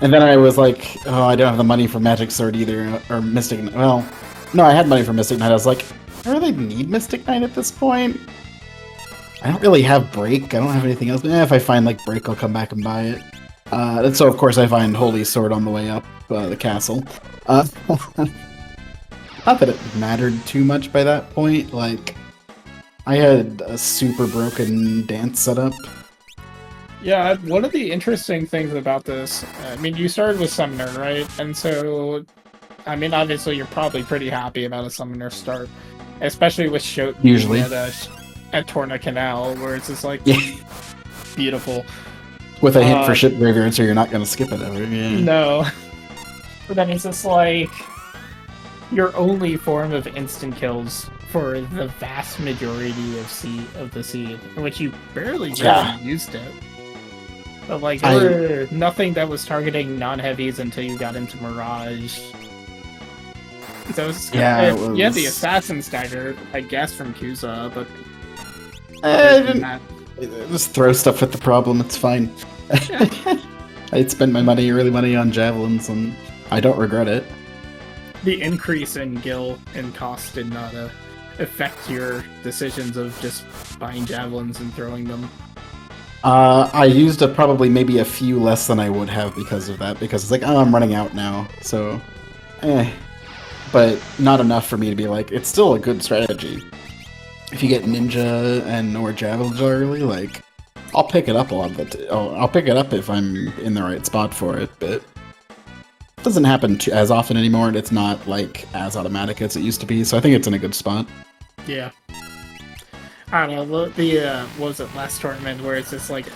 And then I was like, oh, I don't have the money for Magic Sword either, or Mystic. Well, no, I had money for Mystic Knight. I was like, I really need Mystic Knight at this point. I don't really have Break. I don't have anything else. If I find like Break, I'll come back and buy it. And so of course I find Holy Sword on the way up the castle. Not that it mattered too much by that point. Like, I had a super broken dance setup. Yeah, one of the interesting things about this, I mean, you started with Summoner, right? And so, I mean, obviously you're probably pretty happy about a Summoner start, especially with Shoten Usually. at Torna Canal, where it's just like, Yeah. beautiful. With a hint for Ship Graveyard, so you're not going to skip it ever. Yeah. No. But then it's just like, your only form of instant kills for the vast majority of the seed, in which you barely used it. But like, there were nothing that was targeting non-heavies until you got into Mirage. So you had the Assassin's Dagger, I guess, from Kusa, but just throw stuff at the problem, it's fine. I spent my early money on javelins, and I don't regret it. The increase in gil and cost did not affect your decisions of just buying javelins and throwing them. I used probably maybe a few less than I would have because of that, because it's like, oh, I'm running out now, so but not enough for me to be like, it's still a good strategy. If you get Ninja and or Javelins early, like, I'll pick it up a lot of the I'll pick it up if I'm in the right spot for it, but it doesn't happen as often anymore, and it's not like as automatic as it used to be, so I think it's in a good spot. Yeah. I don't know, what was it, last tournament, where it's just like,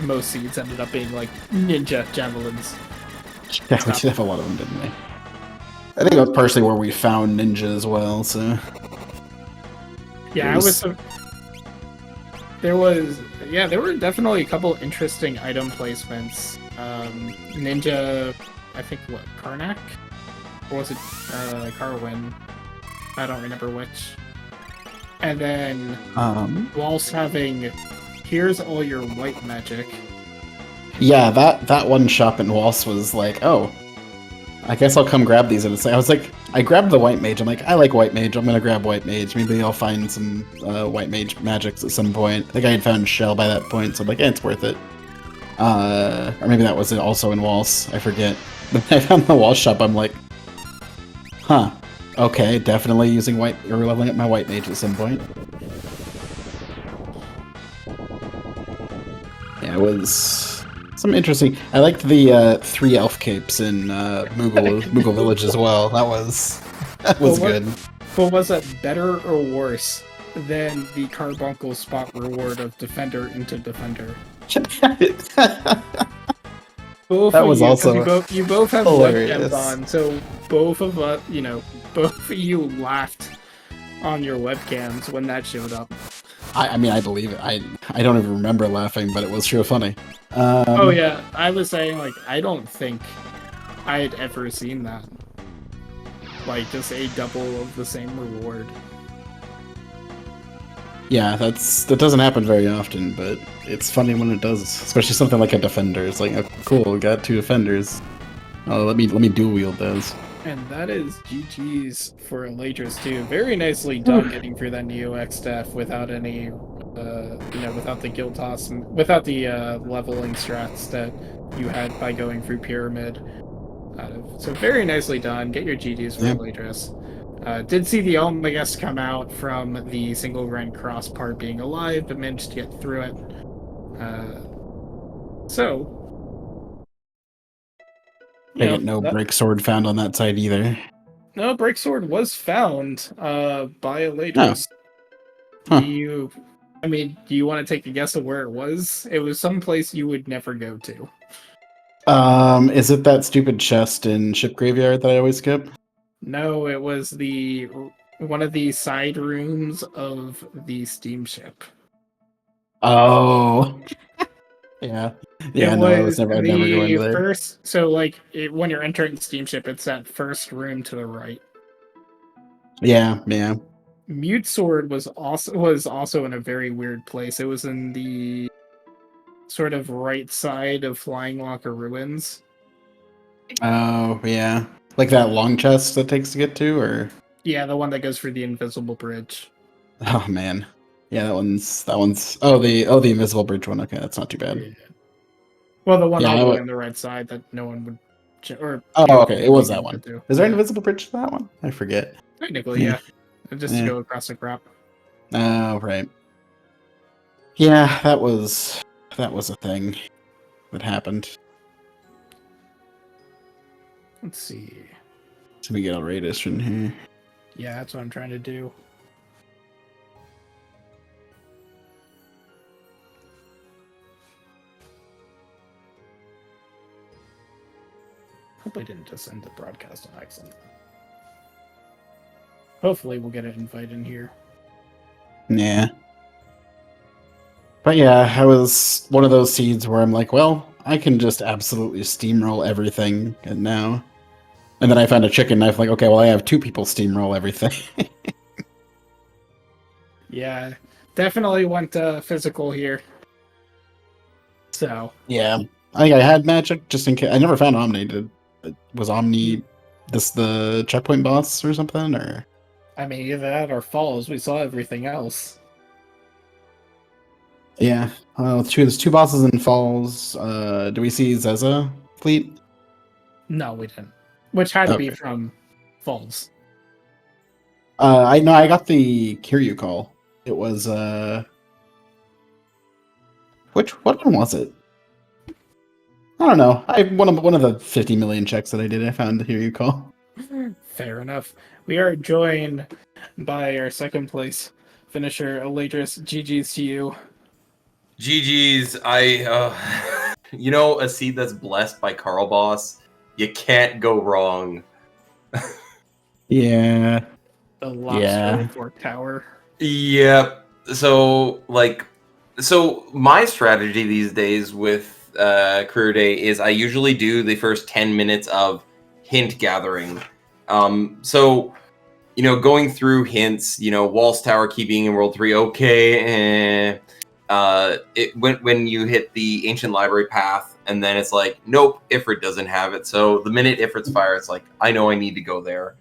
most seeds ended up being like Ninja Javelins. Yeah, we did have a lot of them, didn't we? I think that's partially where we found Ninja as well, so... Yeah, there were definitely a couple interesting item placements. Ninja, I think, Karnak? Or was it Carwin? I don't remember which. And then, whilst having, here's all your white magic. Yeah, that one shop in Waltz was like, oh, I guess I'll come grab these. And I was like, I grabbed the white mage. I'm like, I like white mage. I'm gonna grab white mage. Maybe I'll find some white mage magics at some point. I think I had found Shell by that point, so I'm like, yeah, it's worth it. Or maybe that was also in Waltz. I forget. But I found the Waltz shop. I'm like, huh. Okay, definitely using white or leveling up my white mage at some point. Yeah, it was some interesting. I liked the 3 elf capes in Moogle Village as well. That was But good. was that better or worse than the carbuncle spot reward of Defender into Defender? Both That of was you, because also you both have webcams hilarious. on, so both of us, both of you laughed on your webcams when that showed up. I mean, I believe it. I don't even remember laughing, but it was sure funny. Oh yeah, I was saying like I don't think I had ever seen that. Like just a double of the same reward. Yeah, that doesn't happen very often, but it's funny when it does. Especially something like a defender. It's like, oh, cool, got 2 defenders. Oh, let me dual wield those. And that is GG's for Alraedris too. Very nicely done getting through that Neo X staff without any, without the guild toss, without the leveling strats that you had by going through Pyramid. So very nicely done. Get your GG's for Yeah. Alraedris. Did see the Omega come out from the single rank cross part being alive, but managed to get through it. So, I get no break sword found on that side either. no, Breaksword was found by Oh. Alraedris. Huh. Do you want to take a guess of where it was? It was someplace you would never go to. Is it that stupid chest in Ship Graveyard that I always skip? No, it was one of the side rooms of the steamship. Oh. Yeah. Yeah, It no, was I'd never go the into there. first. So, like, when you're entering the steamship, it's that first room to the right. Yeah, yeah. Mute Sword was also in a very weird place. It was in the sort of right side of Flying Locker Ruins. Oh, yeah. Like that long chest that takes to get to, or? Yeah, the one that goes through the invisible bridge. Oh man. Yeah, that one's the invisible bridge one. Okay, that's not too bad. Yeah. Well, the one Yeah, all the way on the right side that no one would, okay, it was that didn't one. get to. Is there an Yeah. invisible bridge to that one? I forget. Technically, yeah. Just to Yeah. go across the crop. Oh, right. Yeah, that was a thing that happened. Let's see. So we get Alraedris from here. Yeah, that's what I'm trying to do. Hope I didn't just end the broadcast on accident. Hopefully we'll get an invite in here. Yeah. But yeah, I was one of those seeds where I'm like, well, I can just absolutely steamroll everything, and now. And then I found a chicken knife, like, okay, well, I have 2 people steamroll everything. Yeah, definitely went physical here. So. Yeah. I think I had magic, just in case. I never found Omni. Was Omni the checkpoint boss or something, or? I mean, either that or Falls. We saw everything else. Yeah. Well, there's 2 bosses in Falls. Do we see Zeza fleet? No, we didn't. Which had to be from Falls. I know. I got the Kiryu call. It was what one was it? I don't know. One of the 50 million checks that I did. I found the Kiryu call. Fair enough. We are joined by our second place finisher, Alraedris. GG's to you. GG's. A seed that's blessed by Carl Boss, you can't go wrong. Yeah. The Lobster Fork Tower. Yep. So my strategy these days with Career Day is I usually do the first 10 minutes of hint gathering. So going through hints, Walls Tower key being in World 3, okay, when you hit the Ancient Library path, and then it's like, nope, Ifrit doesn't have it. So the minute Ifrit's fire, it's like, I know I need to go there.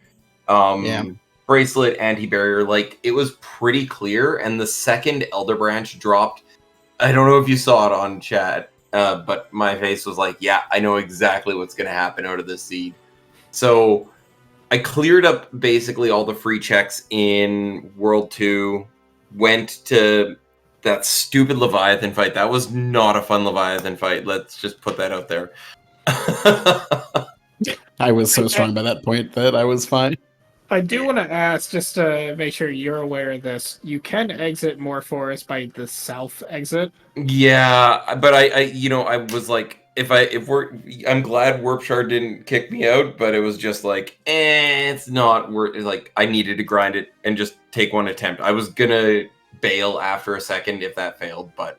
Bracelet, anti-barrier, it was pretty clear. And the second Elder Branch dropped, I don't know if you saw it on chat, but my face was like, yeah, I know exactly what's going to happen out of this seed. So I cleared up basically all the free checks in World 2, went to that stupid Leviathan fight. That was not a fun Leviathan fight. Let's just put that out there. I was so strong by that point that I was fine. I do want to ask, just to make sure you're aware of this, you can exit More Forest by the south exit. Yeah, but I was like, I'm glad Warp Shard didn't kick me out, but it was just like, it's not worth. Like, I needed to grind it and just take one attempt. I was gonna bail after a second if that failed, but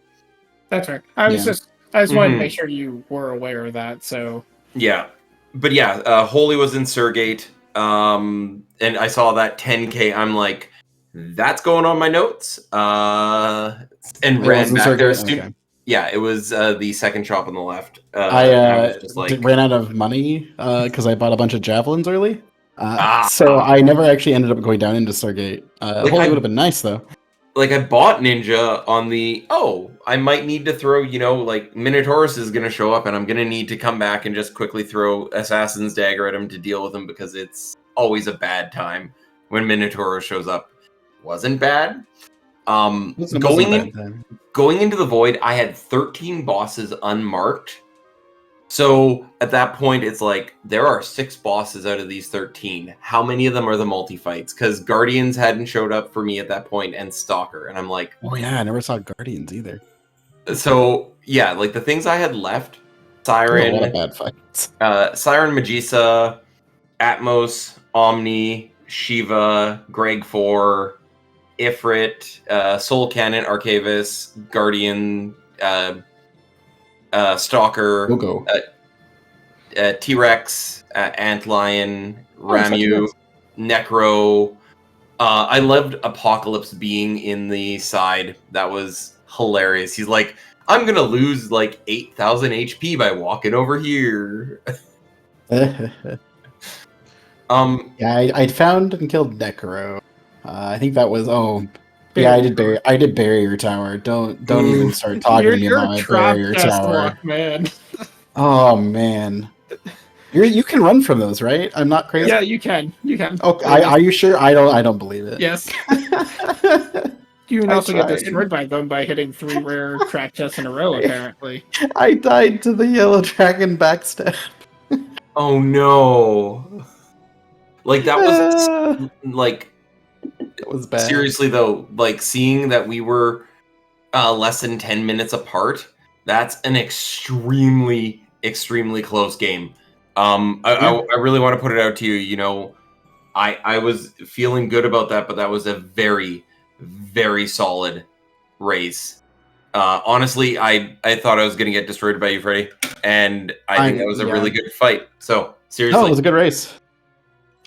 That's right. I just wanted to make sure you were aware of that. So yeah, but yeah, Holy was in Surgate, and I saw that 10K. I'm like, that's going on my notes. And It ran wasn't back so there good? soon. Okay. Yeah, it was the second shop on the left. I was just like, ran out of money because I bought a bunch of javelins early. Ah. So I never actually ended up going down into Stargate. Holy would have been nice though. like I bought Ninja on the I might need to throw, like Minotaurus is gonna show up and I'm gonna need to come back and just quickly throw Assassin's Dagger at him to deal with him because it's always a bad time when Minotaurus shows up. Wasn't bad. Going into the Void, I had 13 bosses unmarked. So at that point, it's like, there are 6 bosses out of these 13. How many of them are the multi-fights? Because Guardians hadn't showed up for me at that point, and Stalker. And I'm like... Oh yeah, I never saw Guardians either. So, yeah, like the things I had left, Siren... A lot of bad fights. Siren, Magisa, Atmos, Omni, Shiva, Greg 4, Ifrit, Soul Cannon, Arcavus, Guardian... Stalker, T-Rex, Antlion, Ramu, Necro. I loved Apocalypse being in the side. That was hilarious. He's like, I'm gonna lose like 8,000 HP by walking over here. Yeah, I found and killed Necro. I think that was yeah, I did barrier tower. Don't even start talking to me about my barrier tower. Man. Oh man. You can run from those, right? I'm not crazy. Yeah, you can. You can. Okay, are you sure? I don't believe it. Yes. You can also get destroyed by them by hitting 3 rare track chests in a row, apparently. I died to the yellow dragon backstab. Oh no. Like that was like it was bad. Seriously though, like seeing that we were less than 10 minutes apart, that's an extremely close game. I really want to put it out to you, I was feeling good about that, but that was a very, very solid race. Honestly, I thought I was going to get destroyed by you, Freddie, and I think that was a really good fight. So, seriously. No, it was a good race.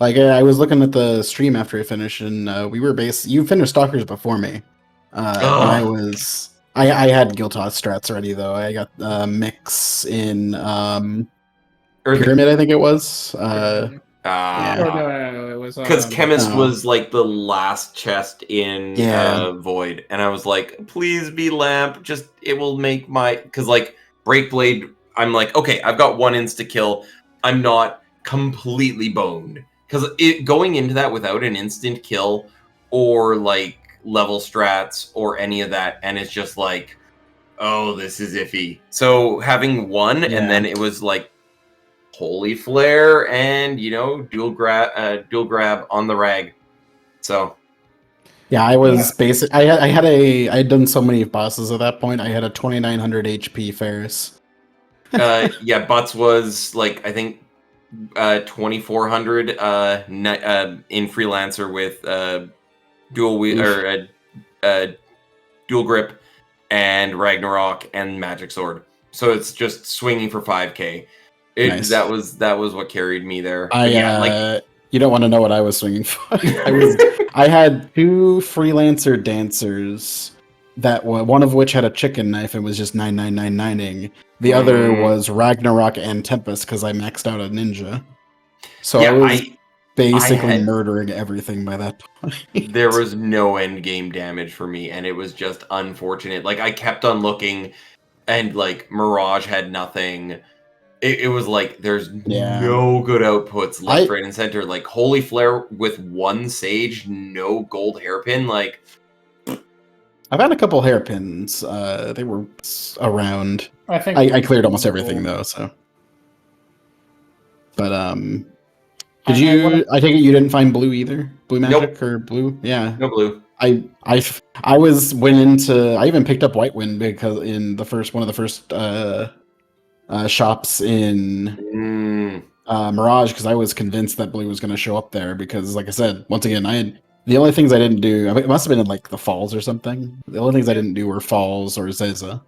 Like, I was looking at the stream after I finished, and you finished Stalkers before me. I had Giltoth strats already, though. I got Mix in Pyramid, I think it was. No, it was... Because Chemist was, like, the last chest in Void, and I was like, please be Lamp, just, it will make my... Because, like, Breakblade, I'm like, okay, I've got 1 insta-kill. I'm not completely boned. Because going into that without an instant kill or like level strats or any of that, and it's just like, oh, this is iffy. So having 1 and then it was like Holy Flare and dual grab on the rag. So yeah, I was basic. I had done so many bosses at that point. I had a 2900 HP Ferris. Butts was like I think 2400 in Freelancer with dual wheel or dual grip and Ragnarok and Magic Sword. So it's just swinging for 5k. Nice. That was what carried me there. You don't want to know what I was swinging for. I had 2 Freelancer dancers one of which had a chicken knife and was just 9999ing. The other was Ragnarok and Tempest because I maxed out a ninja. So I was basically murdering everything by that point. There was no end game damage for me, and it was just unfortunate. Like I kept on looking, and like Mirage had nothing. it was like there's Yeah. no good outputs left, I- right, and center. Like Holy Flare with 1 Sage, no gold hairpin. Like I've had a couple hairpins. They were around. I think I cleared almost everything though, so. But did you? I take it you didn't find blue either. Blue magic or blue? Yeah. no blue. I went into. I even picked up White Wind because in the first one of the first shops in Mirage, because I was convinced that blue was going to show up there because, like I said, once again, the only things I didn't do. I mean, it must have been in like the falls or something. The only things I didn't do were falls or Zeza.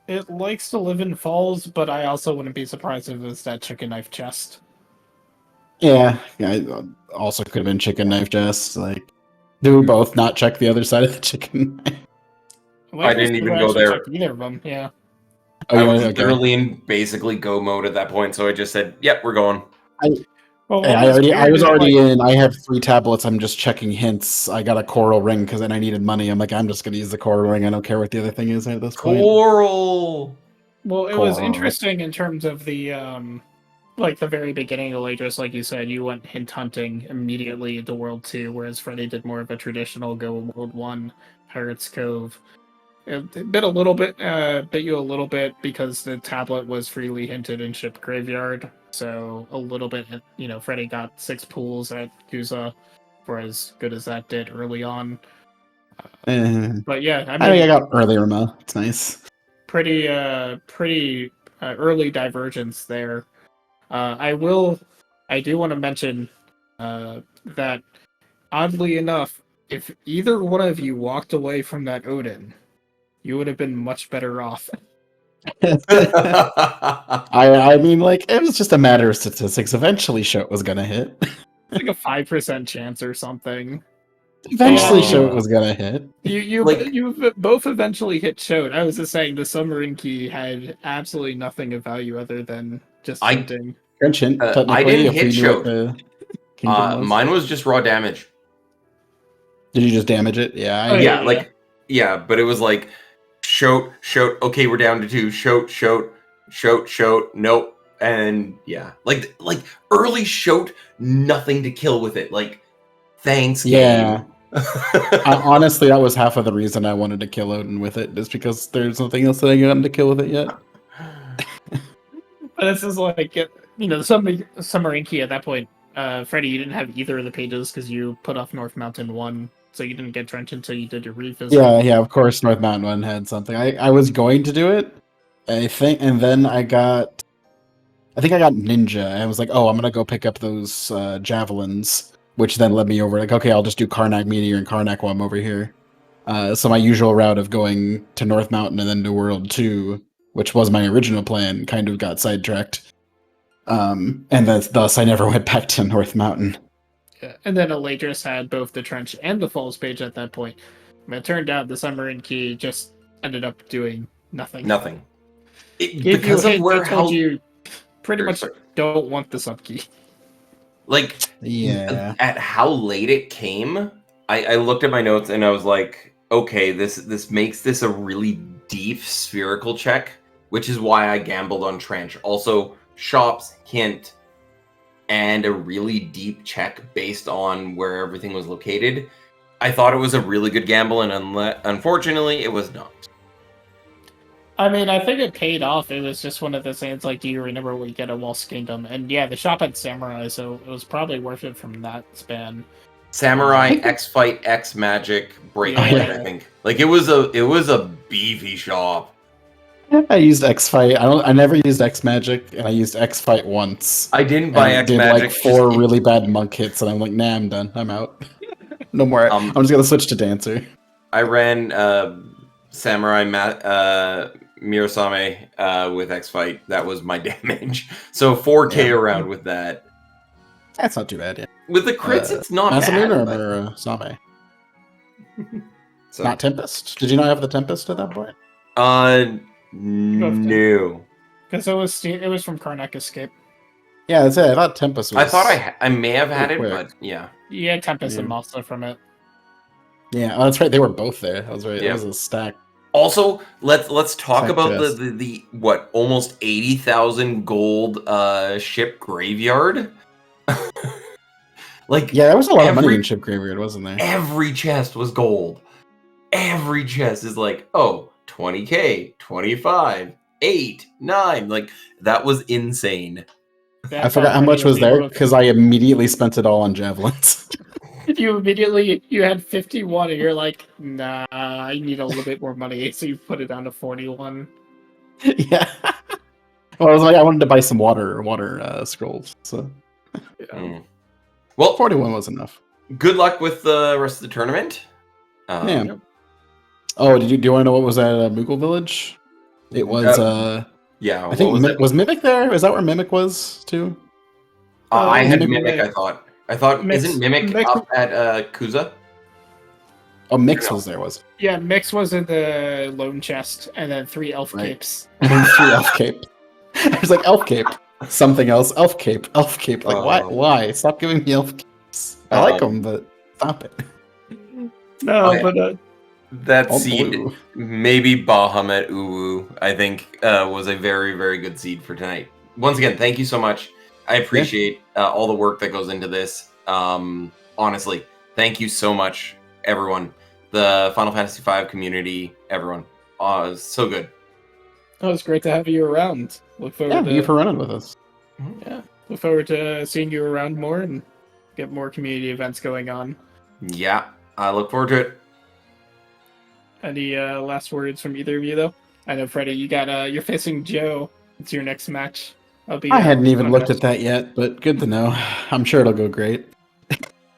it likes to live in falls, but I also wouldn't be surprised if it was that chicken knife chest. Yeah, I also could have been chicken knife chest. Like, do we both not check the other side of the chicken? I didn't even go there. Either of them, yeah. Oh, I yeah, was okay. literally in basically go mode at that point, so I just said, "Yep, we're going." Well, Hey, I was already in. I have 3 tablets. I'm just checking hints. I got a coral ring because then I needed money. I'm like, I'm just gonna use the coral ring. I don't care what the other thing is at this point. Coral. Well, it was Coral. interesting in terms of the like the very beginning of Alraedris, like you said, you went hint hunting immediately into World 2, whereas Freddeh did more of a traditional go World 1, Pirates Cove. It bit you a little bit because the tablet was freely hinted in Ship Graveyard, so a little bit, Freddeh got 6 pools at Guza for as good as that did early on. But yeah, I think I got early Rema. It's nice. Pretty early divergence there. I do want to mention that oddly enough, if either one of you walked away from that Odin, you would have been much better off. I mean, like, it was just a matter of statistics. Eventually, Shoat was gonna hit. Like a 5% chance or something. Eventually, Oh. Shoat was gonna hit. You both eventually hit Shoat. I was just saying the submarine key had absolutely nothing of value other than just hinting. Crunch hint, I technically, didn't if hit we knew Shoat. what the kingdom was. Mine was just raw damage. Did you just damage it? Yeah. Yeah, but it was like Shoat. Okay, we're down to 2. Shoat. Nope. And yeah, like early Shoat, nothing to kill with it. Like, thanks. Yeah. Game. Honestly, that was half of the reason I wanted to kill Odin with it, is because there's nothing else that I got to kill with it yet. But this is like, the submarine key at that point. Freddeh, you didn't have either of the pages because you put off North Mountain 1, so you didn't get Trench until you did your revisit. Yeah, of course, North Mountain 1 had something. I was going to do it, I think, and then I think I got Ninja. I was like, oh, I'm gonna go pick up those javelins, which then led me over, like, okay, I'll just do Karnak Meteor and Karnak while I'm over here. So my usual route of going to North Mountain and then to World 2, which was my original plan, kind of got sidetracked. And thus I never went back to North Mountain. Yeah. And then Alraedris had both the Trench and the Falls page at that point. And it turned out the submarine key just ended up doing nothing. Nothing. Because of how you pretty much don't want the sub key. Like, yeah, at how late it came, I looked at my notes and I was like, okay, this makes this a really deep spherical check, which is why I gambled on Trench. Also, shops, hint, and a really deep check based on where everything was located. I thought it was a really good gamble, and unfortunately, it was not. I mean, I think it paid off. It was just one of the things, like, do you remember what you get at Waltz Kingdom? And yeah, the shop had Samurai, so it was probably worth it from that span. Samurai, X Fight, X Magic, Breakpoint, Yeah. I think. Like, it was a beefy shop. I used X Fight. I never used X Magic, and I used X Fight once. I didn't buy and X did Magic. like 4 really bad monk hits, and I'm like, nah, I'm done. I'm out. No more. I'm just gonna switch to Dancer. I ran Samurai Mirosame with X Fight. That was my damage. So 4K around with that. That's not too bad, yeah. With the crits, it's not Masamune bad. or Same? So. Not Tempest? Did you not have the Tempest at that point? No. Because it was from Karnak Escape. Yeah, that's it. I thought Tempest was... I thought I may have had it, quick. but yeah. You had Tempest Yeah. and Masa from it. Yeah, oh, that's right. They were both there. That was right. Yeah. It was a stack. Also, let's talk Check about chest. the what almost 80,000 gold ship graveyard. Like Yeah, there was a lot of money in Ship Graveyard, wasn't there? every chest was gold. Every chest is like, oh, 20k, 25, 8, 9. Like that was insane. I forgot how much was there because I immediately spent it all on javelins. You had 51 and you're like, nah, I need a little bit more money, so you put it down to 41. Yeah. Well, I was like, I wanted to buy some water scrolls, so Mm. Well, 41 was enough. good luck with the rest of the tournament. Yeah. Oh, do you want to know what was at Moogle Village? It was yeah. I think was it? was Mimic there? Is that where Mimic was too? I had Mimic- Mimic. I thought isn't Mimic up at Kuza? Oh, Mix was there, was it? Yeah, Mix was in the lone chest, and then 3 elf Right. capes. And then 3 elf cape. I was like, elf cape. Something else. Elf cape. Elf cape. Like, why? Why? Stop giving me elf capes. I like them, but stop it. No, Okay. but That All seed, blue. maybe Bahamut Uwu, I think was a very, very good seed for tonight. Once again, thank you so much. I appreciate all the work that goes into this. Honestly, thank you so much, everyone. The Final Fantasy V community, everyone. So good. oh, it's great to have you around. Look forward Yeah, to thank you for running with us. look forward to seeing you around more and get more community events going on. Yeah, I look forward to it. Any last words from either of you, though? I know, Freddie, you got you're facing Joe. It's your next match. I hadn't even looked at that yet, but good to know. I'm sure it'll go great.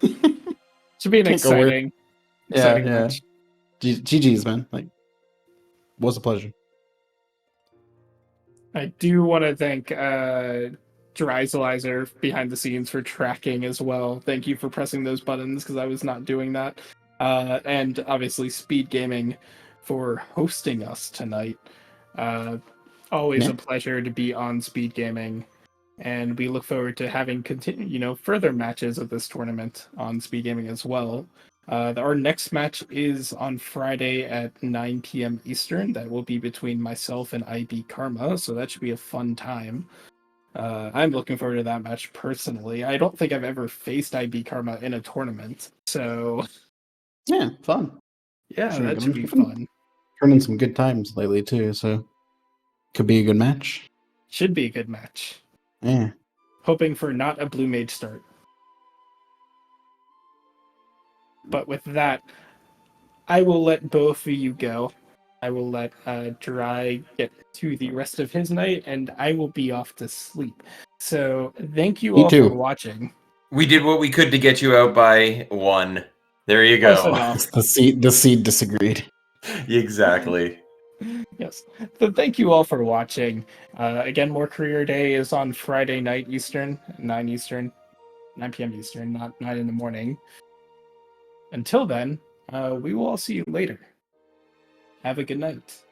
Should be an Can't go worse. exciting Yeah. match. GG's, man. Like, was a pleasure. I do want to thank Dryzelizer behind the scenes for tracking as well. Thank you for pressing those buttons because I was not doing that. And obviously Speedgaming for hosting us tonight. Always a pleasure to be on Speedgaming, and we look forward to having further matches of this tournament on Speedgaming as well. Our next match is on Friday at 9 p.m. Eastern. That will be between myself and IB Karma, so that should be a fun time. I'm looking forward to that match personally. I don't think I've ever faced IB Karma in a tournament, so Yeah, fun. yeah, Sure, that should be fun. Turning some good times lately too, so could be a good match. Should be a good match. Yeah. Hoping for not a blue mage start. But with that, I will let both of you go. I will let Dry get to the rest of his night, and I will be off to sleep. So thank you Me all too. for watching. We did what we could to get you out by 1. There you Close go. enough. The seed disagreed. Exactly. Yes. So thank you all for watching. Again, More Career Day is on Friday night Eastern, 9 p.m. Eastern, not 9 in the morning. Until then, we will all see you later. Have a good night.